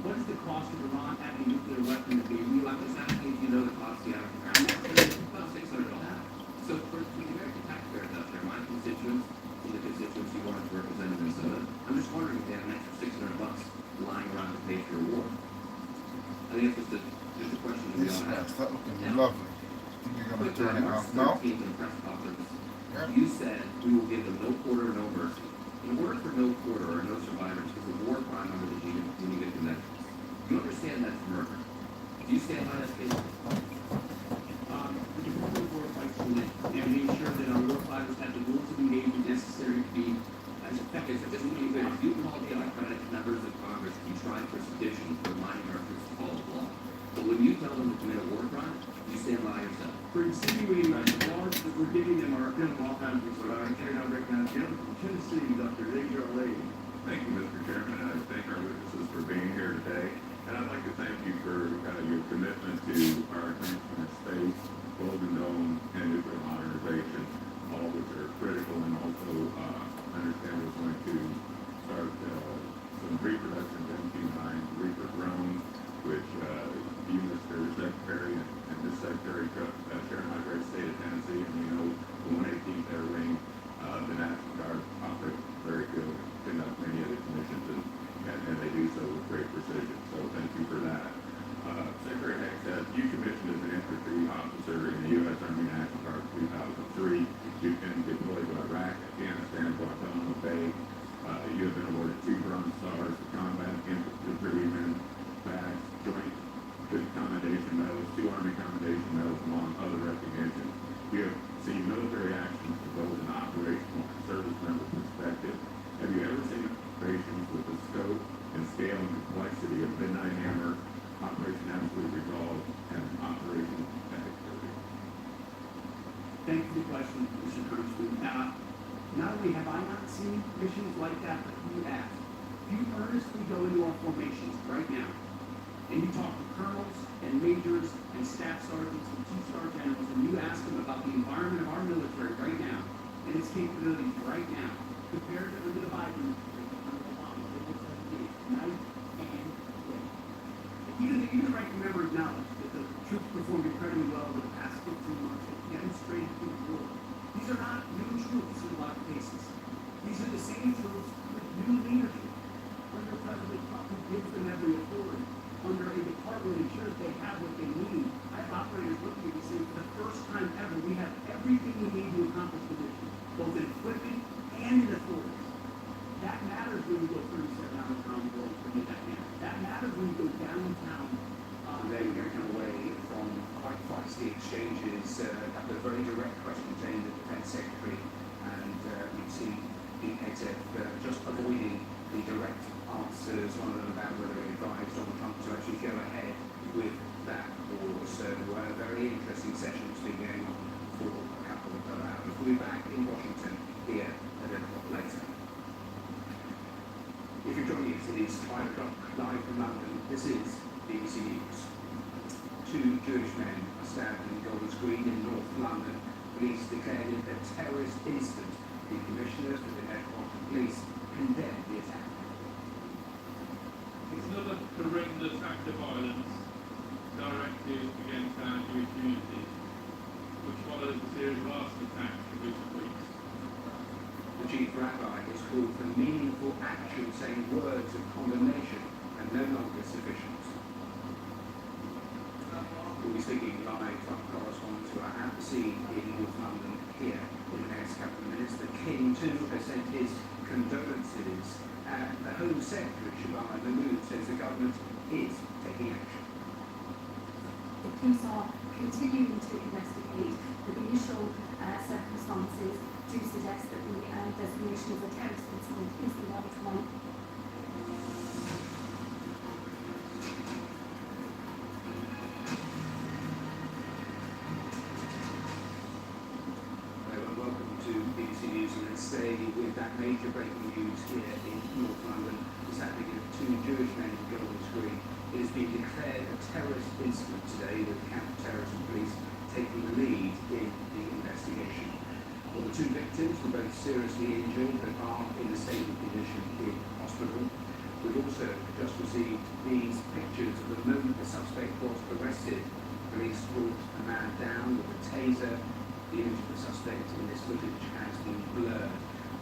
what is the cost of Iran having a nuclear weapon to be I'm just asking if you know the cost of the average American. About $600. So for the American taxpayers out there, my constituents, the constituents you want to represent in Minnesota, I'm guess just a question to be This honest. guy's not looking lovely. Think you're gonna turn it off now? In the press conference, you said we will give them no quarter, no mercy. In order for no quarter or no survivors, it's a war crime under the Geneva Convention. You understand that's murder. Do you stand by that statement? The Department of War fights for men, and we ensure that our warfighters have the rules of engagement necessary to be as effective as Just to be clear, you called the autocratic members of Congress to be tried for sedition for reminding our troops to follow the law. But when you tell them to commit a war crime, you stand by yourself. for insinuating that the laws that we're giving them are all kinds of sort of I now recognize the from Tennessee, Dr. Major Lady. Thank you, Mr. Chairman, and I thank our witnesses for being here today. And I'd like to thank you for your commitment to our advancement of space, Golden Dome, and nuclear modernization, all of which are critical, and also understand we're going to start some pre-production of MQ-9 Reaper drones, which you, Mr. Secretary, and this Secretary share my great state of Tennessee, and we know the 118th Air Wing, the National Guard operates very good, conduct many of its missions, and they do so with great precision. So thank you for that. Secretary Heck said you commissioned as an infantry officer in the U.S. Army National Guard 2003. You've been deployed to Iraq, Afghanistan, Guantanamo Bay. You have been awarded 2 Bronze Stars for combat infantrymen, badge, joint good commendation medals, 2 Army commendation medals, among other recognitions. You have seen military actions from both an operational and service member perspective. Have you ever seen operations with the scope and scale and complexity of Midnight Hammer, Operation Absolute Resolve, and Operation Epic Fury? Thank you for the question, Mr. Congressman. Not only have I not seen missions like that, but you have. If you earnestly go into our formations right now, and you talk to colonels and majors and staff sergeants and 2-star generals, and you ask them about the environment of our military right now and its capabilities right now, compared to under the Biden administration, under Obama, it looks like it is night and day. Even the ranking member acknowledged that the troops performed incredibly well over the past 15 months and demonstrated through the war. These are not new troops in a lot of cases. These are the same troops with new leadership. Under President Trump, who gives them every authority. Under a department that ensures they have what they need. I have operators looking at me saying, for the first time ever, we have everything we need to accomplish the mission, both in equipment and in authorities. That matters when you go 37 hours around the world for that matters. That matters when you go downtown. Then we're going to come away from quite feisty exchanges, a couple of very direct questions aimed at the Defence Secretary, and we've seen the exec just avoiding the direct answers, one of them about whether it advised Donald Trump to actually go ahead with that war. So a very interesting session has been going on for a couple of hours. We'll be back in Washington here a little later. If you're joining us, it is 5 o'clock live from London. This is BBC News. 2 Jewish men are stabbed in Golders Green in North London. Police declared it a terrorist incident. The Commissioner for the Metropolitan Police condemned the attack. It's another horrendous act of violence directed against our Jewish community, which follows a series of arson attacks in recent weeks. The chief rabbi has called for meaningful action, saying words of condemnation are no longer sufficient. We'll be speaking live from correspondents who are at the scene in North London here in the next couple of minutes. The King too has sent his condolences. The Home Secretary, Shabbat Mahmood, says the government is taking action. The police are continuing to investigate, but the initial circumstances do suggest that the designation of a terrorist incident is the right one. Welcome to BBC News, and let's stay with that major breaking news here in North London. It's happening of 2 Jewish men in Golders Green. It has been declared a terrorist incident today, with counter-terrorism police taking the lead in the investigation. Well, the 2 victims were both seriously injured but are in a stable condition in hospital. We've also just received these pictures of the moment the suspect was arrested. Police brought a man down with a taser. The image of the suspect in this footage has been blurred.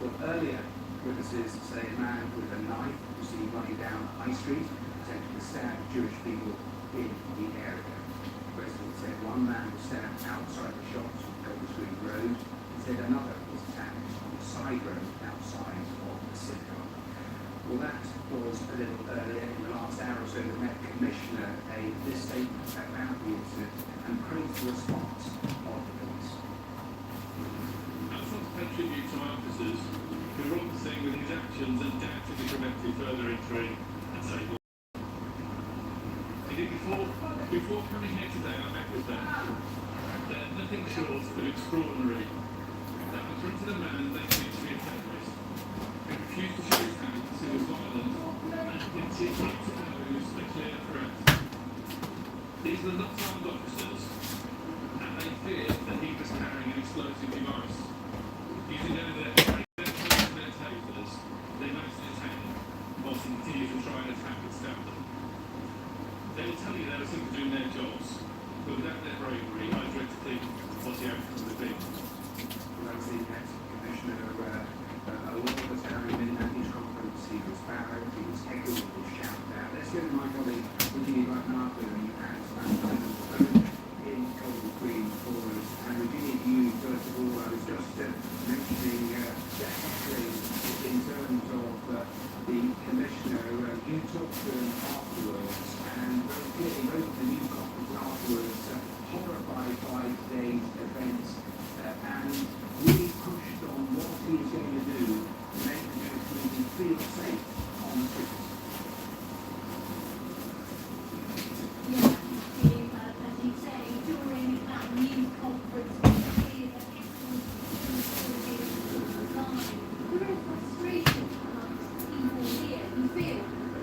Well, earlier, witnesses say a man with a knife was seen running down High Street, attempting to stab Jewish people in the area. Residents said one man was stabbed outside the shops on Golders Green Road, and said another was attacked on the side road outside of the synagogue. Well, that was a little earlier in the last hour or so. The Met Commissioner gave this statement about the incident and praised the response of the police. I just want to pay tribute to our officers who were on the scene with his actions and undoubtedly prevented further injury and safety. Before coming here today, I met with them. They're nothing short of extraordinary. They confronted a man they believed to be a terrorist who refused to show his hands, who was violent, and continued to pose a clear threat. These were not armed officers, and they feared that he was carrying an explosive device. Using their tasers, they managed to detain him, whilst he continued to try and attack and stab them. They will tell you they were simply doing their jobs, but without their bravery, I dread to think what the outcome would be. Well, that's the Met Commissioner, a lot of the time in that news conference, he was barred, he was heckled, he was shouted at. Let's go to my colleague, Virginia Blackmartin, who has in Golders Green for us. And Virginia, you, first of all, I was just mentioning the heckling in terms of the Commissioner. You talked to them afterwards, and very clearly wrote the news conference afterwards, horrified by today's events, and really pushed on what he is going to do to make the Jewish community feel safe on the streets. Yeah, as you say, during that news conference, we hear that there is frustration amongst people here who feel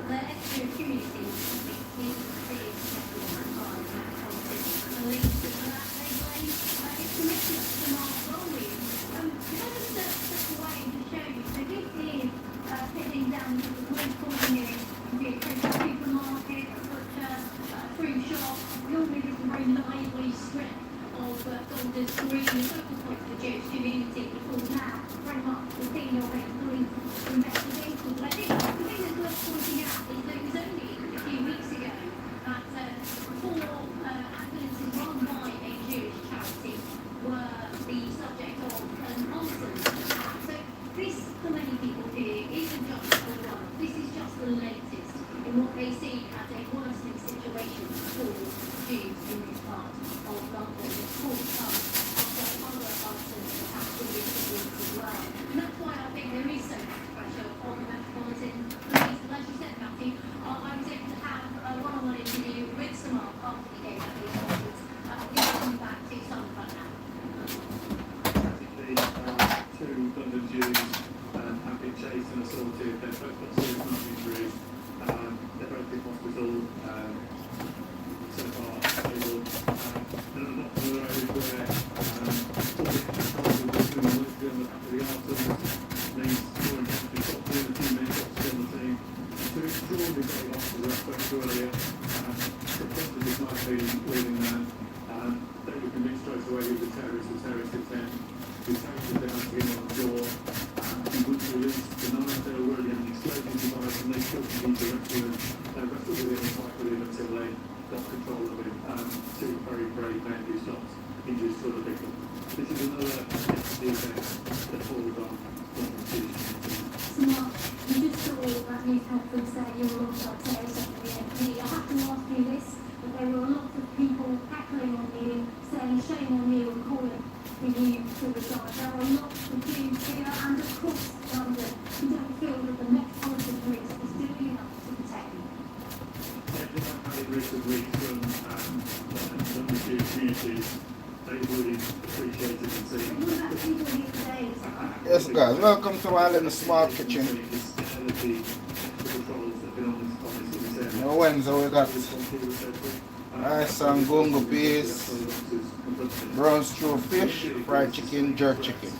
that extra community is being treated by that policy. And linked to that, they blame its commissioner, Mark Rowley. If I just step away and just show you, so this is heading down to the Wood Corner, be a supermarket, a butcher, a fruit shop. Normally this is a very lively strip of Golders Green, the focal point of the Jewish community, because now very much the thing of a police investigation. But I think the thing that's worth pointing out is that it was only a few weeks ago that 4 ambulances run by a Jewish charity were the subject of an arson attack. So this, for many people here, isn't just a one. This is just the latest in what they see as a worsening situation for Jews in this part of London. Of course, after other arson attacks in recent weeks as well. And that's why I think there is so much pressure on the Metropolitan Police. And as you said, Matthew, I was able to have a one-on-one interview with Samar after he gave that news conference. We're coming back to some of that now. Two London Jews have been chased and assaulted. They've both got serious knife injuries. They're both in hospital so far. Stable. There are lots of the road where all the cars will go through the wood on the back of the arson. These more intentionally stopped in, a few men got to on the team. Two extraordinary brave officers I spoke to earlier. Confronted this knife-wielding man. They were convinced straight away he was a terrorist intent. He taken down to him on the floor. He wouldn't release the knife. They were already an explosive device, and they took him to rescue him. They wrestled with him and fight with him until they got control of him. Two very brave men who stopped injuries to other people. This is another event that falls on London Jewish community. Mark, you just saw that news conference there, you were alongside Sarah Secretary MP. I have to ask you this, but there were a lot of people heckling on you, saying shame on you and calling for you to resign. There are lots of Jews here and across London who don't feel that the Metropolitan Police is doing enough to protect them. I've had recent weeks from London Jewish communities. They've really appreciated and seen. What about people here today? Yes, guys, welcome to my little smart kitchen. Wednesday we got rice and gungo peas, brown stew fish, fried chicken, jerk chicken.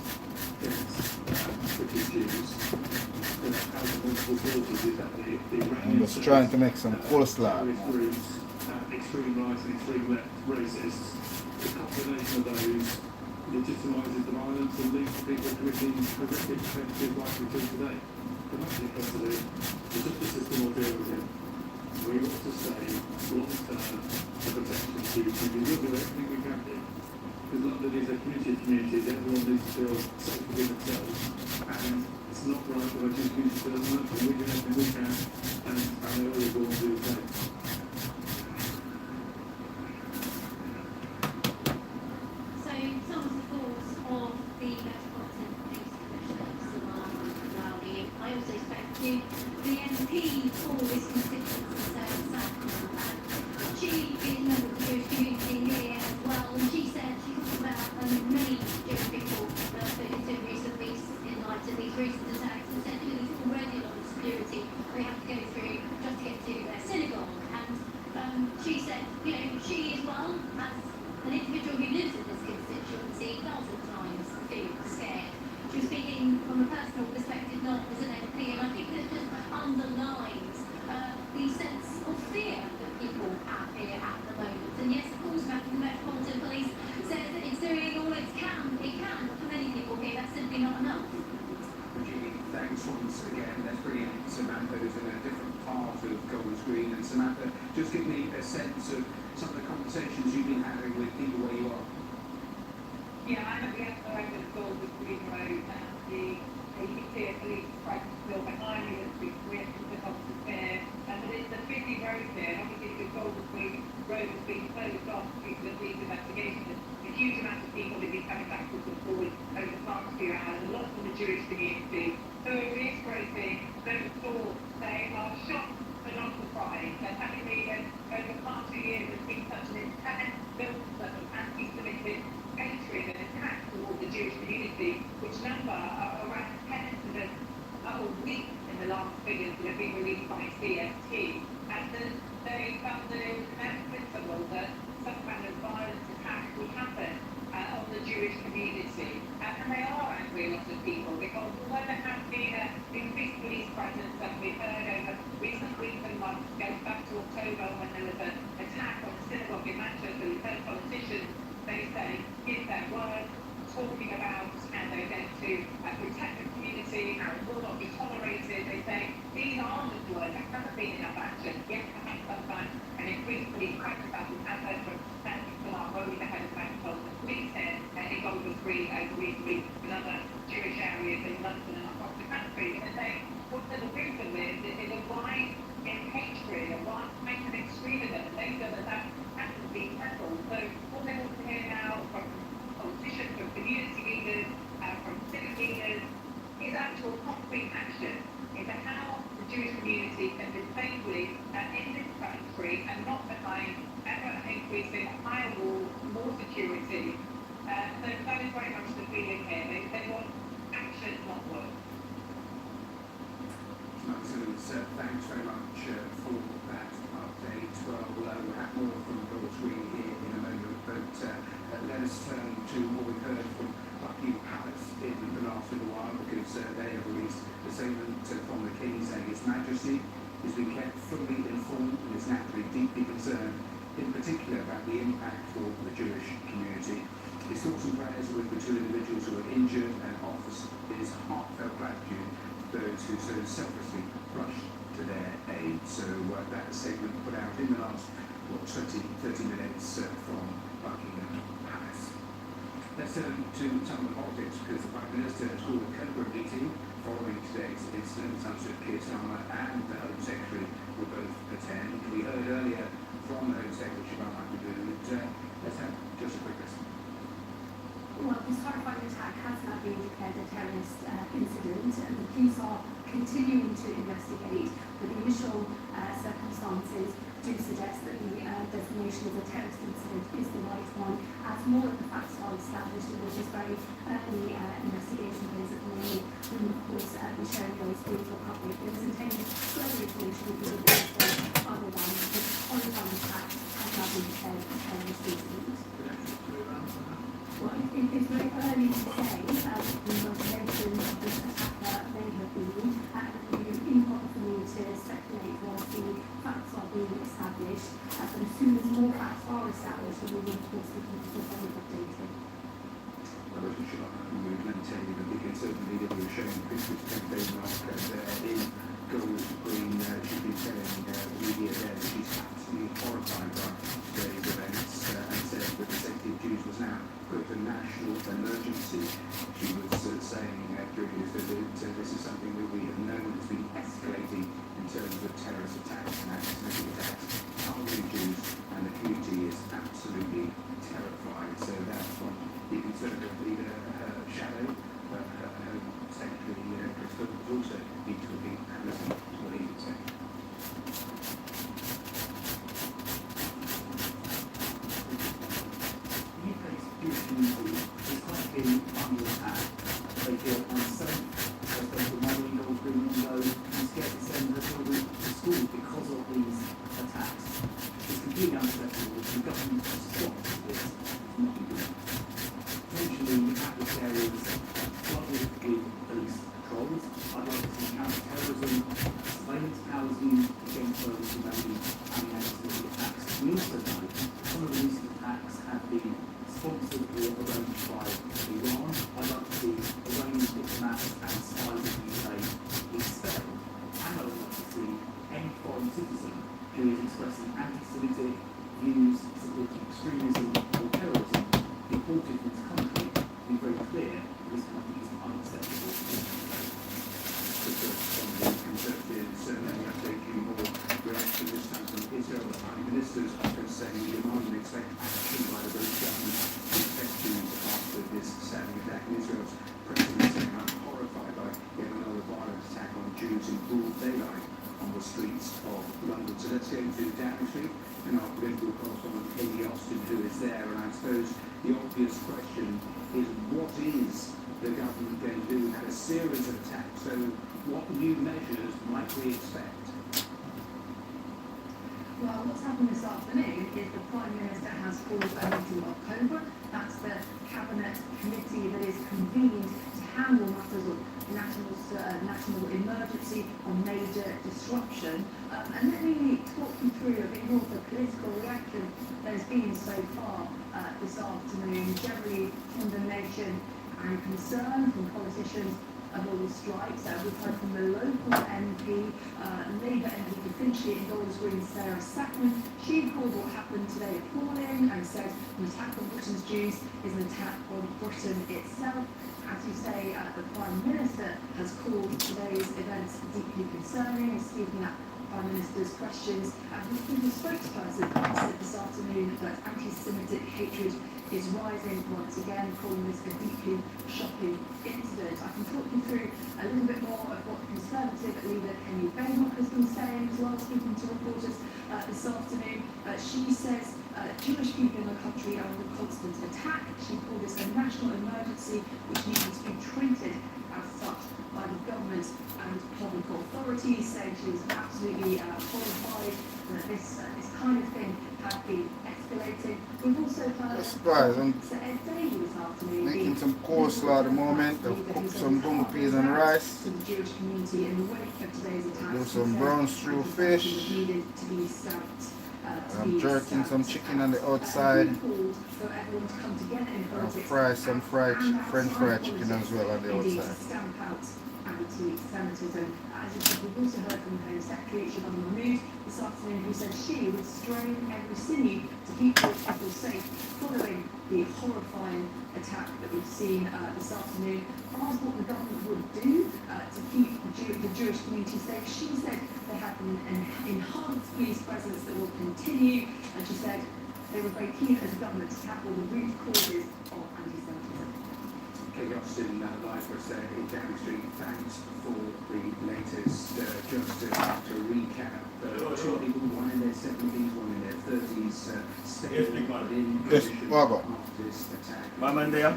I'm just trying to make some coleslaw. Extreme right and extreme left racists. The combination of those legitimises the violence and leads to people committing horrific offences like we do today. The most important to do, the justice system will deal with it. we want to say long-term protection to people. We'll do everything we can do. Because London is a community of communities, everyone needs to feel safe within themselves. And it's not right that I just need to feel much, and we do everything we can, and I know others will do the same. So, some of the thoughts of the Metropolitan Police Commissioner, Rowley. I also spoke to the MP for this constituency, Sarah Sackman, and she is a member of the Jewish community here as well, and she said, she talked about many Jewish people that have been into recently in light of these recent attacks, and said, there's already a lot of security they have to go through just to get to their synagogue. And she said, she as well, as an individual who lives in this constituency, does at times feel scared. She was speaking from a personal perspective, not as an MP, and I think that just underlines the sense of fear that people have here at the moment. And yes, of course, the Metropolitan Police says that it's doing all it can, but for many people here, that's simply not enough. Thanks once again. Let's bring in Samantha, who's in a different part of Golders Green. And Samantha, just give me a sense of some of the conversations you've been having with people where you are. Yeah, I'm at the upper end of Golders Green Road, and you can see a police presence still behind me that's been with the officers there. And it's a busy road here, and obviously the Golders Green Road has been closed off due to these investigations. A huge amount of people have been coming backwards and forwards over the past few hours, a lot from the Jewish community. So we're reiterating those thoughts. They are shocked but not surprised. That having been over the past 2 years, there's been such an intense build-up of anti-Semitic hatred and attack towards the Jewish community, which number around 10 incidents a week in the last figures that have been released by CST. And they felt that it was inevitable that some kind of violent attack would happen on the Jewish community. And they are angry, a lot of people, because although there has been an increased police presence that we've heard over recent weeks and months, goes back to October when there was an attack on a synagogue in Manchester, we've heard politicians, they say, give their word, talking about how they're going to protect the community, how it will not be tolerated. They say, these are the words, there hasn't been enough action. Yes, perhaps sometimes an increased police presence, as we've had from Mark Rowley, the head of the Metropolitan Police here in Golders Green over recently in other Jewish areas in London and across the country. And they, what the reason is a rise in hatred, a rise in extremism. They feel that that has to be settled. So what they want to hear now from politicians, from community leaders, from civic leaders, is actual concrete action into how the Jewish community can live safely in this country and not behind ever-increasing higher walls, more security. So that is very much the feeling here. They want action, not words. Thanks very much for that update. Well, we'll have more from Golders Green here in a moment, but let us turn to what we've heard from Buckingham Palace in the last little while, because they have released a statement from the King saying His Majesty has been kept fully informed and is naturally deeply concerned, in particular about the impact for the Jewish community. His thoughts and prayers are with the two individuals who were injured and offers his heartfelt gratitude to those who so selflessly rushed to their aid. So that statement put out in the last 30 minutes from Buckingham Palace. Let's turn to some of the politics, because the Prime Minister has called a Cobra meeting following today's incident. Chancellor Keir Starmer and the Home Secretary will both attend. We heard earlier from the Home Secretary, Shaban Mahmood. Let's have just a quick listen. Well, this horrifying attack has now been declared a terrorist incident, and the police are continuing to investigate, but the initial circumstances do suggest that the designation of a terrorist incident is the right one, as more of the facts are established in this very early investigation phase at the moment. We will, of course, be sharing those with the public. It is intended to further information will be available other than this horrifying attack has now been declared a terrorist incident. Well, it's very early to say the motivation of this attacker may have been. It would be improper for me to speculate whilst the facts are being established. But as soon as more facts are established, we will, of course, be updated. Well, as we should not have moved, let me tell you that the Conservative leader who was showing the Christmas campaign marker there in Gold Green should be telling the media there that she's absolutely horrified by today's events and said that the safety of Jews was now put a national emergency. She was saying during this visit, this is something that we have known has been escalating in terms of terrorist attacks and anti-Semitic attacks targeting Jews, and the community is absolutely terrified. So that's from the Conservative leader, her shadow, her secretary, Chris Philp, was also been talking and listening to what he would say. The UK's Jewish community is quite been under attack. They feel unsafe. They've got the money, Gold Green window, and scared to send their children to school because of these attacks. It's completely unacceptable. The government has stopped this. It's not good. Potentially, at-risk areas flooded with police patrols. I'd like to see counter-terrorism, surveillance powers used against those who may be anti-Semitic attacks. We also know some of the recent attacks have been sponsored or arranged by Iran. I'd like to see Iranian diplomats and spies in the UK expelled. And I would like to see any foreign citizen who is expressing anti-Semitic views, supporting extremism or terrorism deported from this country. To be very clear, this country is unacceptable. From the Conservatives, let me update you more. Reaction this time from Israel. The Prime Minister's office saying we demand and expect action by the British government to protect Jews after this stabbing attack. And Israel's president saying I'm horrified by yet another violent attack on Jews in broad daylight on the streets of London. So let's go to Downing Street and our political correspondent Katie Austin, who is there. And I suppose the obvious question is, what is the government going to do? We had a series of attacks, so what new measures might we expect? Well, what's happened this afternoon is the Prime Minister has called a meeting of COBRA. That's the Cabinet Committee that is convened to handle matters of national emergency or major disruption. And let me talk you through a bit more of the political reaction there's been so far this afternoon. Generally, condemnation and concern from politicians of all the strikes. We've heard from the local MP, Labour MP for Finchley and Golders Green, Sarah Sackman. She called what happened today appalling and said the attack on Britain's Jews is an attack on Britain itself. As you say, the Prime Minister has called today's events deeply concerning, speaking at Prime Minister's questions. The spokesperson said this afternoon that anti-Semitic hatred is rising once again, calling this a deeply shocking incident. I can talk you through a little bit more of what the Conservative leader Kenny Baylock has been saying as well, speaking to reporters this afternoon. She says Jewish people in the country are under constant attack. She called this a national emergency which needs to be treated as such by the government and public authorities, saying she was absolutely horrified that this kind of thing had been escalating. We've also heard Sir Ed Davey this afternoon making some coleslaw at the moment. They've cooked some bunga peas and rice. to the Jewish community in the wake of today's attacks. Do some brown stew fish. Needed to be stamped. I'm jerking some chicken on the outside. For everyone to come together in I'll politics. fry some French fried chicken as well on the Indeed, outside. stamp out anti-Semitism. As you said, we've also heard from Home Secretary Siobhan Mahmood this afternoon, who said she would strain every sinew to keep British people safe following the horrifying attack that we've seen this afternoon. Asked what the government would do to keep the Jewish community safe, she said they have an enhanced police presence that will continue, and she said they were very keen as a government to tackle the root causes of anti-Semitism. Kate Austin live for us there in Downing Street. Thanks for the latest. Just to recap, two people, one in their 70s, one in their 30s, stayed in condition after this attack. My man there?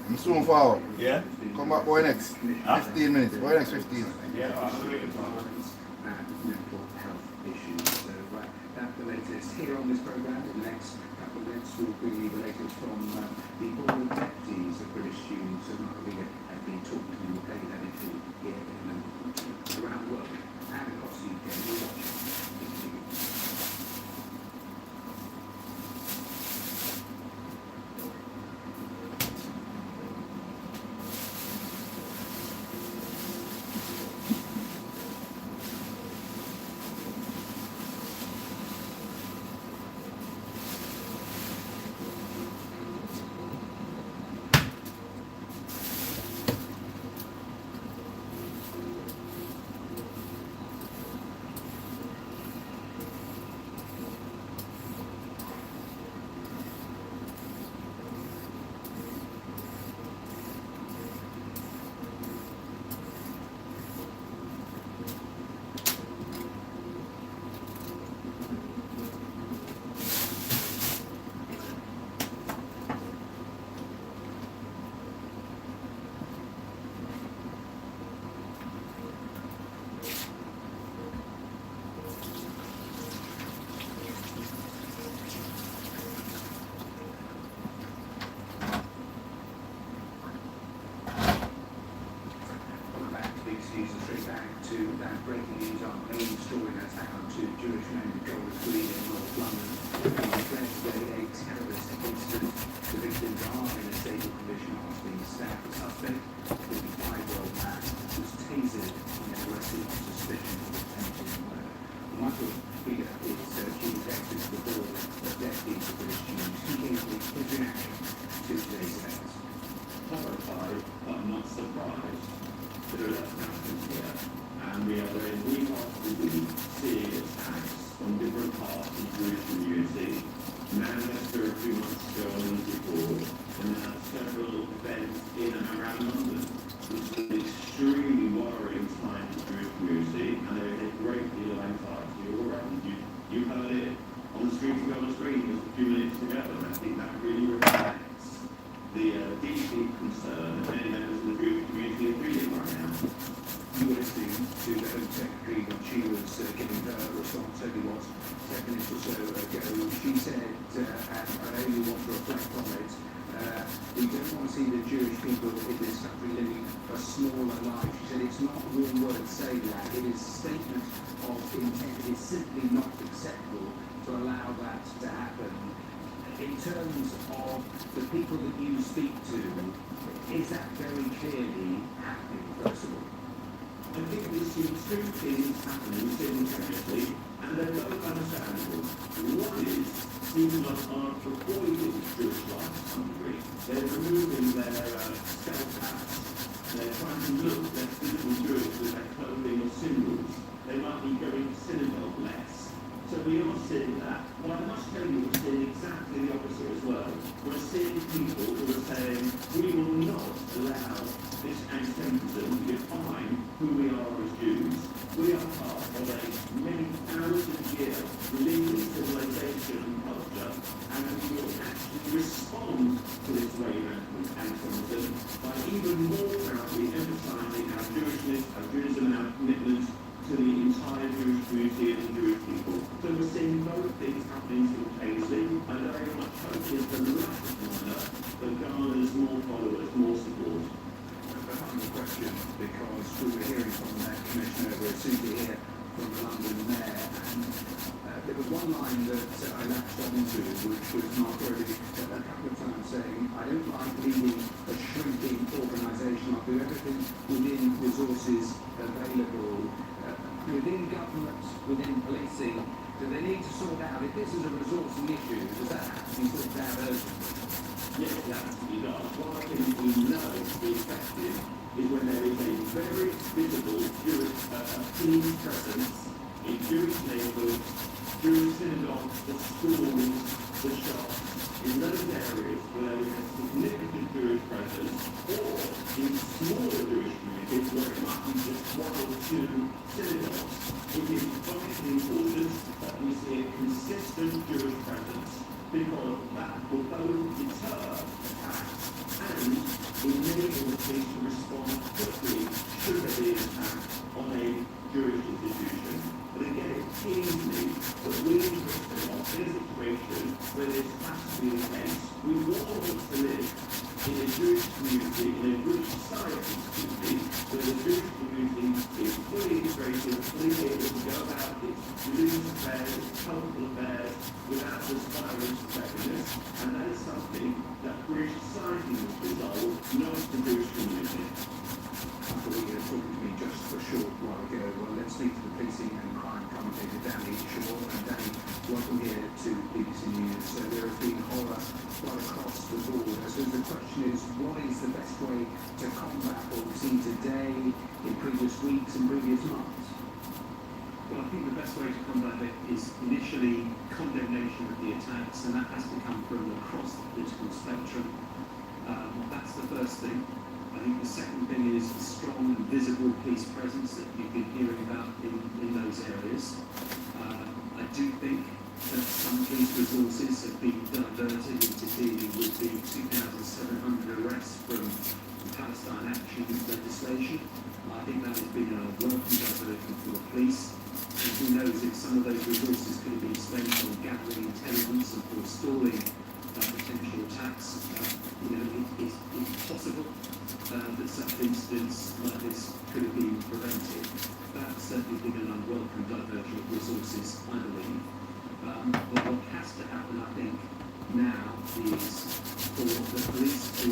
I'm soon forward. Yeah? Come back, boy, next 15 minutes. Boy, next 15. Yeah. Mental health issues. So that's the latest here on this programme. In the next couple of minutes we'll bring you the latest from the board of deputies of British students who have been talking to. We'll play that into here in a moment. Around the world and across the UK. We're watching. the deeply concerned many members of the Jewish community are feeling right now. You were listening to the Home Secretary when she was giving her response only what, 10 minutes or so ago. She said, and I know you want to reflect on it, we don't want to see the Jewish people in this country living a smaller life. She said it's not one word saying that, it is a statement of intent. It is simply not acceptable to allow that to happen. In terms of the people that you speak to, is that very clearly happening, first of all? I think we see two things happening simultaneously, and they're both understandable. One is people are avoiding Jewish life to some degree. They're removing their self-hats. They're trying to look their physical Jewish with their clothing or symbols. They might be going to synagogue less. So we are seeing that. Well, I must tell you, we're seeing exactly the opposite as well. We're seeing people who are saying, we will not allow this anti-Semitism to define who we are as Jews. We are part of a many thousand-year living civilization and culture, and we will actually respond to this wave of anti-Semitism by even more proudly emphasising our Jewishness, our Judaism, and our commitment to the entire Jewish community and the Jewish people. So we're seeing both things happening simultaneously, and I very much hope is the latter minor that garners more followers, more support. A final question, because we were hearing from that Commissioner, we're soon to hear from the London Mayor, and there was one line that I latched onto, which was Mark Rowley a couple of times saying, I don't like leading a shrinking organisation. I'll do everything within resources available, within government, within policing. Do they need to sort out, if this is a resourcing issue, does that have to be sorted out urgently? Yes, it has to be done. One thing we know to be effective is when there is a very visible Jewish team presence in Jewish neighbourhoods, Jewish synagogues, the schools, the shops, in those areas where there is a significant Jewish presence, or in smaller Jewish communities where it might be just one or two synagogues. It is vitally important that we see a consistent Jewish presence, because that will both deter attacks and enable the police to respond quickly should there be an attack on a Jewish institution. But again, it seems to me that we in Britain are in a situation where this has to be the case. We all want to live in a Jewish community, in a Jewish society, where the Jewish community is fully integrated, fully able to go about its religious affairs, its cultural affairs, without this violence and prejudice, and that is something that British society must resolve, not the Jewish community. After we were talking to me just a short while ago, well, let's speak to the policing and crime commentator Danny Shaw. And Danny, welcome here to BBC News. So there has been horror right across the board. So the question is, what is the best way to combat what we've seen today, in previous weeks and previous months? Well, I think the best way to combat it is initially condemnation of the attacks, and that has to come from across the political spectrum. That's the first thing. I think the second thing is a strong and visible police presence that you've been hearing about in those areas. I do think that some police resources have been diverted into dealing with the 2,700 arrests from Palestine Action legislation. I think that has been a welcome diversion for the police. And who knows if some of those resources could have been spent on gathering intelligence and forestalling potential attacks. It's possible that such incidents like this could have been prevented. That's certainly been an unwelcome diversion of resources, I believe. But what has to happen, I think, now is for the police to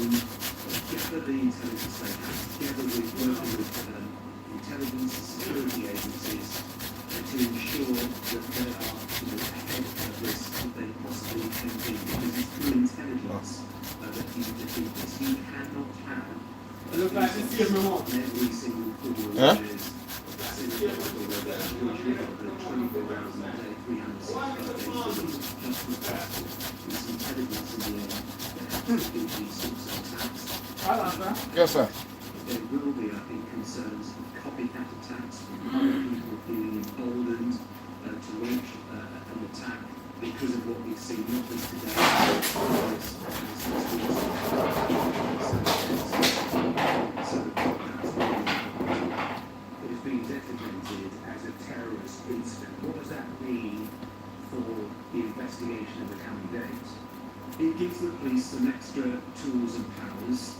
gather the intelligence they have, together with working with intelligence and security agencies, to ensure that they are ahead of risk that they possibly can be, because it's through intelligence that you defeat this. You cannot have look like this is my mom. Every single football Huh? is a single football where there's 24 hours a day, 365 days a week, just with possible. There's intelligence in the air that has to do these sorts of attacks. Yes, sir. There will be, I think, concerns of copycat attacks from other people feeling emboldened to launch an attack because of what we've seen, not just today, but investigation in the coming days. It gives the police some extra tools and powers,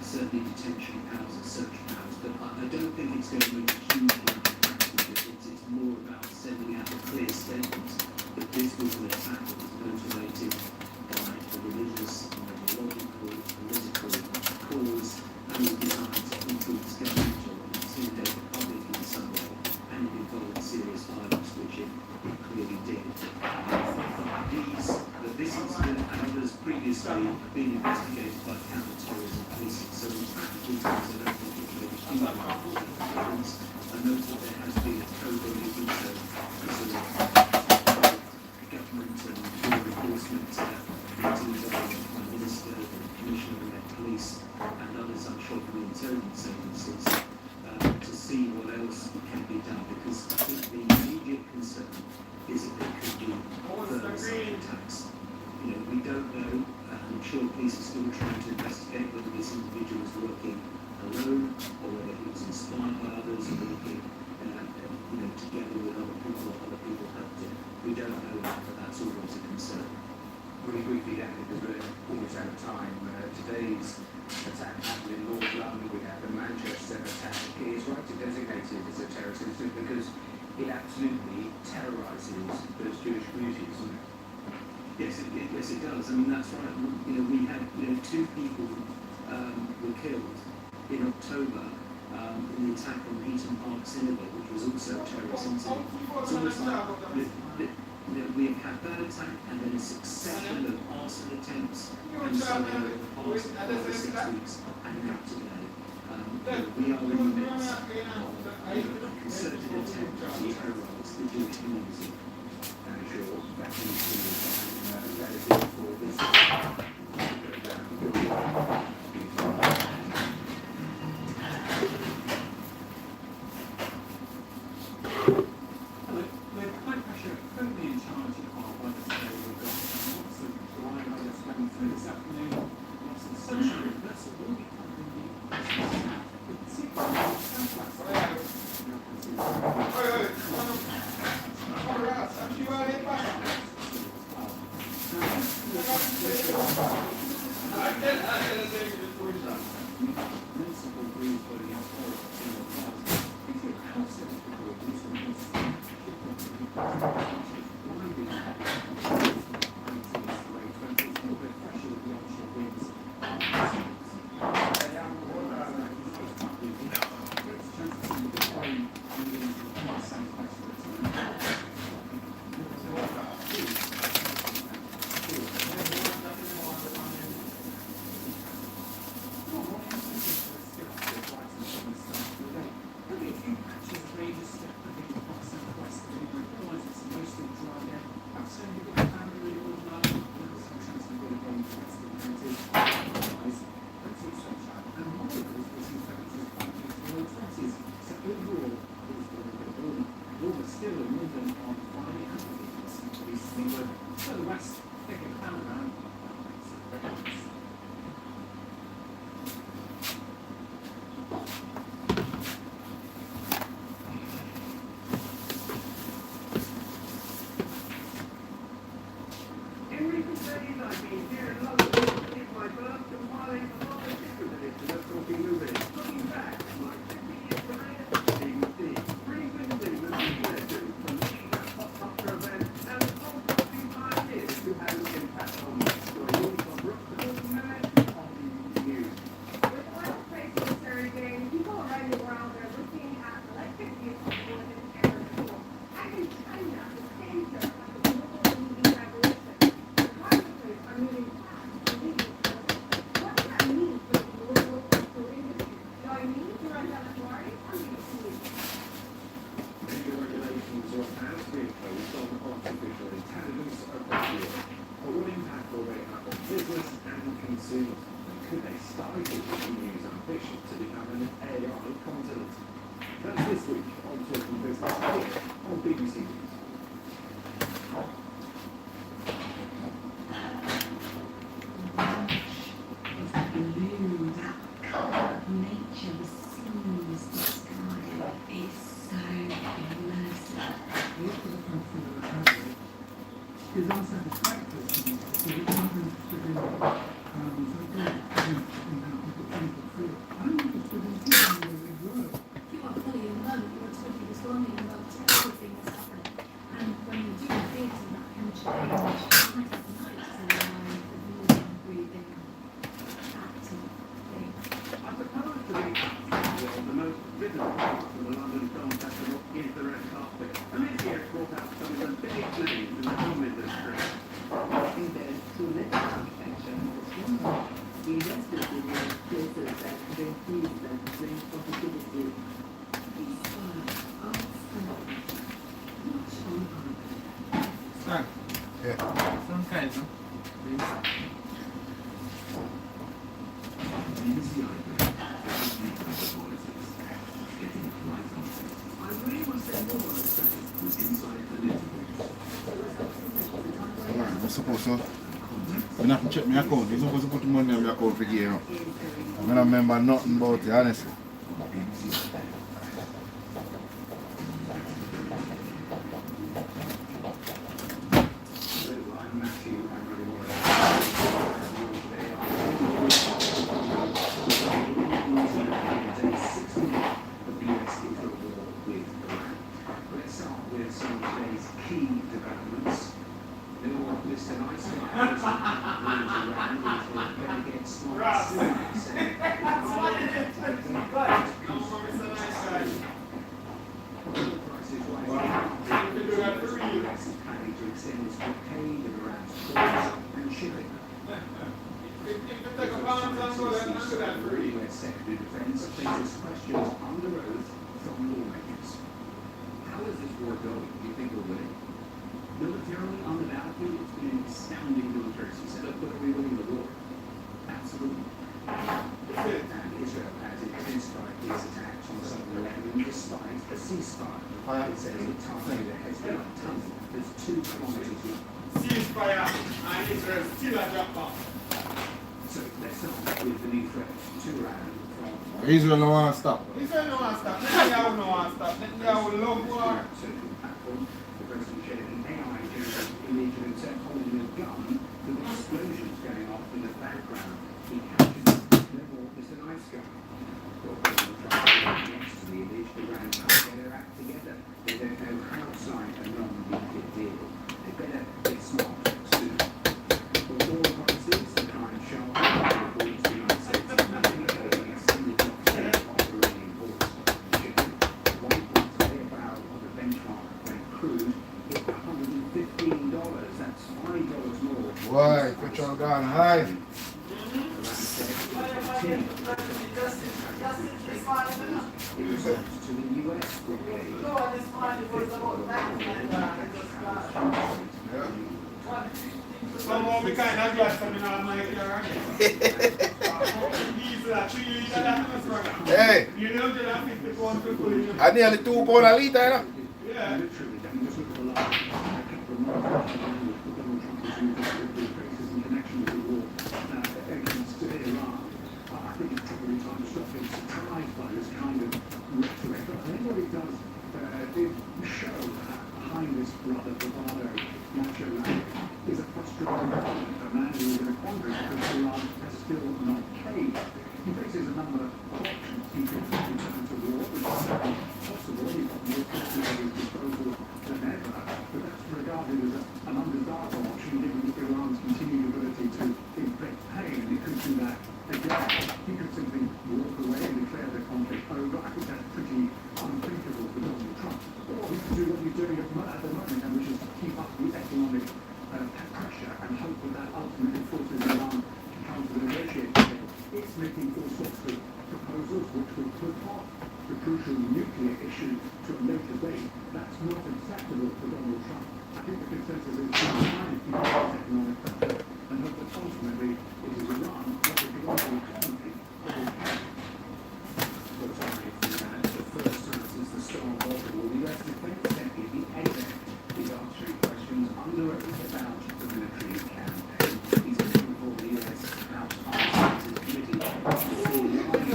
certainly detention powers and search powers, but I don't think it's going to make a huge amount of practical difference. It's more about sending out a clear statement that this was an attack that was motivated by a religious, ideological, political cause and was designed to influence government or intimidate the public in some way, and it involved serious violence, which it clearly did. This incident and others previously have been investigated by counter-terrorism policing, so in practical terms I don't think it's made a huge amount of difference. I note that there has been a co-voting also sort of government and law enforcement meetings of the Prime Minister, the Commissioner of Police and others, I'm sure, from the intelligence agencies to see what else can be done, because I think the immediate concern is that there could be further such attacks. You know, we don't know, I'm sure police are still trying to investigate whether this individual was working alone or whether he was inspired by others or working together with other people or other people helped him. We don't know that, but that's always a concern. Really briefly, Dan, because we're almost out of time. Today's attack happened in North London. We have the Manchester attack. It is right to designate it as a terrorist incident because it absolutely terrorises those Jewish communities, doesn't it? Yes, it does. I mean, that's right. You know, we had 2 people were killed in October in the attack on Heaton Park Synagogue, which was also a terrorist incident. It's almost like we have had that attack and then a succession of arson attempts and so on over the past 5 or 6 weeks and now today. We are in the midst of a concerted attempt to terrorise the Jewish community. And sure, that needs to be relative for this. Hello, we're high pressure currently in charge of our weather today. We've got lots of dry weather flowing through this afternoon, lots of sunshine. That's what will be covering the Because also the You are fully in the moment, you are totally responding in the moment to everything that's happening. And when you do theatre, that can change night after night to the mind, the moving, breathing, acting thing. I propose to make the most visible part of the London Film Festival is the red carpet. And this year it's brought out some of the biggest names in the film industry. Embedded through letter architecture and the investors in places that bring peace, that bring positivity, inspire, outspire, much on Stand. Yeah. Some kinds of. I really want to say more on the site inside the little. I'm supposed to. When I have to check my account, you're supposed to put the money on my account for you know. I don't remember nothing about it, honestly. Let's start with some of today's key developments. They all list an ice cream around until it gets planning to extend its blockade of Iran's ports and shipping. US Secretary of Defense faces questions under oath from lawmakers. How is this war going? Do you think we're winning? Militarily, undoubtedly, it's been an astounding military success. But are we winning the war? Absolutely. And Israel has intensified its attacks on southern Lebanon despite a ceasefire. It says it targeted a Hezbollah tunnel that's 2 kilometers long. Ceasefire and Israel still a drop off. So let's start with the new threat to Iran from Israel don't want to stop. Israel don't want to stop. Netanyahu don't want to stop. Netanyahu love war. The president shared an AI-generated image of himself holding a gun with explosions going off in the background. He captured level with an ice gun. Next to the image, Iran can't get their act together. They don't know how to sign a non-nuclear deal. They better get smart soon. For oil prices, the current sharp according to the United States is nothing holding a single block of Iranian ports. Shipping 1.3 a barrel of the benchmark Brent crude hit $115. That's $5 more. Why? Petrol gone high. In response to the US blockade. Somehow we kind of glad coming out of my car. Hey! You know that I think the one to put in. I nearly 2 pounds a litre, you know? Yeah. I think it's probably time to stop being surprised by this kind of rhetoric. But I think what it does did show behind this rather bravado macho man is a frustrated man, a man who is in a quandary because Iran has still not caved. He faces a number of options. He could return to war, which is certainly possible. He's got more forces at his disposal than ever, but that's regarded as an undesirable option given Iran's continued ability to inflict pain. He could do that again. He could simply walk away and declare the conflict over. I think that's pretty unthinkable for Donald Trump. Or he could do what he's doing at the moment, which is keep up the economic pressure and hope that that ultimately forces Iran to come to the negotiating table. It's making all sorts of proposals which would put off the crucial nuclear issue to a later date. That's not acceptable for Donald Trump. I think the consensus is to try and keep up this economic pressure and hope that ultimately it is Iran, not the global economy, that will help. But sorry for that. The first time since the start of the war, the US Defense Secretary, the ADEC, is answering questions under oath about the military campaign. He's looking for the US House Armed Services Committee to see why the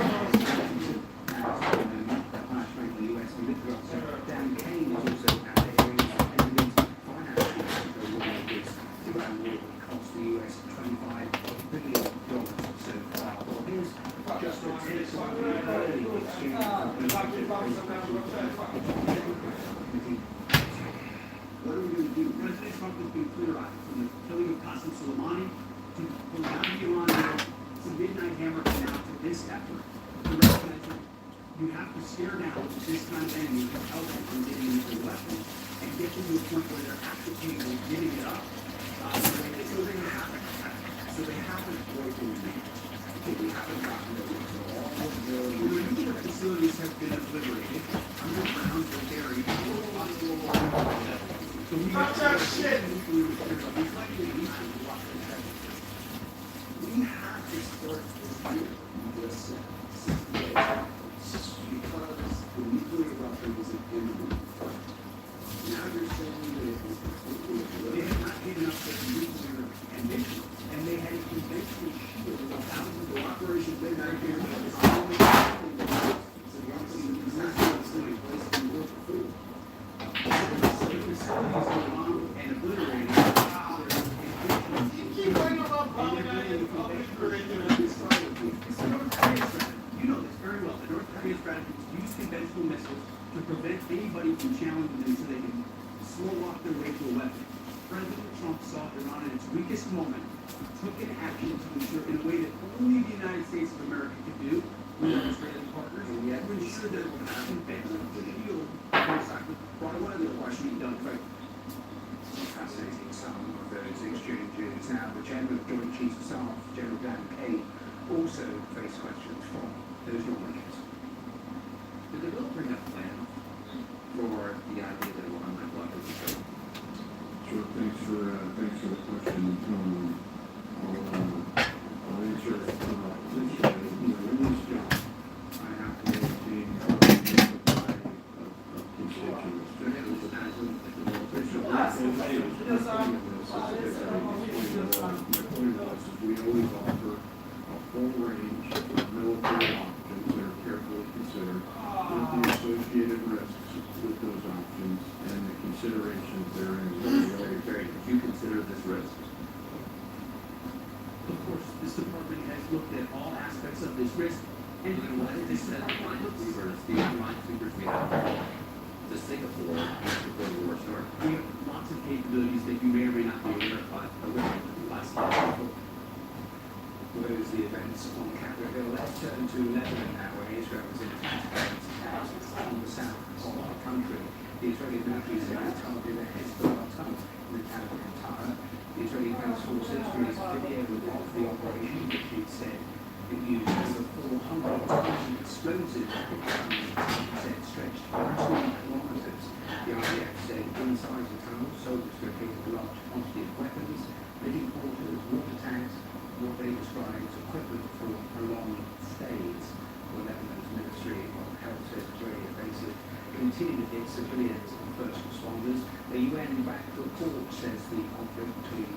US military officer Dan Kane is also at the hearings for evidence financial lawmakers to that war would cost the US $25 President Trump has been clear on it, from the killing of Qasem Soleimani to pulling out the Iran deal, to Midnight Hammer, and now to this effort to recognize that you have to stare down this kind of enemy and help them from getting nuclear weapons and get them to a point where they're actually capable of giving it up. So they haven't. So they haven't broken the they haven't gotten it. The nuclear facilities have been obliterated. Underground, they're buried. So we have to shit. We have to start this because the nuclear weapon is an enemy. Now you're saying that it was completely obliterated. They had not given up the nuclear ambition, and they had conventionally shielded thousands of operations they were here. Conventional missiles to prevent anybody from challenging them so they can slow walk their way to a weapon. President Trump saw Iran in its weakest moment, took an action to ensure in a way that only the United States of America could do with our Israeli partners, and yet to ensure that conventional shield brought one of the Washington done right. Fascinating some of those exchanges. Now, the Chairman of Joint Chiefs of Staff, General Dan Payne, also faced questions from those lawmakers. Did the bill bring up plan for the idea that Iran might block it? Sure, thanks for the question. I'll answer this way. In this job, I have to maintain supply of constituents. We always offer a full range of military options that are carefully considered, with the associated risks with those options and the considerations therein. Do you consider this risk? Of course, this department has looked at all aspects of this risk, and what is this minesweepers, the minesweepers we have to Singapore before the war started? we have lots of capabilities that you may or may not be aware of, but last year. Those the events on Capitol Hill. Let's turn to Lebanon now, where Israel was in attack on the south of our country. The Israeli military said it targeted a Hezbollah tunnel in the town of Qatar. The Israeli Defense Forces released a video of the operation, which it said it used over 400 tons of explosives, said stretched 2 kilometers. The IDF said inside the tunnel, soldiers located a large quantity of weapons, living quarters, water tanks, what they described as equipment for prolonged stays. Well, Lebanon's Ministry of Health says Israeli bases continue to hit civilians and first responders. The UN-backed report says the conflict between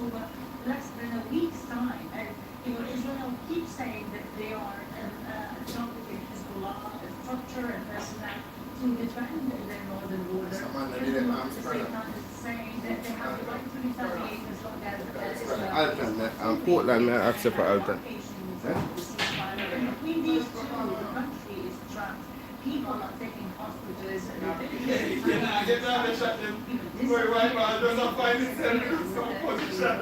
over less than a week's time. And Alton, and Portland, may I accept for Alton. Between these two, the country is trapped. People are taking hostages and Get down and shut them. Wait, right, man, I don't find it in some position.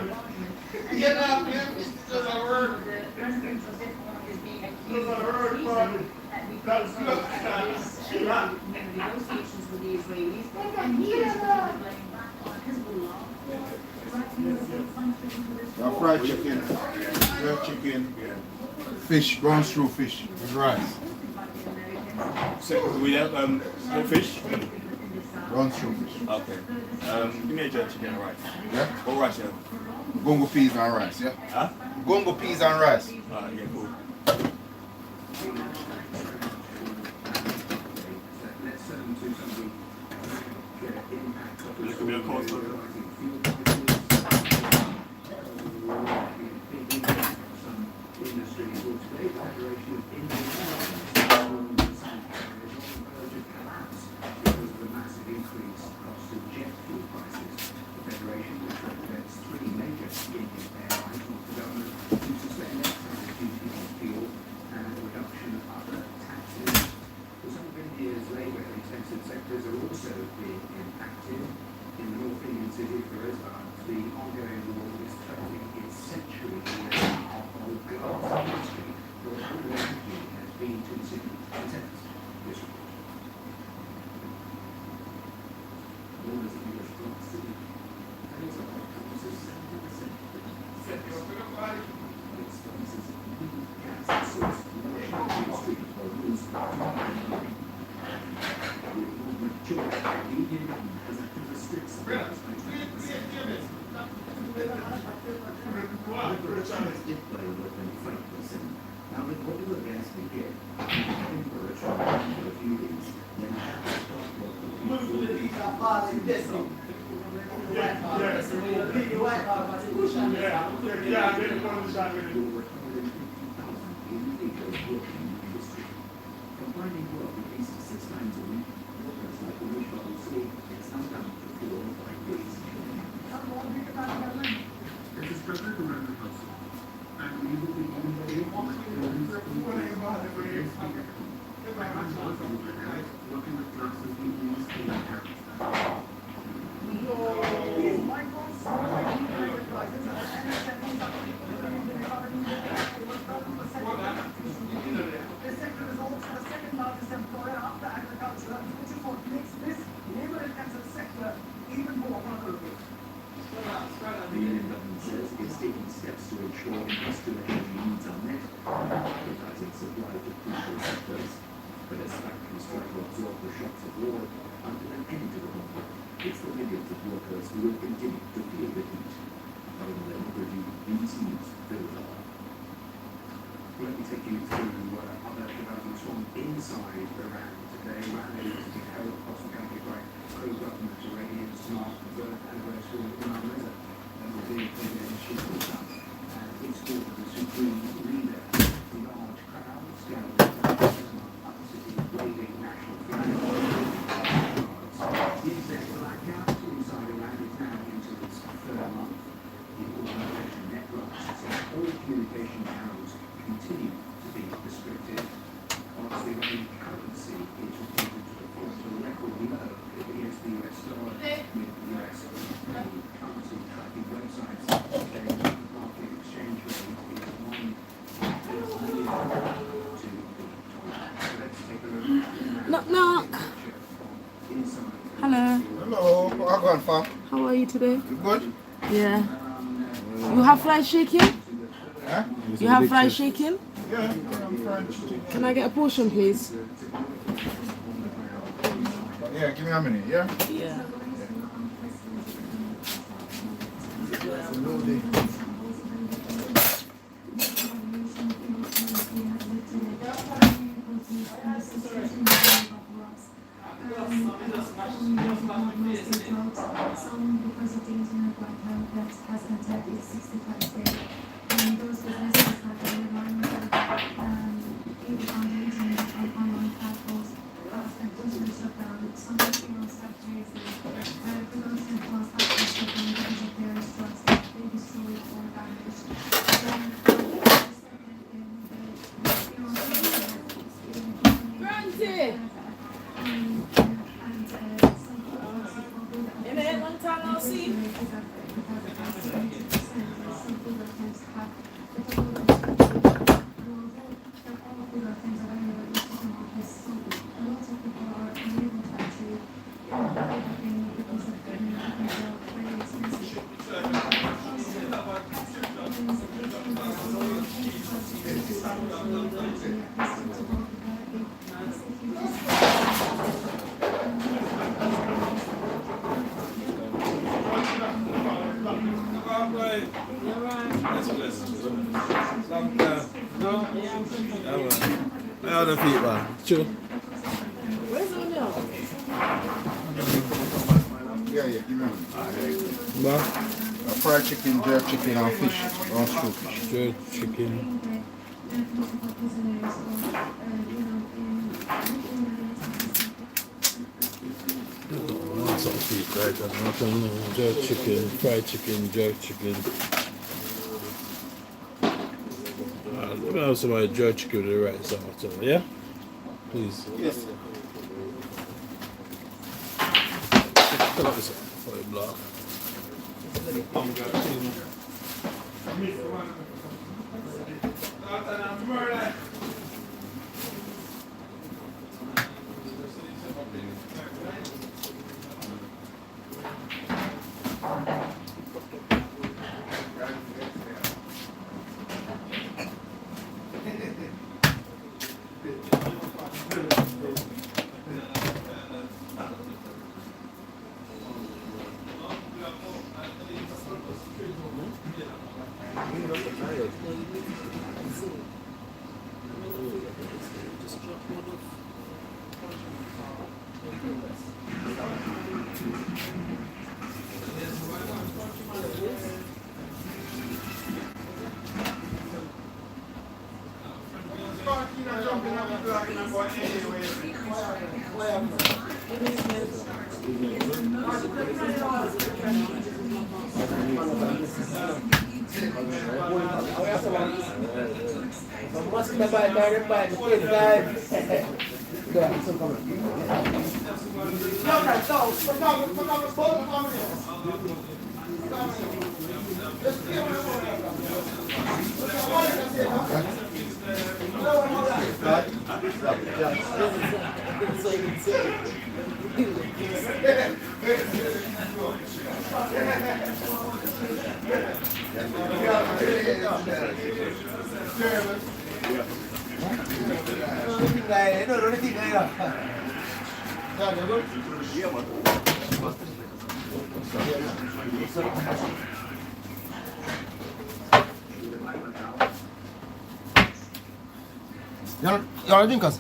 Get down, man. It doesn't work. The president Joseph is being accused Doesn't of work, treason man. because of his negotiations with the Israelis, and he is putting the blame back on Hezbollah for Now, fried chicken, grilled chicken, fish, brown stew fish with rice. So, we have more fish? Brown stew fish. Okay. Give me a jerk chicken and rice. Yeah? What rice, yeah? Gongo peas and rice, yeah? Huh? Gongo peas and rice. Yeah, cool. Let's do something. Impact of Look at me, of course. Industry will today the Federation of Indian Airlines collapse because of the massive increase cost of jet fuel prices. The Federation, which represents three major Indian airlines, wants the government to suspend excise duty on fuel and a reduction of other taxes. For some of India's labour-intensive sectors are also being impacted. In the North Indian city of Firouzabad, the ongoing war is threatening its century-long glass industry, where energy has been to the city for tenants. This report. Owners of US glass city pays a high cost of 70%. Its prices of gas source national street rules the Indian government has acted to restrict supplies by 20%. Now, with popular gas we get, having for a trial for a few weeks, then have to start combining work at least 6 times a week, workers like the rich bubble see it's uncomfortable for 4 or 5 weeks. This is Spraggabenzy Wednesday, and we will be on the way working with classes in these The sector is also the second largest employer after agriculture, which is what makes this labor-intensive sector even more vulnerable. The Indian government says it's taking steps to ensure industrial energy needs are met, prioritizing supply to crucial sectors. But as factories try to absorb the shocks of war until an end to the conflict, it's the millions of workers who will continue to feel the heat. Following their review, these news build up. Let me take you through other developments from inside Iran today. Rallies to be held across the country by pro-government Iranians to mark the birth anniversary of Imam Reza, and the big presidential and its called the supreme leader. Large crowds gathered up the city waving national flags. The internet blackout inside Iran is now into its third month. The organisation networks says all communication channels continue to be restricted. Whilst the Iranian currency is reported to have fallen to a record low against the US dollar, with the US currency tracking websites saying the market exchange rate is 1 million to the dollar. So let's take a look. Knock knock. Hello. Hello, how going, fam? How are you today? You good? Yeah. You have fried chicken? Huh? You have fried chicken? Yeah, I'm fried chicken. Can I get a portion, please? Yeah, give me a minute, yeah? Yeah. Because of the internet blackout that has entered its 65th day, and those businesses that are relying on the internet and online platforms have been totally shut down. Some restaurants have closed, for those employees have been shut down because of various drugs that they destroyed or banned. Long time. No? Yeah, man. How the feet, man? True. Where's the now? Yeah, give me one. Fried chicken, jerk chicken, and fish. Or stew fish. Jerk chicken. Some feet, right? Jerk chicken, fried chicken, jerk chicken. Let me have some jerk chicken with the rice after, yeah? Please. Yes. Fill up this for the block. You're drinkers.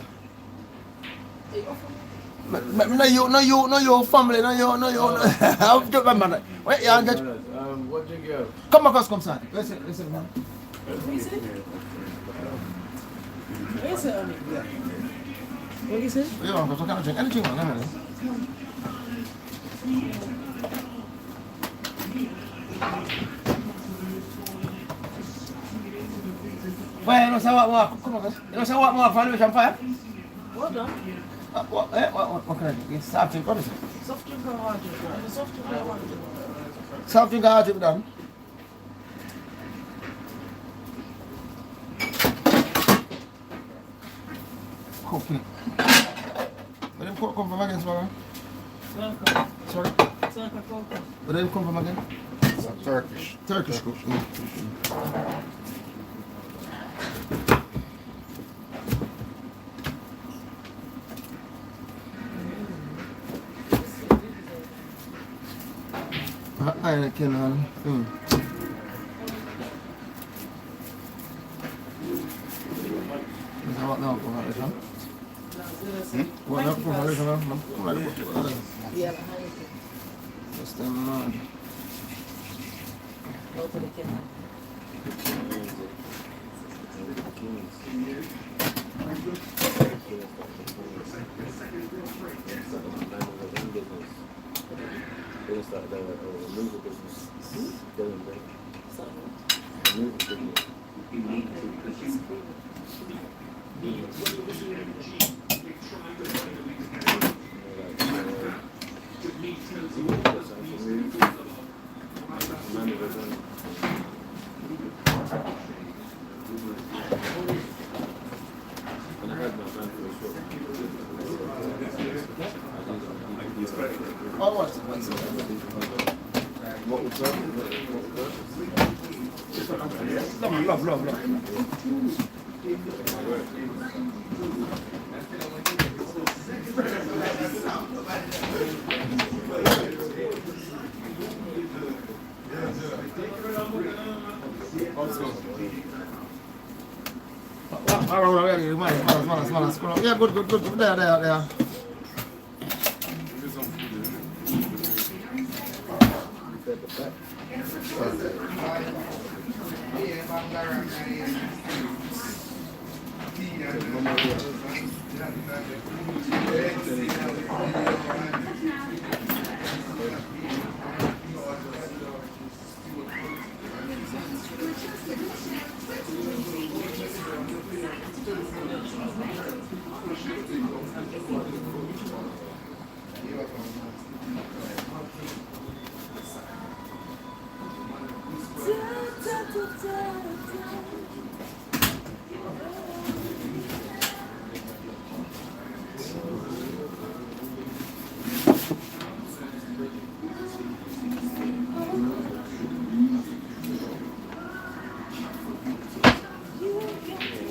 No, you family, no, you. I've got my man. Wait, you get. What drink you have? Come across, come son. Listen, man. What you say? What you say, Ami? What you say? Yeah, because I can't drink anything, man. Why you don't say what more? Come on, you don't say what more for Elevation Fire? What done? What can I do? It's soft drink, what is it? Soft drink or hard drink? Soft drink or hard drink? Soft drink or hard drink done? Cooking. Where them come from again, Spraga? Sorry? Where them come from again? Turkish. Turkish cook. I can what now? What now? Yeah. Just them mad. They started a movie business. Going big. A movie business. You need to and I had my van for a short. Oh, what? What was that? Love. Yeah, good. There.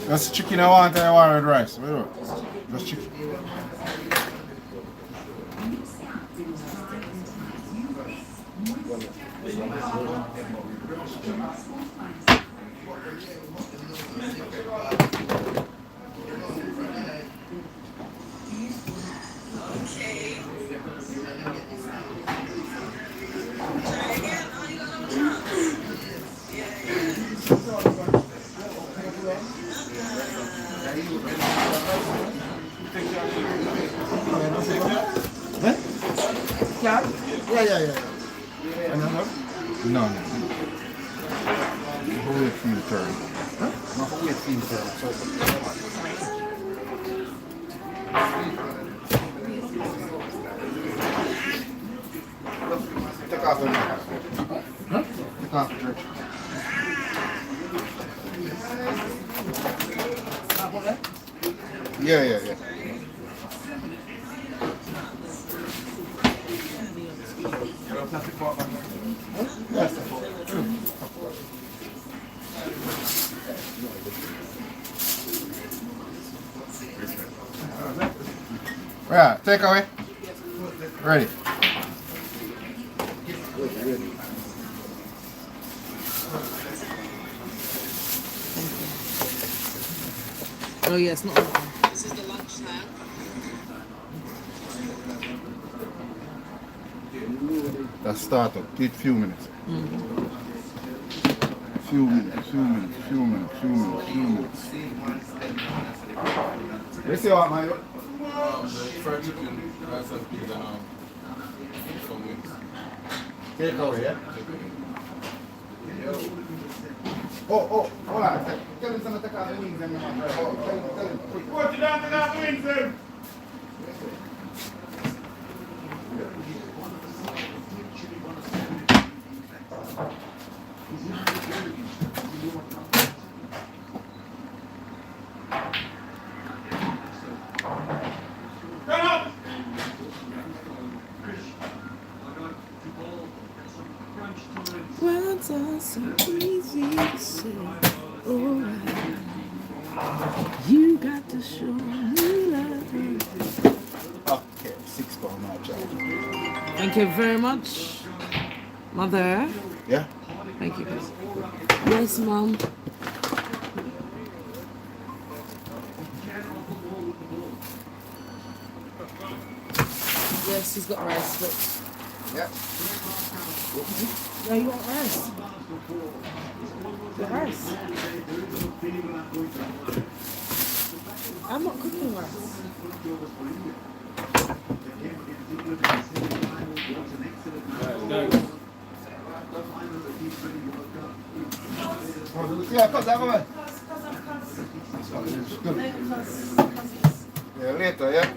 That's the chicken I want and I want red rice. Wait a minute. That's chicken. Yeah. Another? No. Who wait for you turn? Huh? No, who wait for you turn? Take off the knife. Huh? Take off the church. Yeah. Yeah, take away. Ready. Oh yes, not that one. This is the lunch now. That's startup. Take few minutes. Few minutes. You see what, my fried chicken, rice and peas and some wings. Take away, yeah? Oh, hold on. Tell him to take out the wings and tell him. Put you down, take out the wings then. Words are so easy to say. Alright, you got to show me love. Okay, £6 my charge. Thank you very much, Mother. Yeah? Thank you. Yes, Mom. Yes, he's got rice, but... Yeah. No, you want rice? The rice. I'm not cooking rice. Yeah, cut that away. Yeah, later, yeah?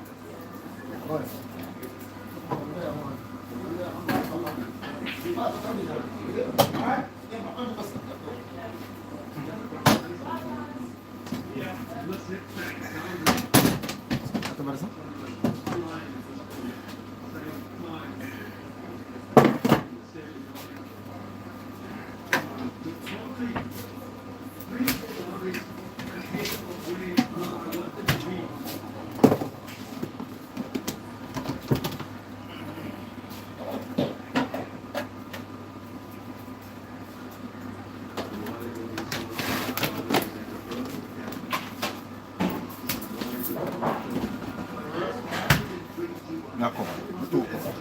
Not cover. Two cover.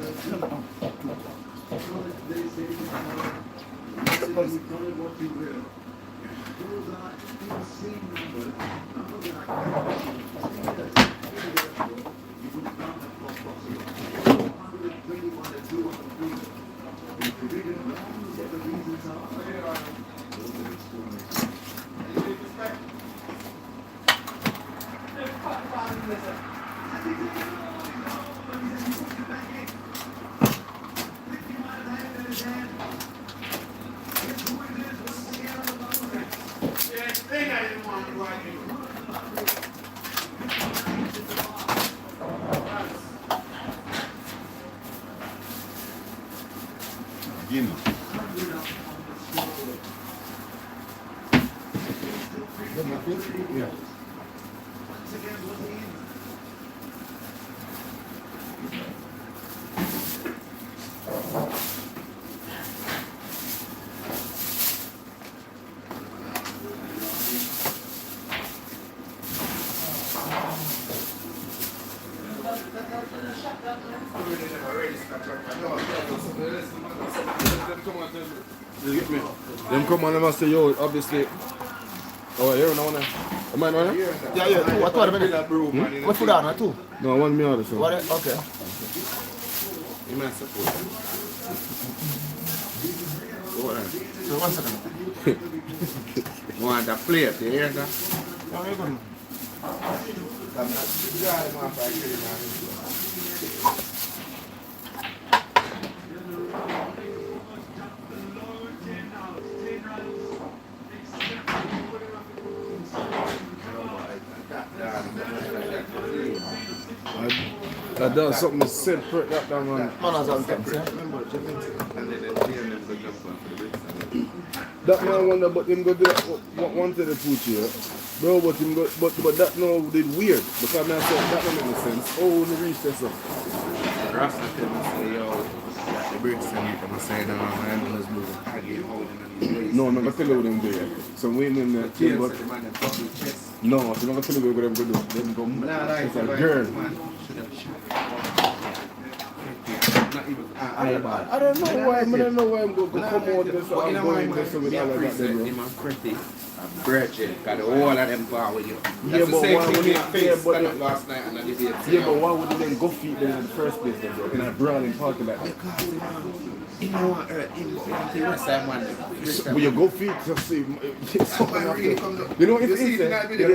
Guinea. Yeah. You get me? Them come on, they must say, yo, obviously. Oh, here now, man. Am I now? Yeah. What about that, bro? What for that, too? No, one me order, so. What? Okay. You might support. Go on. So 1 second. Want a plate, you hear that? No, you're good. I done something separate that man. Man has done things, yeah? That man wonder, but him go do that one to the food here. Bro, but him go, but that no did weird. Because man said that don't make no sense. Oh, when he reached this up. Rasta tell me say, yo, that the bricks and it, I'm saying, my ambulance moving, I get holding on his waist. No, I'm not tell you what them do. So we in the team, but the man that fuck with chest. no, I'm not tell you what them go do. Them go, it's a girl. I don't know why. I don't know why I'm going to come out this. I'm going this with all of that, bro. In my critic, Virgin, got all of them power with you. Yeah, That's but the same why thing would with they face stand up last night and I did it. Yeah, but why would they then go feed them in the first place, then, bro? In a brawling party like that. You know what? The West Side man. But you go feed to see something after. You know, it's easy. They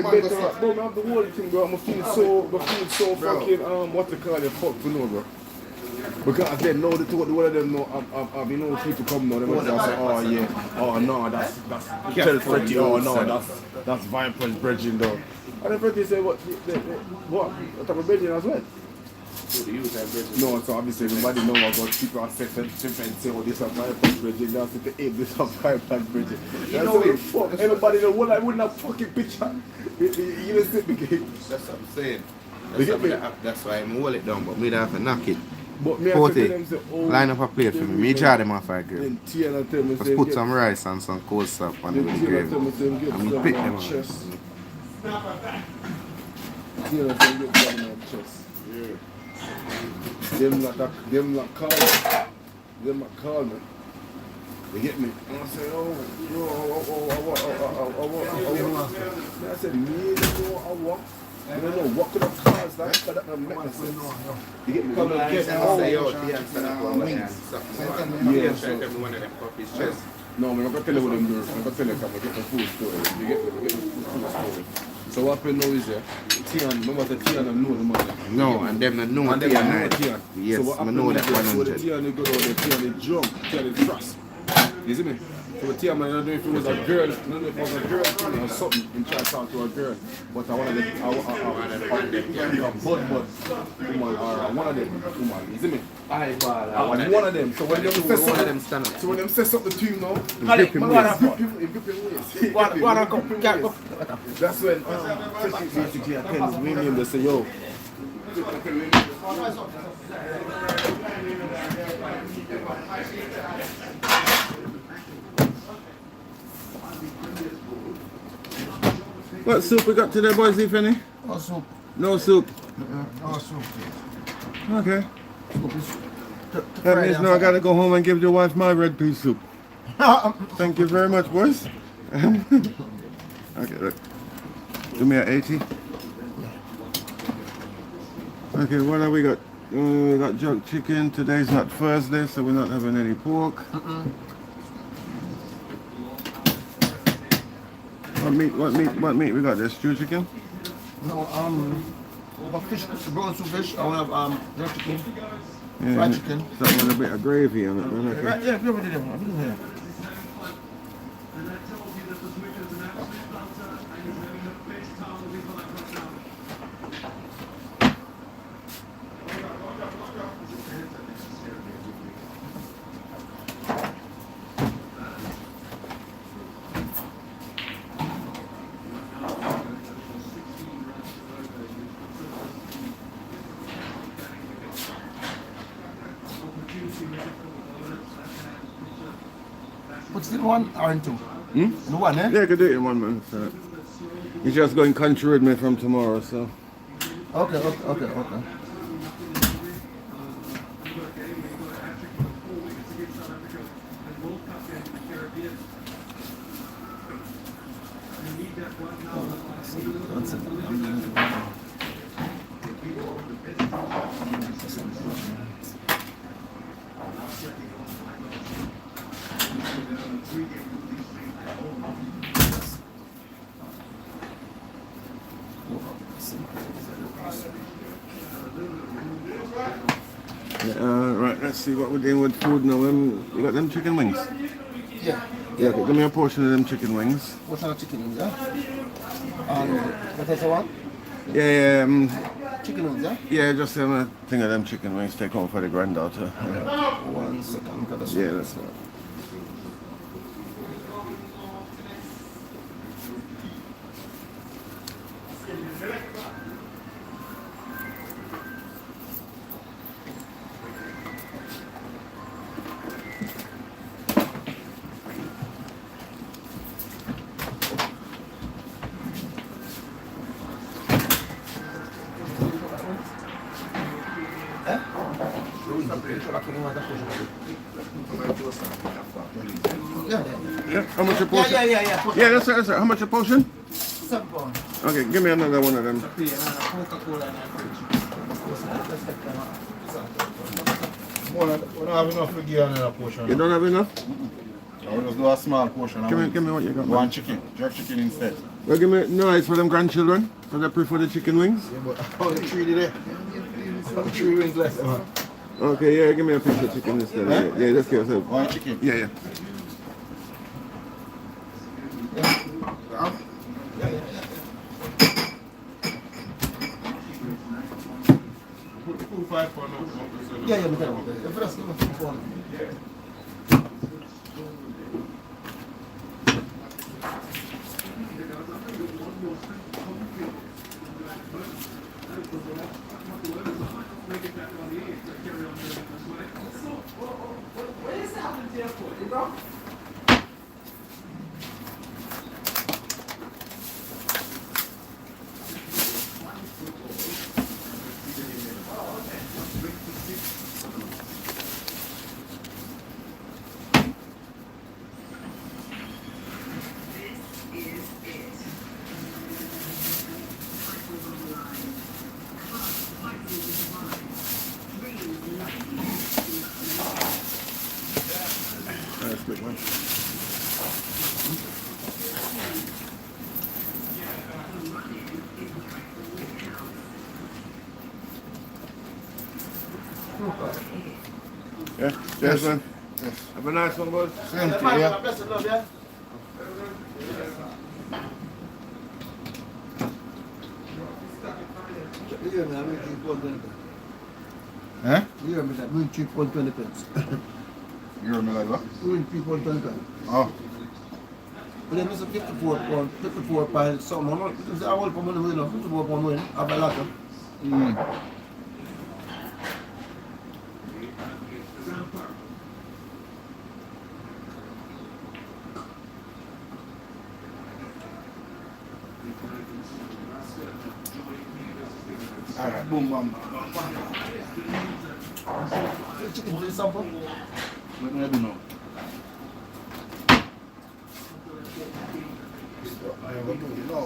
better. Bro, I have the whole thing, bro. I'm feeling so fucking what to call it, fuck to know, bro. Because they know the one of them know. I've been know people come now. They might say, oh yeah, oh no, that's tell Freddie, oh no, that's Viper's bridging though. And then Freddie say, what type of bridging as well? No, so obviously everybody know about people are different say, oh this is Viper's bridging, that's the aim, this is Viper's bridging. You know it, fuck, everybody know what I wouldn't have fucking picture. You know sit because that's what I'm saying. That's why I'm hold it down, but me don't have to knock it. But me 40, line up a plate for me. Me try them off a grill. Just put some rice and some cold soup on the grill. And we pick them out. Them not call me. You get me? And I said, I said, me, I want. I don't know what could have caused that, but that doesn't make no sense. You get me? Come on, get say out the answer on wings. Yeah, so one of them puppies chest. No, I'm going to tell you what I'm doing. I'm going to tell you, come and get the food story. You get the food story. So what happened now is, Tian, remember the Tian and know the money? No, and them not know Tian. Yes, I know that 100. So the Tian, they go down there, Tian, they drunk, Tian, they trust. You see me? So the Tian, I don't know if it was a girl, I don't know if it was a girl thing or something, and try to talk to a girl. But I wanted them, one of them, woman, you see me? One of them. So when them say something, to him now, he grip him waist. That's when basically I tell his women, they say, yo. What soup we got today, boys, if any? No soup. No soup? No soup, please. Okay. That means now I gotta go home and give your wife my red pea soup. Thank you very much, boys. Okay, look. Do me an 80. Okay, what have we got? We got jerk chicken. Today's not Thursday, so we're not having any pork. What meat we got there? Stew chicken? No, fish, brown soup fish. I want to have jerk chicken, Yeah, fried chicken. something with a bit of gravy on it, man. Okay. Right, yeah, we already did one. Yeah. What's in one or in two? In one, eh? Yeah, I could do it in one, man. So. He's just going country with me from tomorrow, so. Okay. Right, let's see what we're doing with food now. You got them chicken wings? Yeah. Yeah, okay, give me a portion of them chicken wings. What kind of chicken wings, yeah? What else I want? Yeah, chicken wings, yeah? Yeah, just a thing of them chicken wings. Take home for the granddaughter. Yeah. 1 second. Yeah, that's right. Yeah. How much a portion? Yeah. Yeah, that's right. How much a portion? £7. Okay, give me another one of them. We don't have enough to give another portion. You don't have enough? I will just do a small portion. Give me what you got. One chicken, jerk chicken instead. Well, give me, no, it's for them grandchildren. So they prefer the chicken wings. Yeah, but only 3 today. Only 3 wings left, man. Okay, yeah, give me a piece of chicken instead. Yeah, just give us one chicken. Yeah. Yeah, we can. If that's give me 2 pounds. Yeah, cheers, man. Have a nice one, boys. Same to you, yeah. Blessed love, yeah. You hear me, I'm in 3 pounds 20 pence. Eh? You hear me, I'm in 3 pounds 20 pence. You hear me like what? I'm in 3 pounds 20 pence. Oh. But then it's a 54 pound, 54 pound something. I'm not, because I want for money, you know, 54 pound money. I have a lot of. Alright, boom, bam, bam. Chicken for supper? What do you do now? I am going to do it now.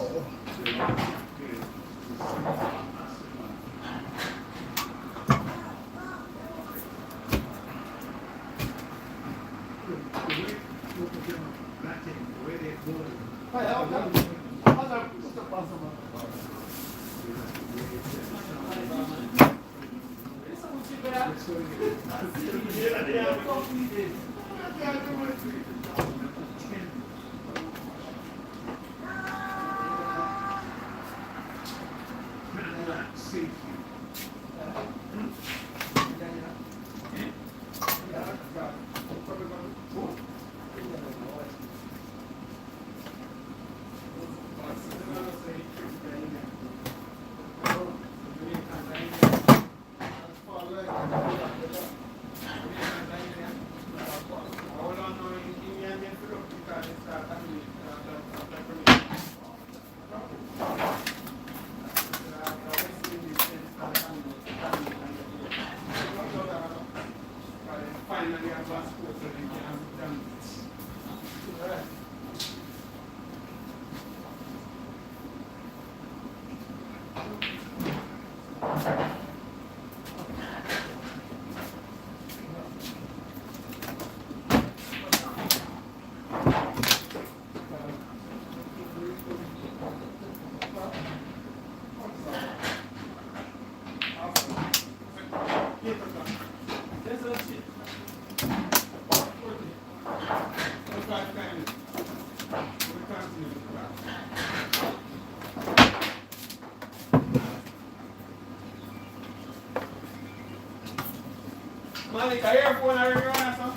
Malik, I hear phone or you want some?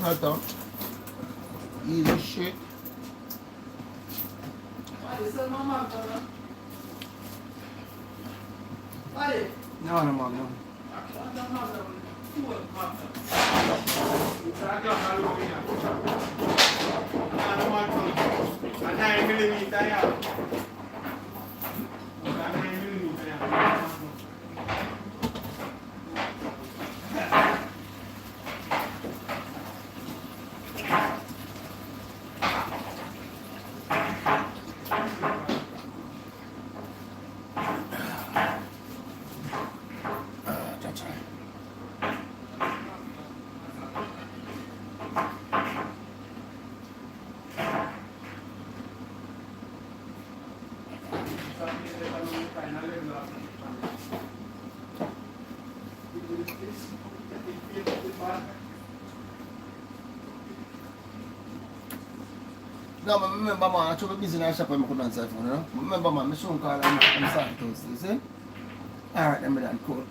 Right down. Easy shit. No, no, no. No, I remember, man, I took a busy in the shop when I couldn't answer the phone, you know? I remember, man, I soon call and I'm sorry to you see? Alright, then, man, cool.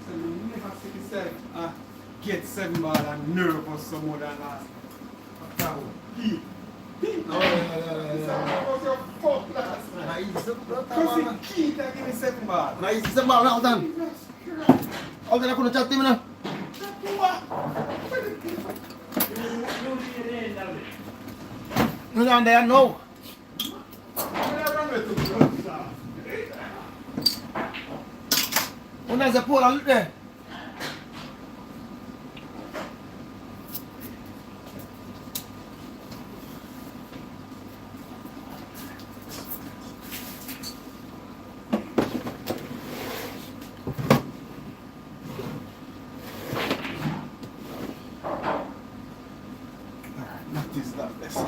So you never see yourself get 7 ball and nervous some more than last. No, Fuck last man. Because he keep and give me 7 ball. No, it's 7 ball now, done. How can I couldn't chat to him now? No, down there, no. When there's a pole out there. That is that best.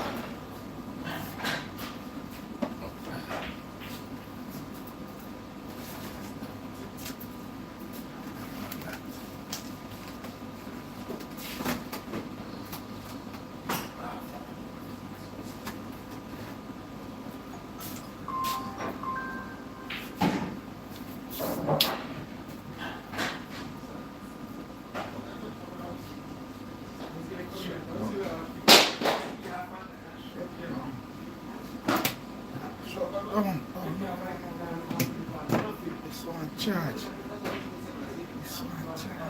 This one charge. This one charge.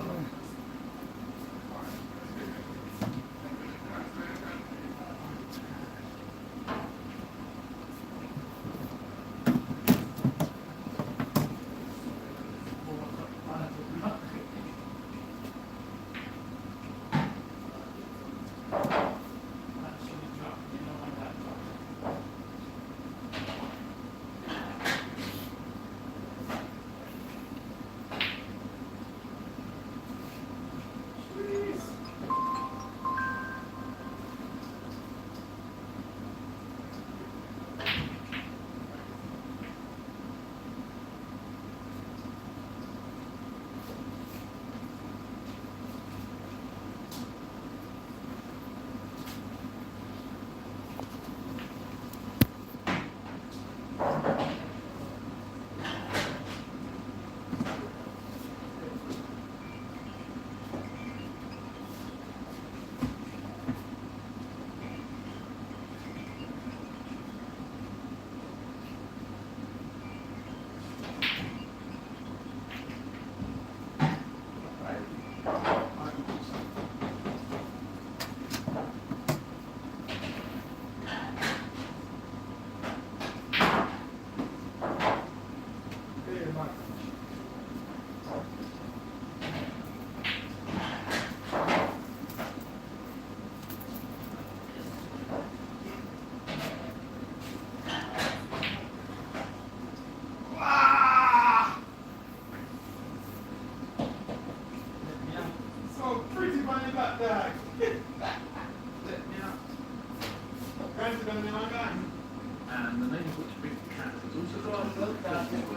And the name of which big cat is also the top of the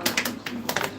2017.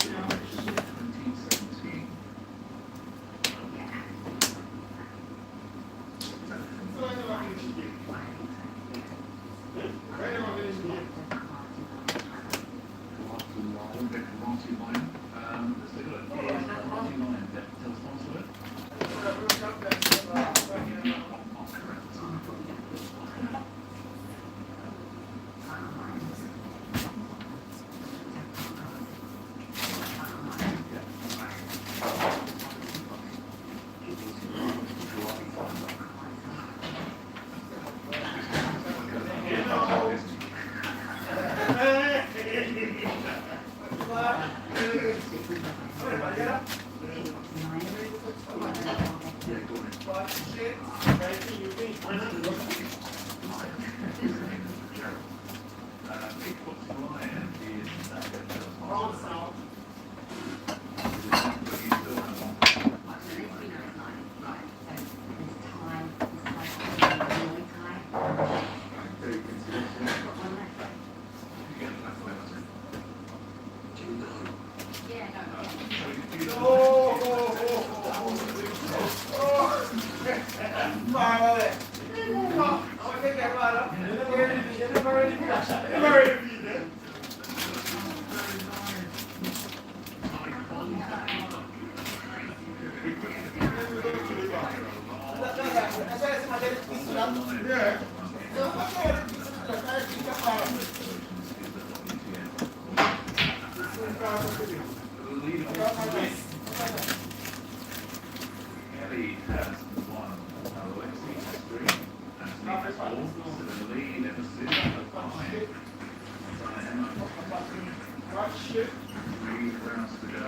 3 rounds to go.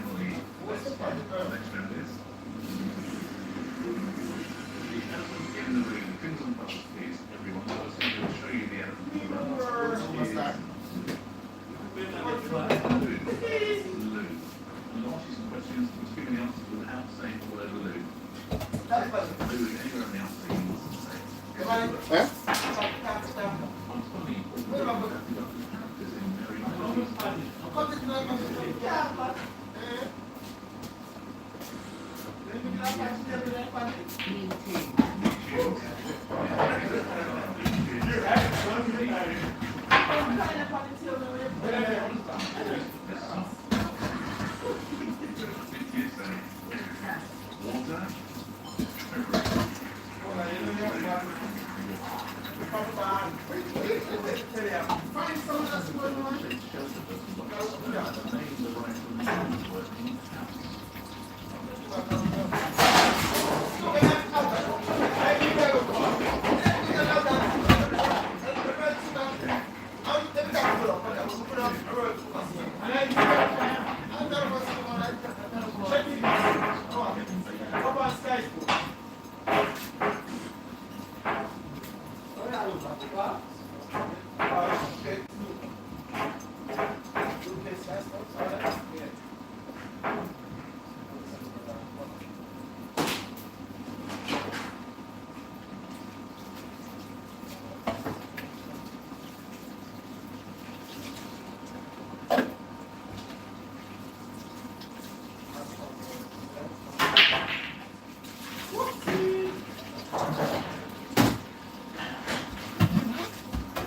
Finally, let's this. In the ring, pins on buttons, please. Everyone, first I'm going to show you the loo. And I'll ask you some questions, and give me the answers without saying the word loo. Loo is anywhere on the outside you want to say.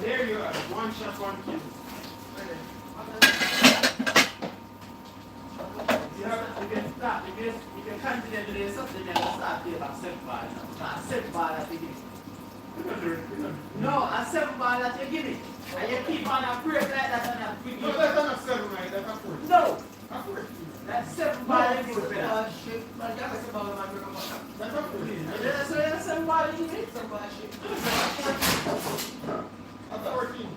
There you are, one shot, one kill. You can continue to do something and start playing about 7 ball. 7 ball that you give me. No, a 7 ball that you give me. And you keep on a break like that and a big. No, that's not 7, right? That's a 4. No. A 4. That's 7 ball you give me. Shit. But that's a 7 ball man break up. That's a 4. That's 7 ball you give me. 7 ball shit. That's 14.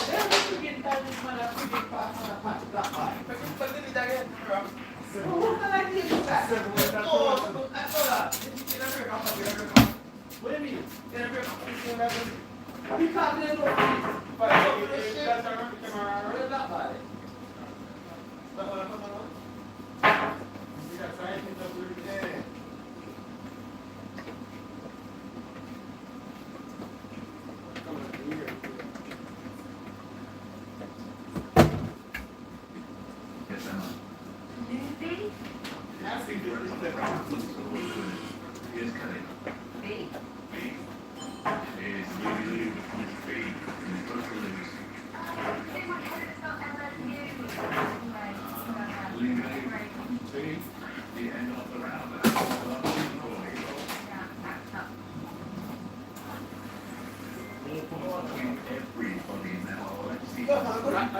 Then we get that this man a free pass on a patch black ball. But did it again, bro. Who can I give you that? No, that's all that. You never break up. What do you mean? You never break up. Because they don't need. But that's around the camera. Where's that ball? That one. We got trying to do it there.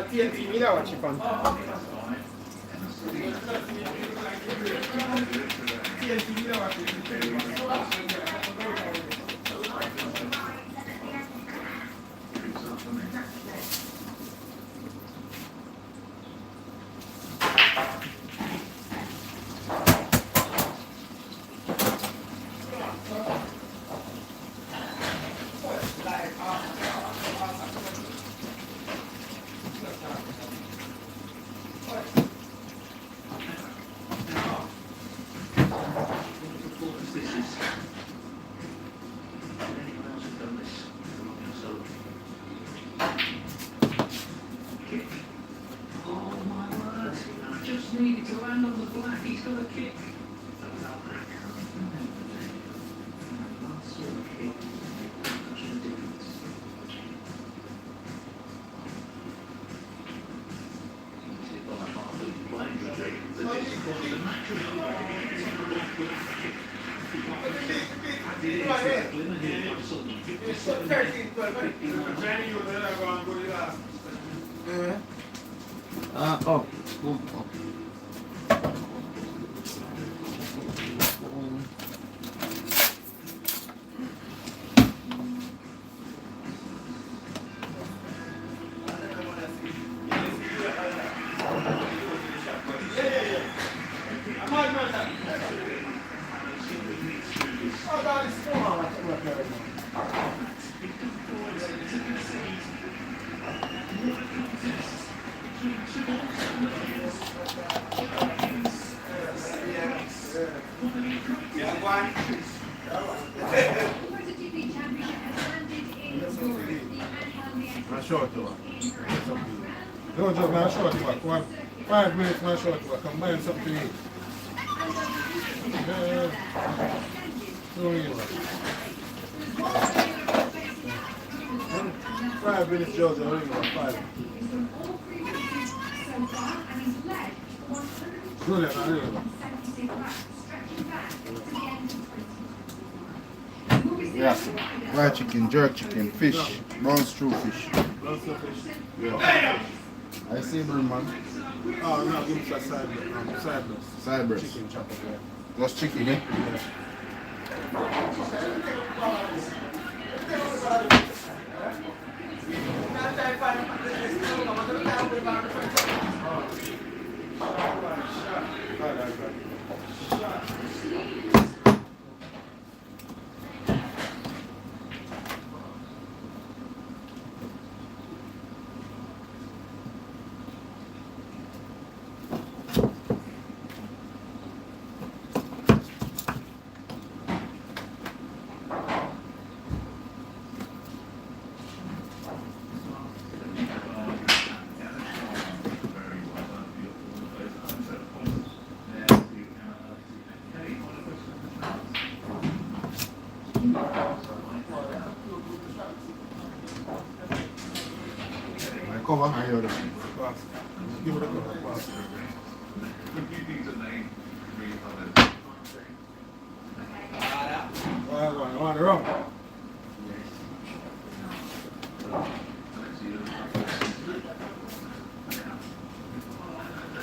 TNT, mira what you found. TNT, mira what you needed to land on the black, he's got a kick. Oh, boom. My short one. Don't just my short one. 5 minutes my short one. Come buy something to eat. So easy. 5 minutes, George. I only got 5. Brilliant, I really love. Yes, fried chicken, jerk chicken, fish, brown stew fish. Yeah. I see burn, man. Oh, no, give me a side breast. Side breast. Chicken chopper, yeah. Just chicken, eh? Yeah. Cover and you're the pass. Give it a cover, pass. I want to run.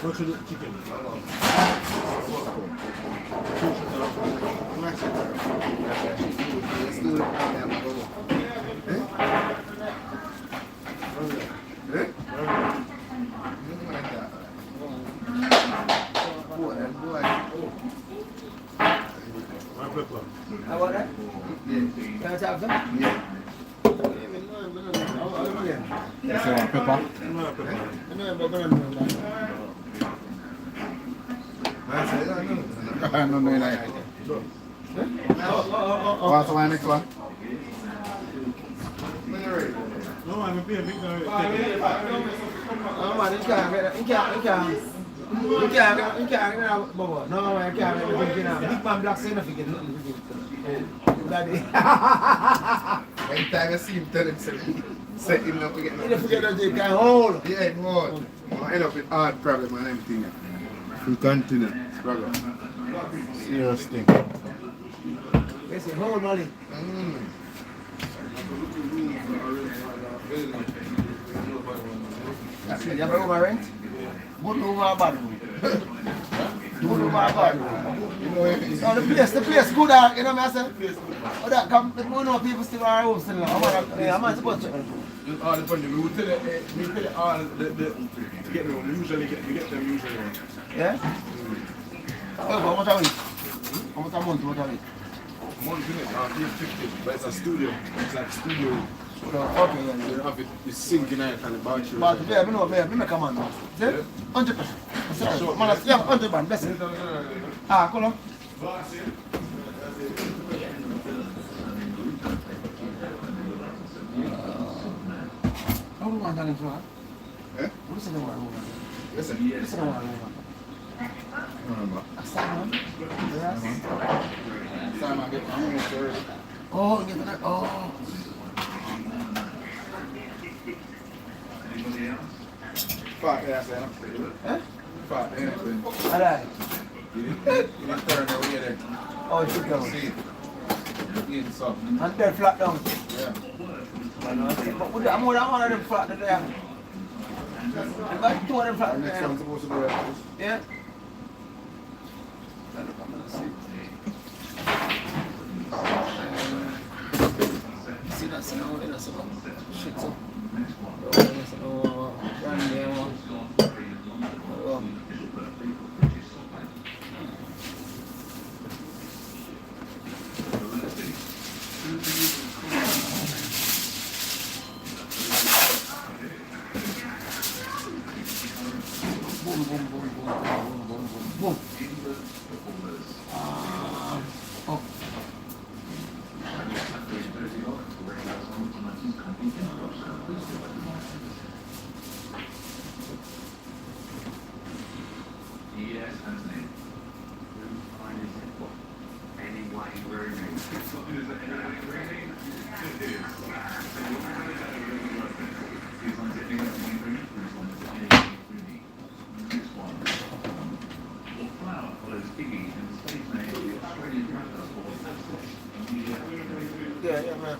What should the chicken? Let's do it. How about that? Can I talk to them? Yeah. You say want pepper? No, like it. What's the next one? No, I'm a big guy. You can't get out, Bobo. No, I can't get out. Big man black say nothing, get nothing. Daddy. Every time I see him tell him, set him not forget nothing. You forget that you can hold. Yeah, hold. I end up with hard problem and everything. We continue. Struggle. Serious thing. They say, hold money. You have over rent? Good over or bad? Good over or bad? No, the place good, you know what I say? Oh, that come, we know people still are home still. I'm supposed to. All the money, we tell you all to get them, we get them usually. Yeah? Oh, how much are we? How much a month, what are we? Month, isn't it? 50, but it's a studio. It's like studio. Okay, yeah. You have it, it's sinking out and the battery. But yeah, I know, I make a man now. See? 100%. Man, yeah, 100 man, bless it. Ah, cool. How do you want that in front? Eh? What is it you want? Listen. Listen to what I want. A salmon? Yes. Salmon, get my own story. Oh, you get that? Oh. Fuck, yeah, I said. Eh? Fuck, anything. All right. You didn't turn the way there. Oh, it should go. See. Eating something. And they're flat down. Yeah. But I'm more than one of them flat there. I got 2 of them flat there. Next one's supposed to go like this. Yeah. See that snow? That's about shit so. Yeah, man.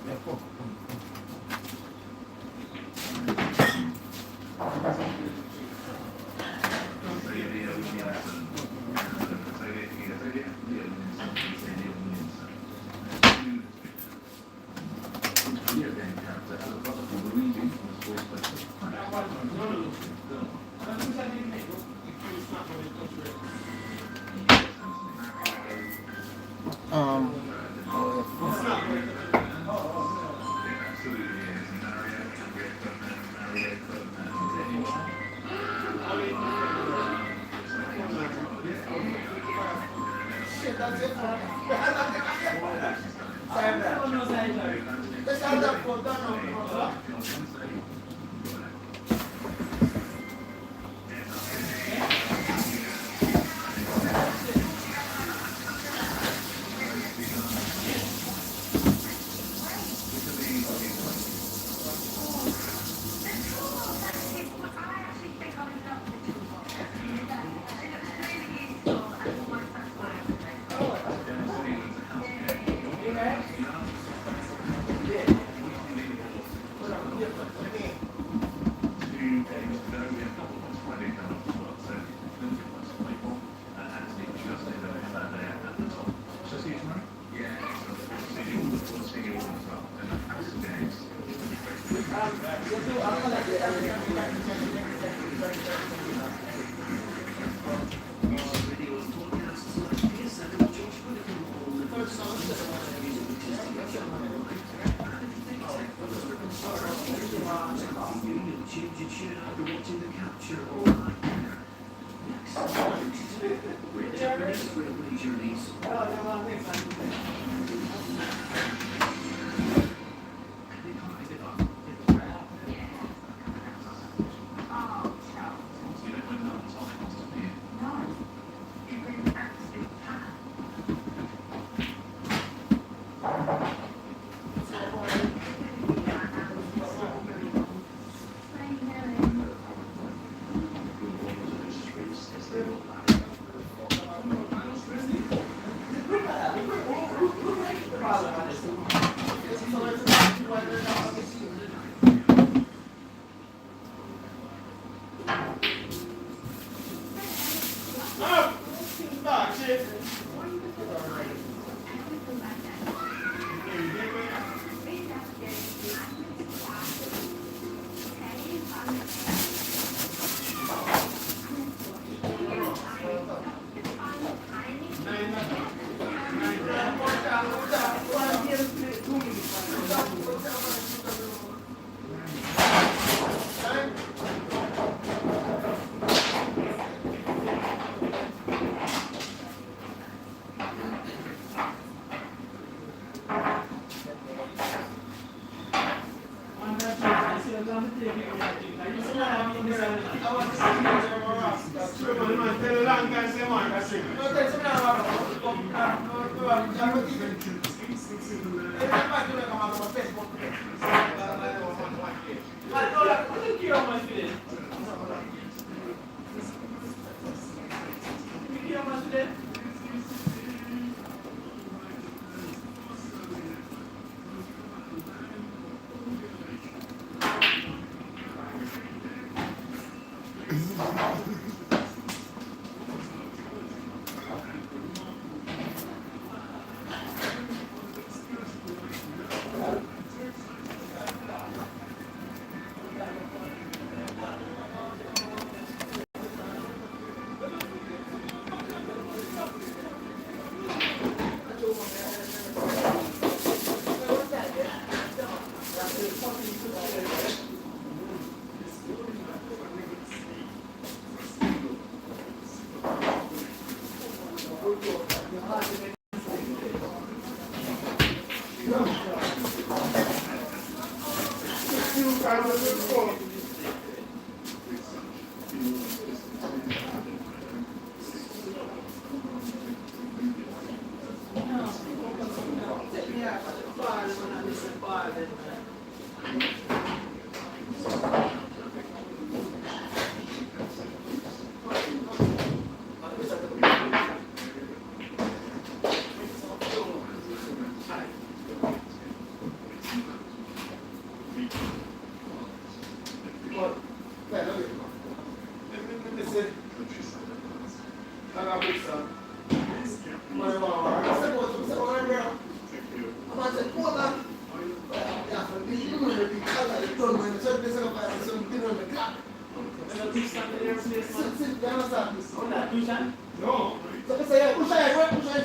No. So they say, push it,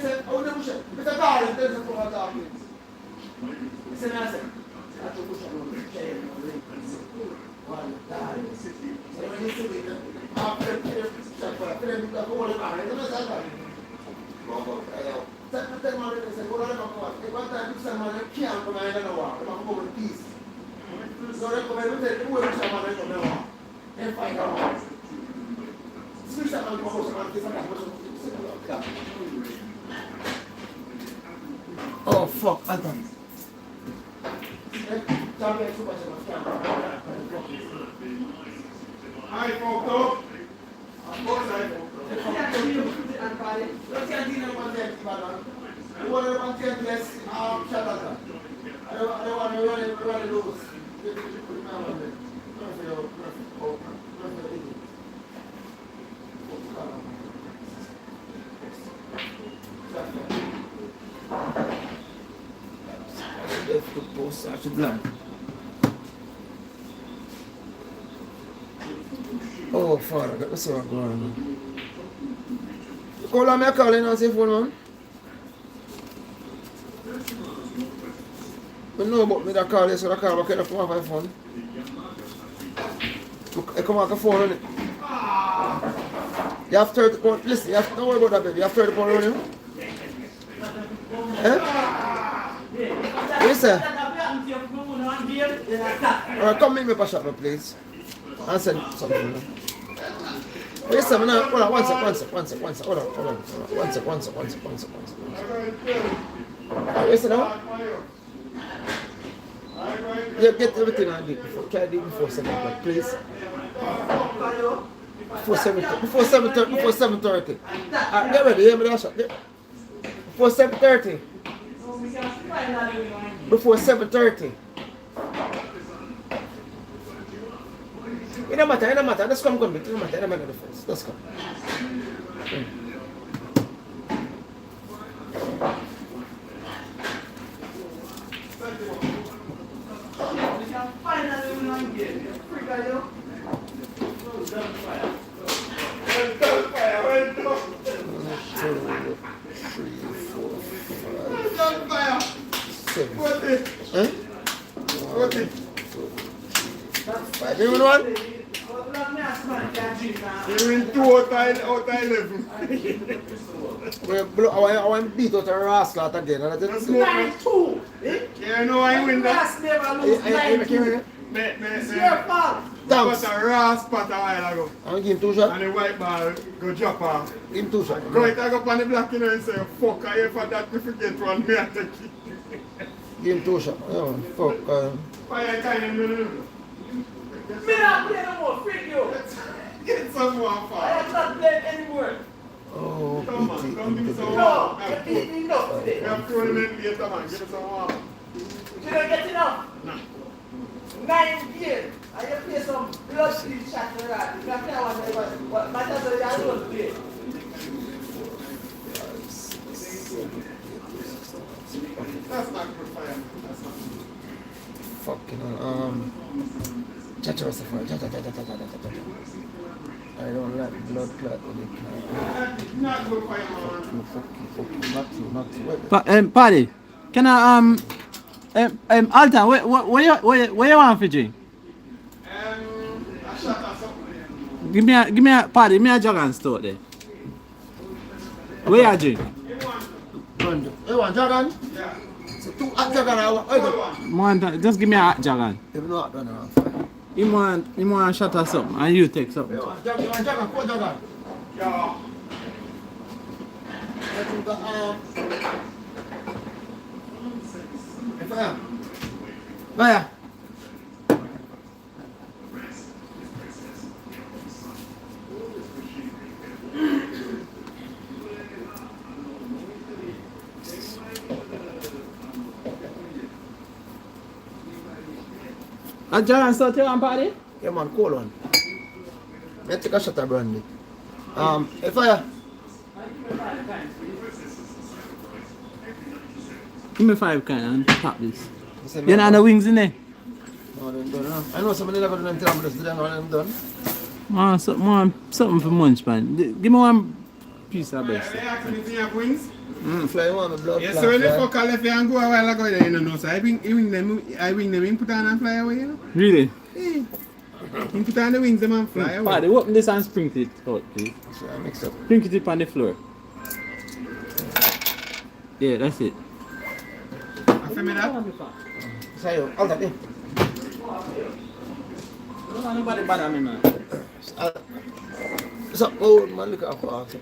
say, I want to push it. If it's a car, it doesn't come out of things. You see what I say? I have to push it on the chair. One time. So when you see it, after them, go all the car. It's not that bad. Tell man, they say, go on the car. One time, this man, they can't come out of the war. They want to come in peace. So they come out, they say, who is this man, they come out. They fight out. Oh fuck, I done. I fucked up. Of course I Oh, Father, that's what I'm going on. Call on me, calling on your phone, man. I know about me that call you, so I call back and come off my phone. I come off the phone on it. You have 30 pounds, listen, you have, don't worry about that, baby. You have 30 pounds on you? Eh? What you say? Alright, come meet me for shop, please. And send something. What you say, man? Hold on, one sec. Hold on. One sec. What you say now? You get everything I did before. Can I do it before 7 o'clock, please? Before 7:30. Alright, get ready, hear me that shot. Before 7:30. Before 7:30. It don't matter. Let's come. It don't matter the first. Let's come. Everyone? You're in 2 out of 11. I want to beat out a rascal again. That's 9-2. You know I win that. It's your fault. That was a raw spot a while ago. I'm going to give him 2 shots. And the white ball go drop off. Give him 2 shots. Go right up on the black and say, fuck, I for that, we forget one, me at the key. Give him 2 shots. Oh, fuck. Fire kind of no. Me not play no more, freak you. Get some more fire. I am not playing anymore. Oh, come on, come give me some No, water. you beat me enough today. We have tournament later, man. Give me some water. You don't get enough. No. 9 years. And you play some blood street shot for that. You can't play what matters is you don't play. That's not good fire. That's not good. Fucking Chacha Rastafari. I don't like blood clot in it. Not good fire, man. Not you. But Paddy, can I Alton, where you want for drink? A shot or something. Give me a Paddy, give me a jug and store there. Where you drink? You want Jagan? Yeah. So 2 hot Jagan. Just give me a hot Jagan. You know what done around fire. You want a shot or something, and you take something. You want Jagan? 4 Jagan. Yeah. I think if I am Fire. A John start your party? Yeah, man, cool one. Let's take a shot of brandy. Hey, fire. Give me 5 kind and tap this. You know the wings in there? No, they're done. I know somebody never done them till I'm done. Done. Something for munch, man. Give me one piece of best. They asked me if you have wings. Fly one, blood. Yes, so when the fuck I left you and go a while ago, you know, so I bring them in, put on and fly away, you know. Really? Yeah. You put on the wings, them and fly away. Paddy, open this and sprinkle it out, please. So I mix up. Sprinkle it on the floor. Yeah, that's it. After me that? Say, all that, eh? Don't want nobody bother me, man. So, oh, man, look at that.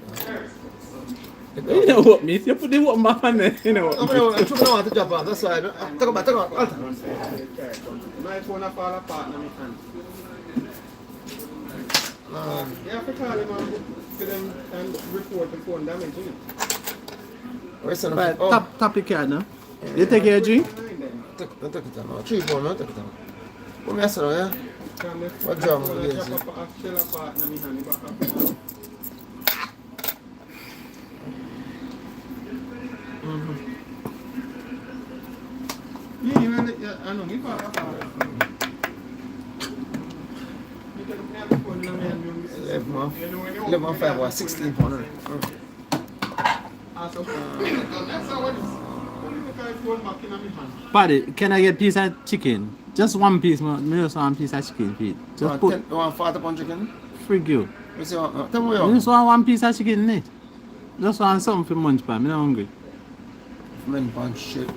You know what, miss? You put the water back on there, you know what? I'm trying to jump on, that's why. Take a back, My phone fall apart in my hand. You have to call them and for them and report the phone damage, isn't it? Right, tap the card now. Yeah, you take your drink? Don't take it now. 3, 4, no, take it now. What me say now, yeah? What jam on this? Yeah, I know, me fall apart. 11 5 or 16 pounds. Paddy, can I get a piece of chicken? Just one piece, man. Just one piece of chicken, Pete. Just put. You want 40 pound chicken? Frig you. Tell me what you Just want one piece of chicken in it. Just want something for munch, man. I'm not hungry. Man, punch shit.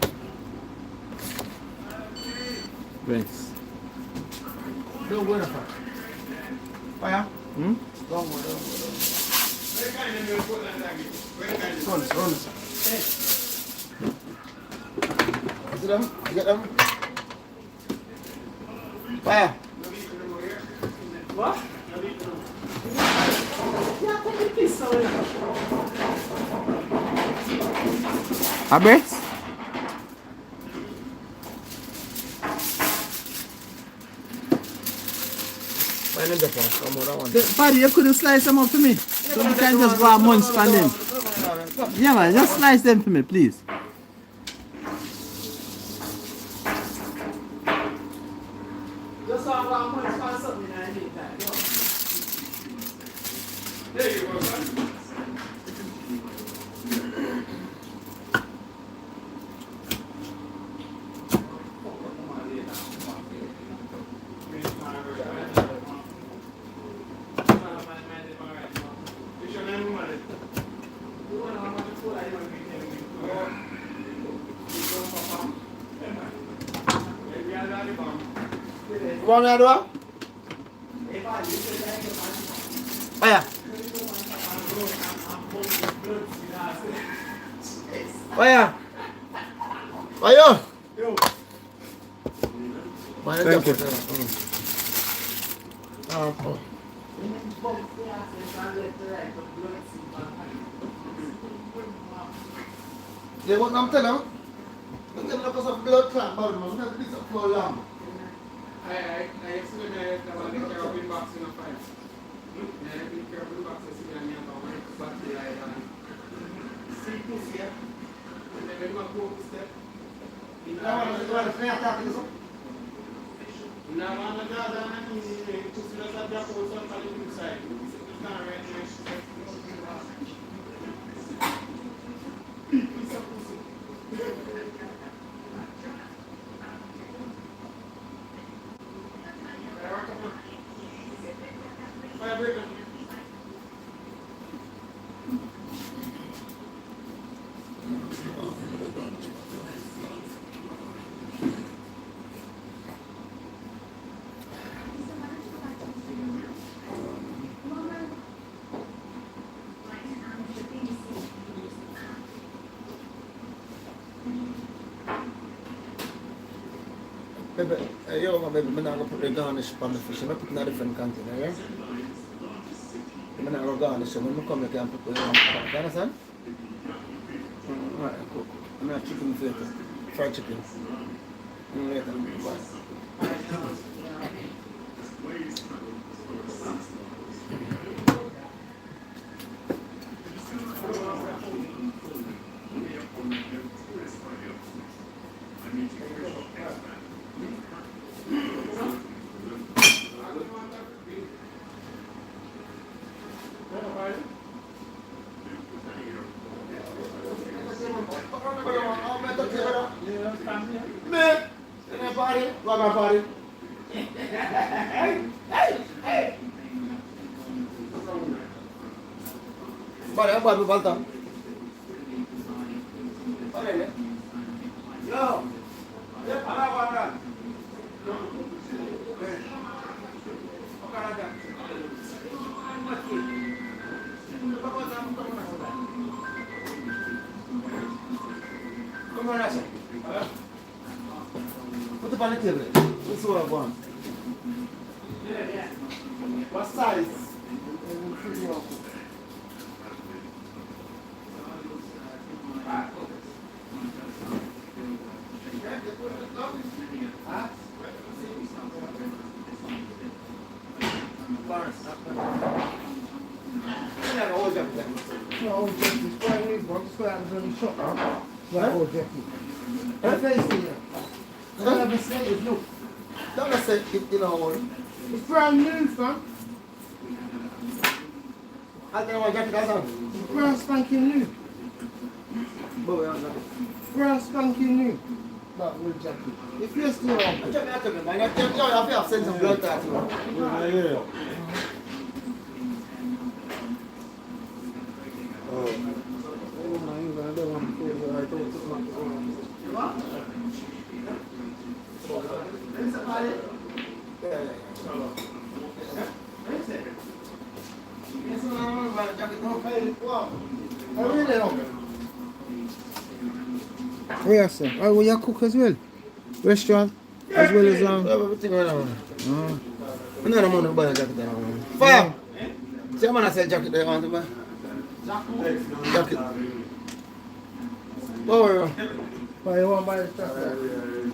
Thanks. Don't go there. Fire? Hmm? Don't go. Run. See them? You get them? Fire. What? Yeah, take a piece of it. Abres? Paddy, you couldn't slice them up for me. So you can just go and munch on them. Yeah, man, just slice them for me, please. Just go and munch on something in the meantime. There you go, man. One me do? Fire. Fire. Fire. Thank you. Yeah, what I'm telling you? I'm telling you because of blood clot, but I'm not this up for long. I explained that I want to take care of the box in a fire. I take care of the box and see me and back to the island. See pussy, yeah? And then we go up step. Now I'm going to gather and pussy does that drop out some for the inside. It's not right now. Piece of pussy. Baby, yo, baby, I'm not going to put the garnish on the fish. I'm going to put it in a different container, yeah? I'm not going to garnish it. When I come, I can put it in the pot. You understand? Alright, cool. I'm going to have chicken later. Fried chicken. Later. Bye. Vale, vale, me falta. Vale, yo. ¿Cómo lo haces? Put it on the table. This is what I want. What size? Don't say it, you know. It's brand new, fam. I don't know what jacket that's on. It's brand spanking new. Brand spanking new. That wool jacket. If you're still on, I'm talking, man. I have sent some blood that you. Yeah. Oh my God, I don't want to feel like I don't took my what? Is somebody? Yeah. Yes, I'm going to jacket. Don't pay it. What? I really don't. Yes, sir. Oh, will you cook as well? Restaurant? As well as everything around. I don't want to buy a jacket around. Fire! See, I'm going to say jacket there on the buy. Jacket. Oh, why you want to buy the jacket?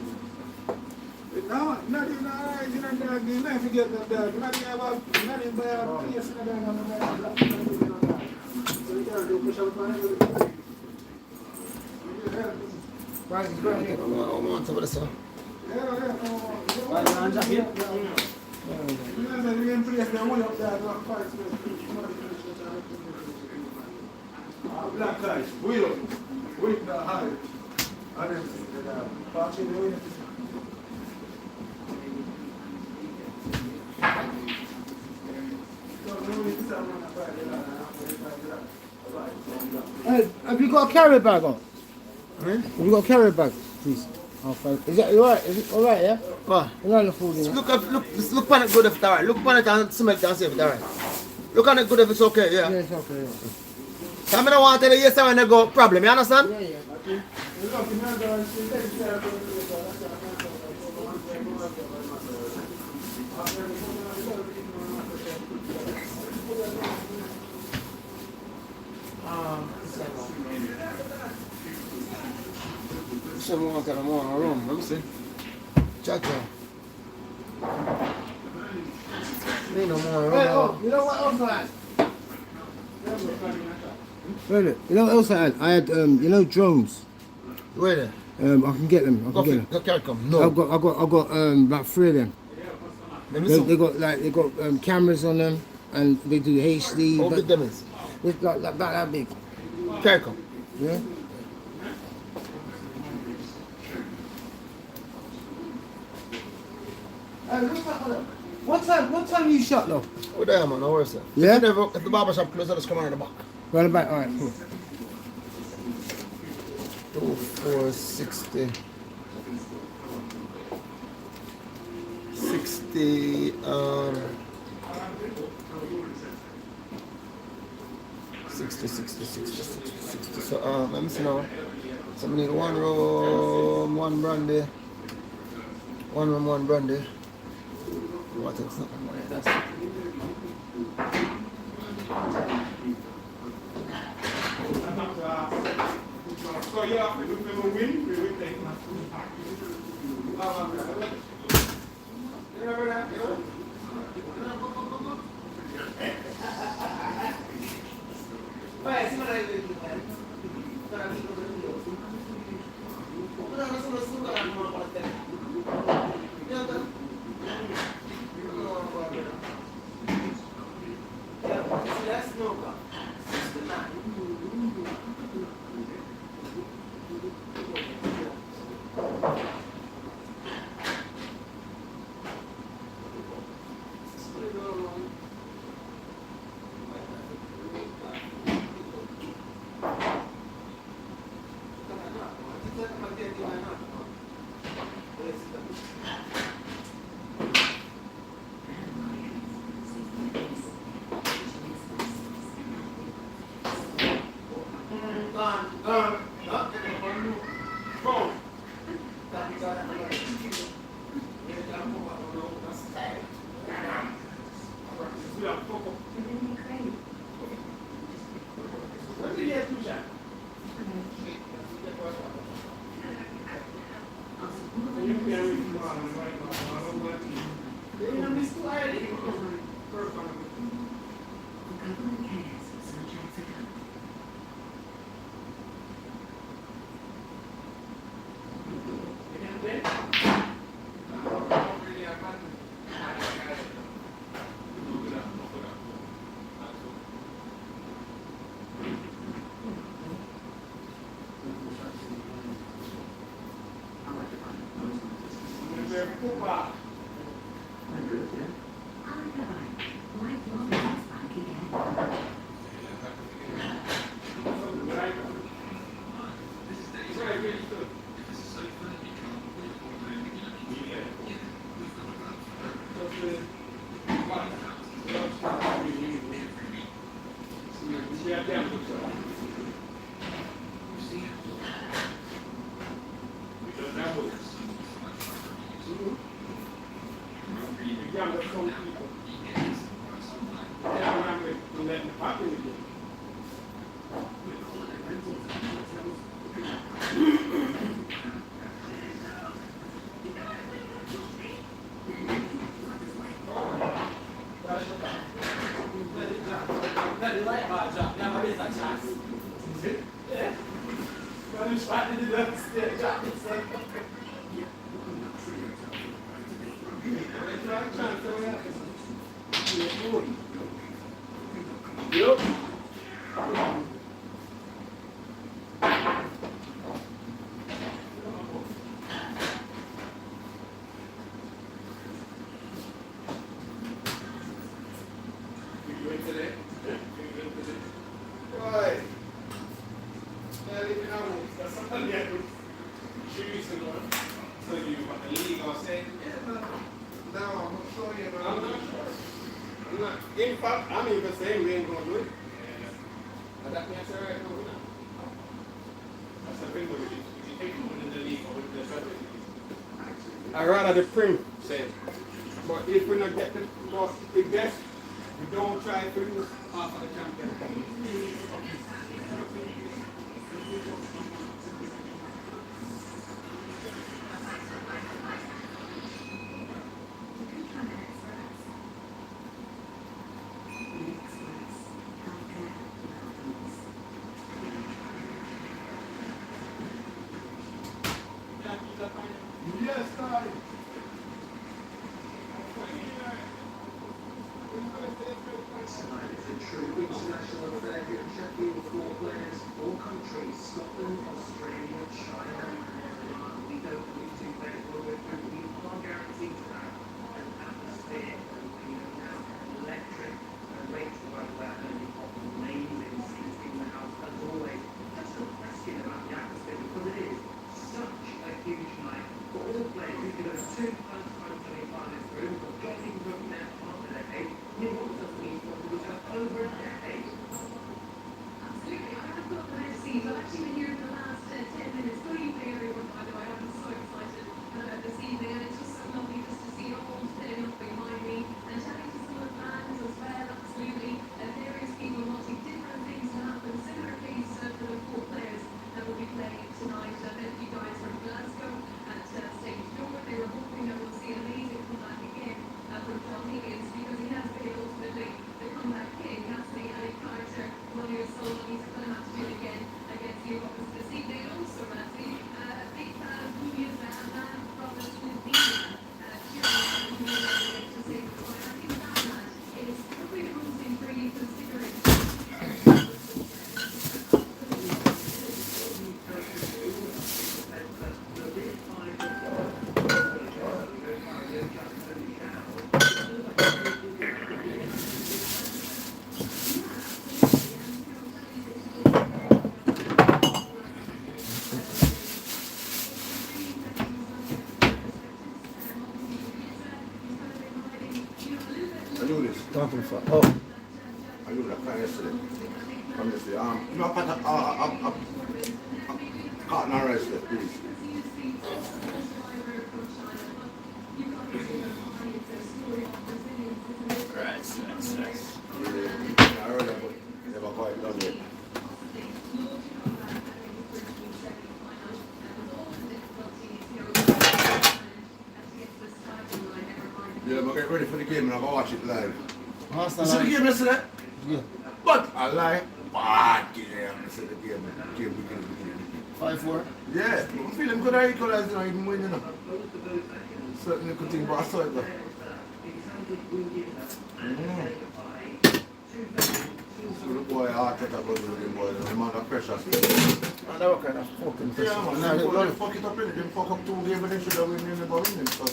No, not even alright, you know, you never forget that dog. Not even about, not even buy a place in the dog on the dog. So you can't do push up on it. Right, it's going here. I want to this one. Black guys, wheel up. Wait the high. And then, parking the way. Hey, have you got a carry bag on? Have you got a carry bag, please? Is that alright? Is it alright, yeah? What? Look on it good if it's alright. Look on it and smell it and see if it's alright. Look on it good if it's okay, yeah? Yeah, it's okay, yeah. So I don't want to tell you yes when they go problem, you understand? Yeah, yeah. Someone got more in the room, let me see. Check it. Ain't no more in the room. Hey, oh, you know what else I had? Wait, you know what else I had? I had, you know, drones. Where? I can get them. I can get them. No. I've got about 3 of them. They got cameras on them, and they do HD. How big them is? It's like about that big. Caricom. Yeah. What time you shut though? Oh there man, no worries sir. Yeah? If the barber shop closes, I'll just come around the back. Right the back, alright, cool. 2460. 60 60. So let me see now. So we need 1 room, 1 brandy. 111 Brandy. What is something more? That's it. So you have to do for win, we will take my remember that, you know? In fact, I'm even saying we ain't going to do it. And that means right now, that's the thing with it. If you take it in the league or with the strategy. I rather the prim said. But if we not get the best, we don't try to lose half of the champion. Yes, darling. Tonight is a true international affair here in Sheffield with 4 players, 4 countries, Scotland, Australia, China, we don't need to play for it, but we are guaranteed to have an atmosphere and we have electric rates right there and amazing seats in the house as always. Just a question about the atmosphere because it is such a huge night for all players. We've got 2 post-time semi-finalists through, we've got Johnny from their partner decade, New Orleans means over a decade. Absolutely. I've got the best seats. I've actually been here for the last 10 minutes. Going Talking for oh. I do that plan yesterday. From yesterday. You know, cotton and rice there, please. Rice. Yeah, I heard that, but never quite done yet. Yeah, but get ready for the game and I'm going to watch it live. You see the game yesterday? Yeah. But I lie. Bad game. I said the game. Beginning. 5-4? Yeah. I'm feeling good. I equalize, even win, Certainly good thing, but I saw it though. So the boy, Arteta goes with him, boy. The amount of pressure. And that was kind of fucking pressure. Yeah, man. They fuck it up in it. They fuck up 2 games and they should have win never win them. So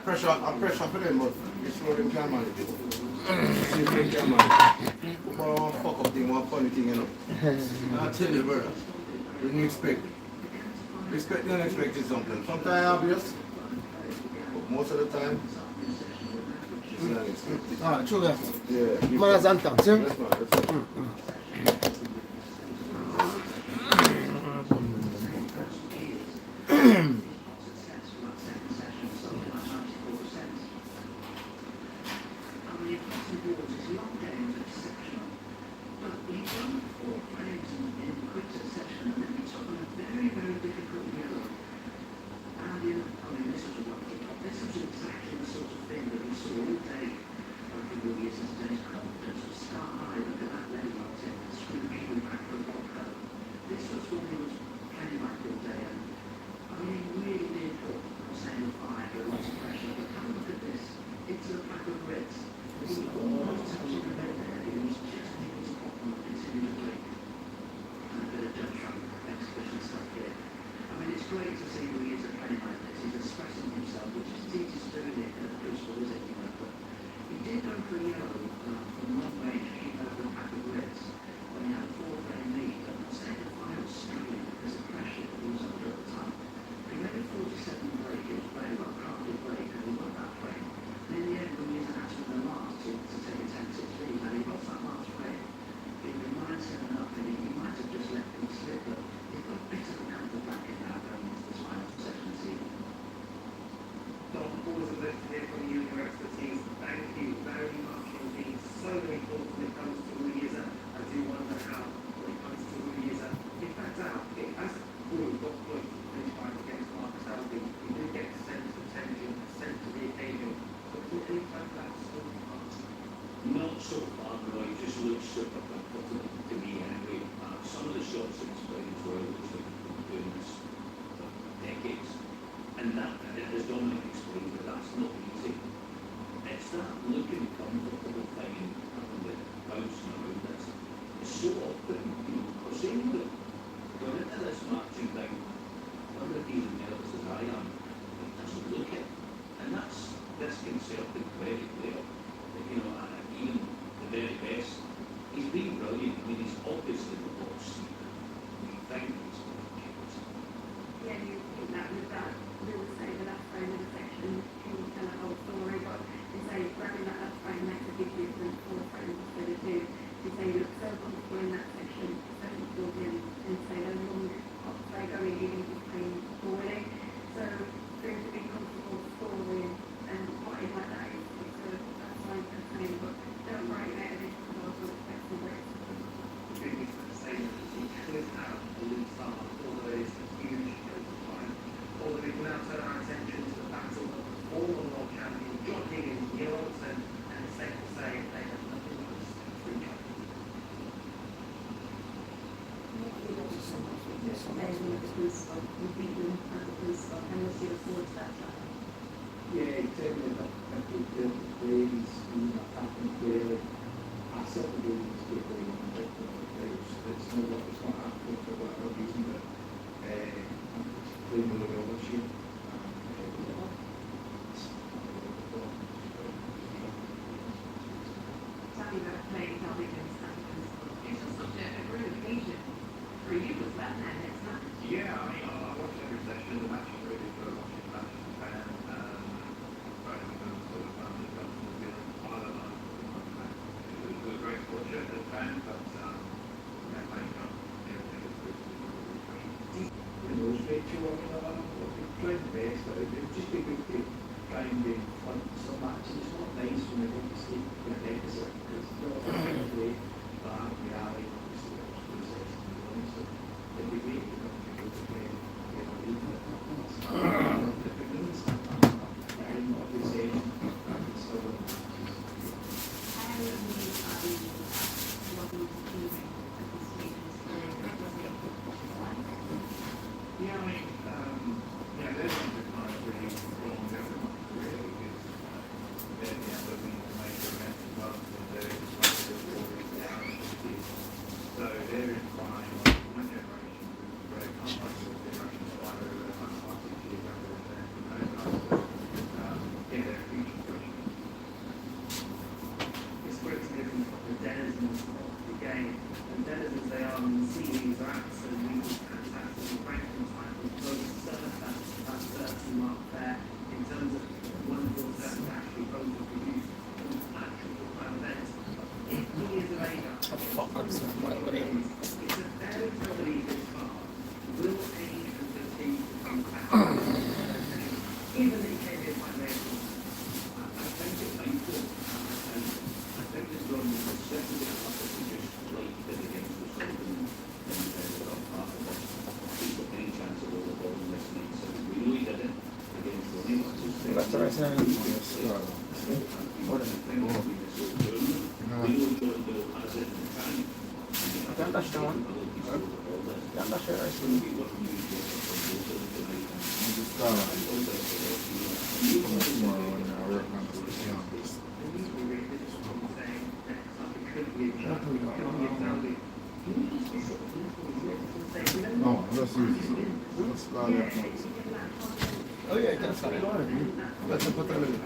pressure for them, but it's not them can manage it. See if they can manage it. Football, fuck up thing, one funny thing, I tell you, brother. You didn't expect. Expect the unexpected something. Sometimes obvious, but most of the time, it's unexpected. Ah, true, yeah. Yeah. Man has antan, see? Yes, man. That's it. it would just be a good thing going in like sort of matches. It's not based on the obviously deficit because it's not clear, but reality obviously so it'd be really good to play Yeah, I mean, yeah, there's something kind of really wrong there, really, because they're looking to make a mess of love and they're trying to do all these things. So they're implying, like, my generation was very comfortable with their Russian fighter over the 150 years younger than them, and those guys are, yeah, they're a huge question. It's quite different from the denizens of the game. And denizens they are in series are absolutely fantastic. Ranking titles, both serve that certain mark there in terms of wonderful that actually both have produced actual events. 18 years of age. It's a very probably this far. Will age and fatigue become back? Even if it came in my name, I think it's painful. I think this run was certainly a lot of just late against the Sultan and the top part of it. People any chance of all the ball listening, so we knew he did it against the Lions. That's the right side. We knew Jordan Bill has it in the time. Can't touch that one. Can't touch it, No, let's use this. Let's start it. Oh yeah, you can start it. Let's put it in.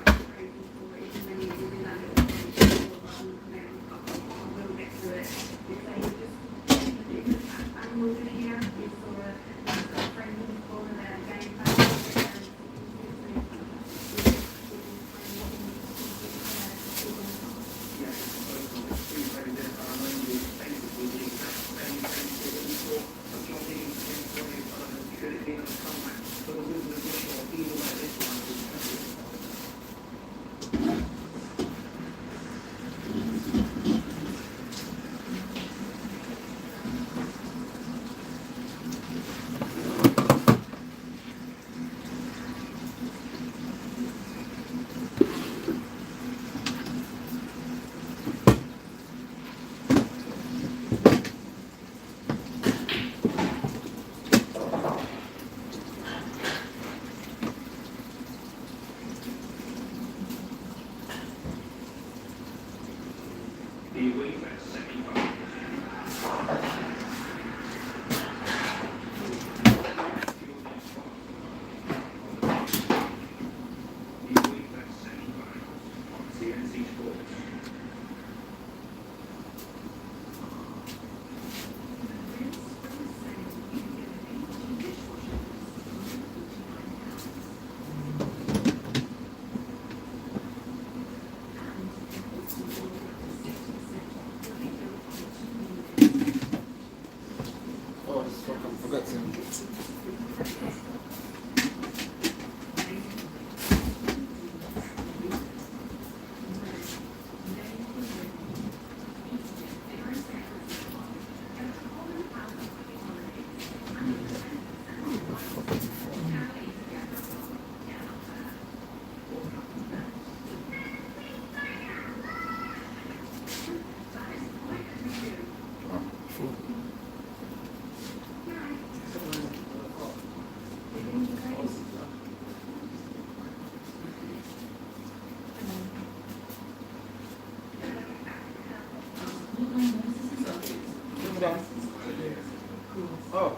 Oh.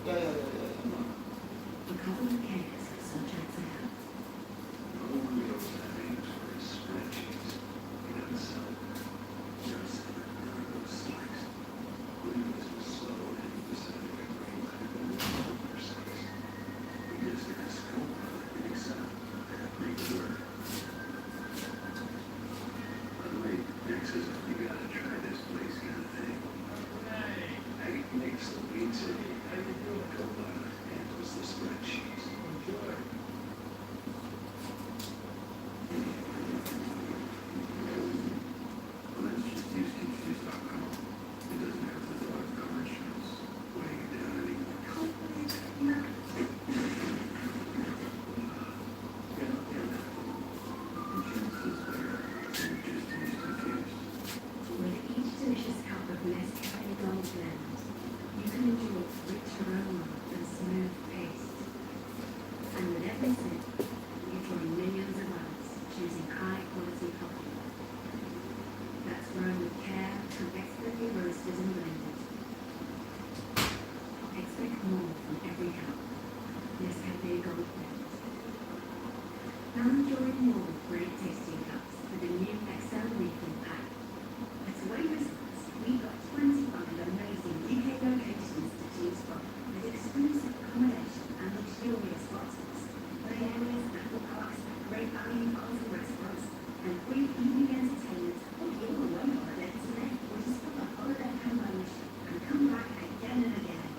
Yeah. Offering more free tasting cups with the new XL refill pack. At Away Resorts, we've got 21 amazing UK locations to choose from, with exclusive accommodation and luxurious boxes, play areas, national parks, great value bars and restaurants, and free evening entertainment or your away holiday today, or just book a holiday homage and come back again and again.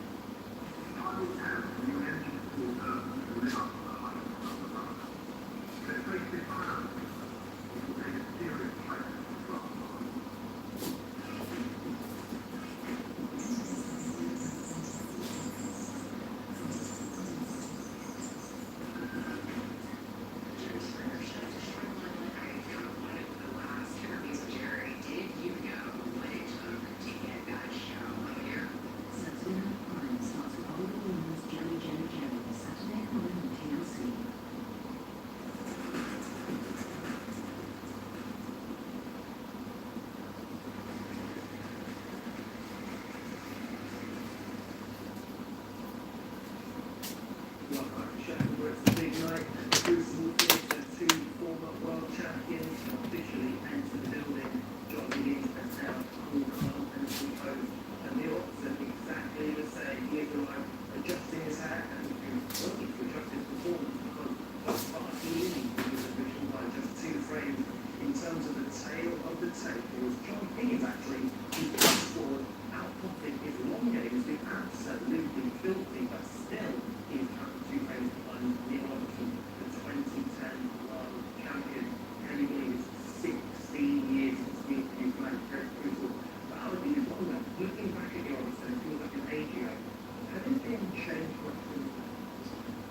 It's the big night, the Crucible finished as two former world champions officially enter the building, joining in as now cool, calm and composed. And the odds are exactly the same. He has arrived adjusting his hat and wanting to adjust his performance because thus far he leading his division by just 2 frames. In terms of the tail of the tape, it was John Higgins actually who pushed forward, outpuffing his long game has been absolutely filthy, but still he is currently 2 frames behind Neil Robertson, the 2010 world champion. Can you believe it's 16 years since he played Crucible? But how did you longer? Looking back at the Robertson, it feels like an age ago. Has anything changed much since then?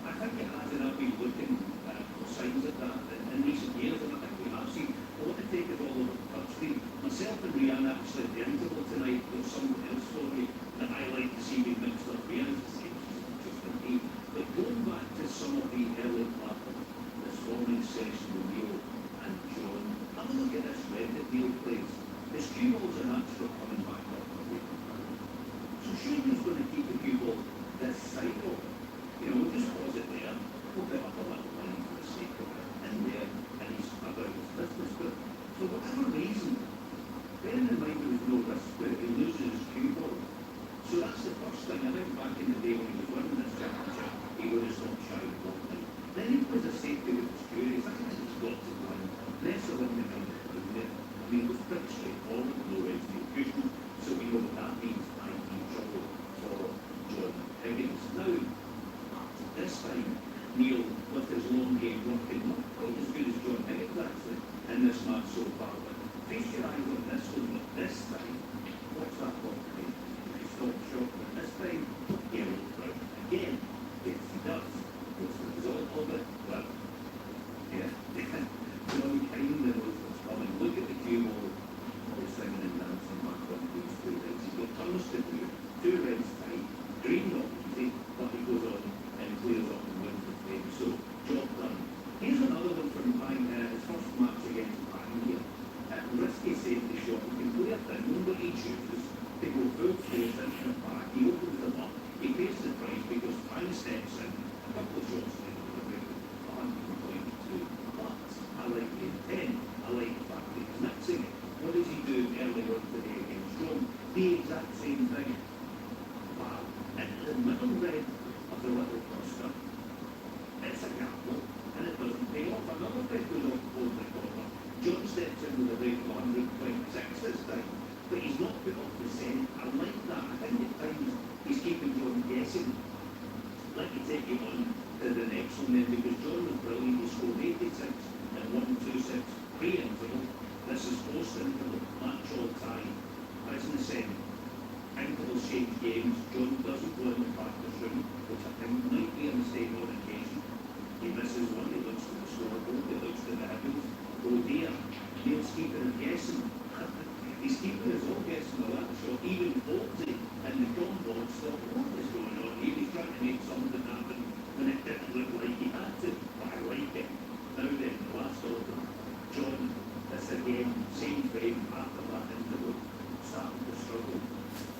I think it has, and I've been looking for signs of that in recent years, and I think we have seen a lot of take it all over the country. Myself and Rihanna actually at the interval tonight got something else for me that I like to see being mixed up. Rihanna's the same, just for me. But going back to some of the early platform, this morning's session with Neil and John, have a look at this red that Neil plays. His cue balls are actually coming back up. So surely he's going to keep the cue ball this side of it. You know, we'll just pause it there, we'll put up a little line for the sake of it, in there, and he's about his business. But for whatever reason, bearing in mind there was no risk that he loses his cue ball. So that's the first thing. I think back in the day when he was winning this championship, he would have stopped shy of blocking. Then he plays a safety with his curious. I think he's got to win. Less of him than him. I mean, it was pretty straightforward, no execution, so we know what that means. I'm in trouble for John Higgins. Now, this time, Neil, with his long game working, not quite as good as John Higgins actually in this match so far, but face your eyes on this one, but this time, what's that one? He stopped short, but this time, he looked right again. Yes, he does. What's the result of it? Well, yeah, John kind of knows what's coming. Look at the cue ball, all singing and dancing back on these 2 reds. He's got tons to do, 2 reds tight, green not easy, but he goes on and clears up and wins the game. So, job done. Here's another one from Pine, his first match against Pine here. Risky safety shot. He can play it down, but he chooses to go full force into the back. He opens them up. He pays the price because Pine steps in. A couple of shots later, the break. 122. But I like the intent. I like the fact that he's mixing it. What does he do early on today against Rome? The exact same thing. Wow. Into the middle red of the little cluster. It's a gamble, and it doesn't pay off. Another thing goes off over the corner. John steps in with a rate of 126 this time, but he's not put off the scent. I like that. I think at times he's keeping John guessing. Let me take him on to the next one then, because John was brilliant. He scored 86 and 126 pre-interval. This is post-interval, match all time. Business end. Interval shaped games. John doesn't go in the practice room, which I think might be a mistake on occasion. He misses one, he looks to the scoreboard, he looks to the heavens. Oh dear, Neil's keeping him guessing. He's keeping us all guessing on that shot, even 40, and the John Bond still, what is going on here? He's trying to make something happen when it didn't look like he had to, but I like it. Now then, the last order, John, this again, same frame, after that interval, starting to struggle.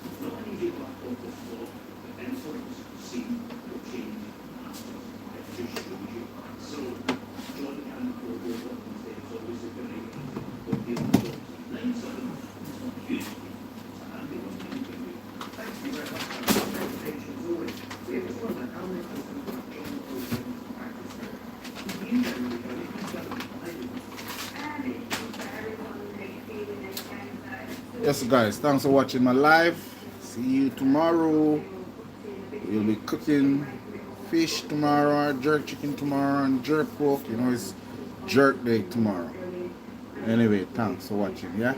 It's not an easy back off the floor, but influence, scene, will change masters. It just shows you. So, Yes, guys, thanks for watching my live. See you tomorrow. We'll be cooking fish tomorrow, jerk chicken tomorrow, and jerk pork. You know, it's jerk day tomorrow. Anyway, thanks for watching, yeah?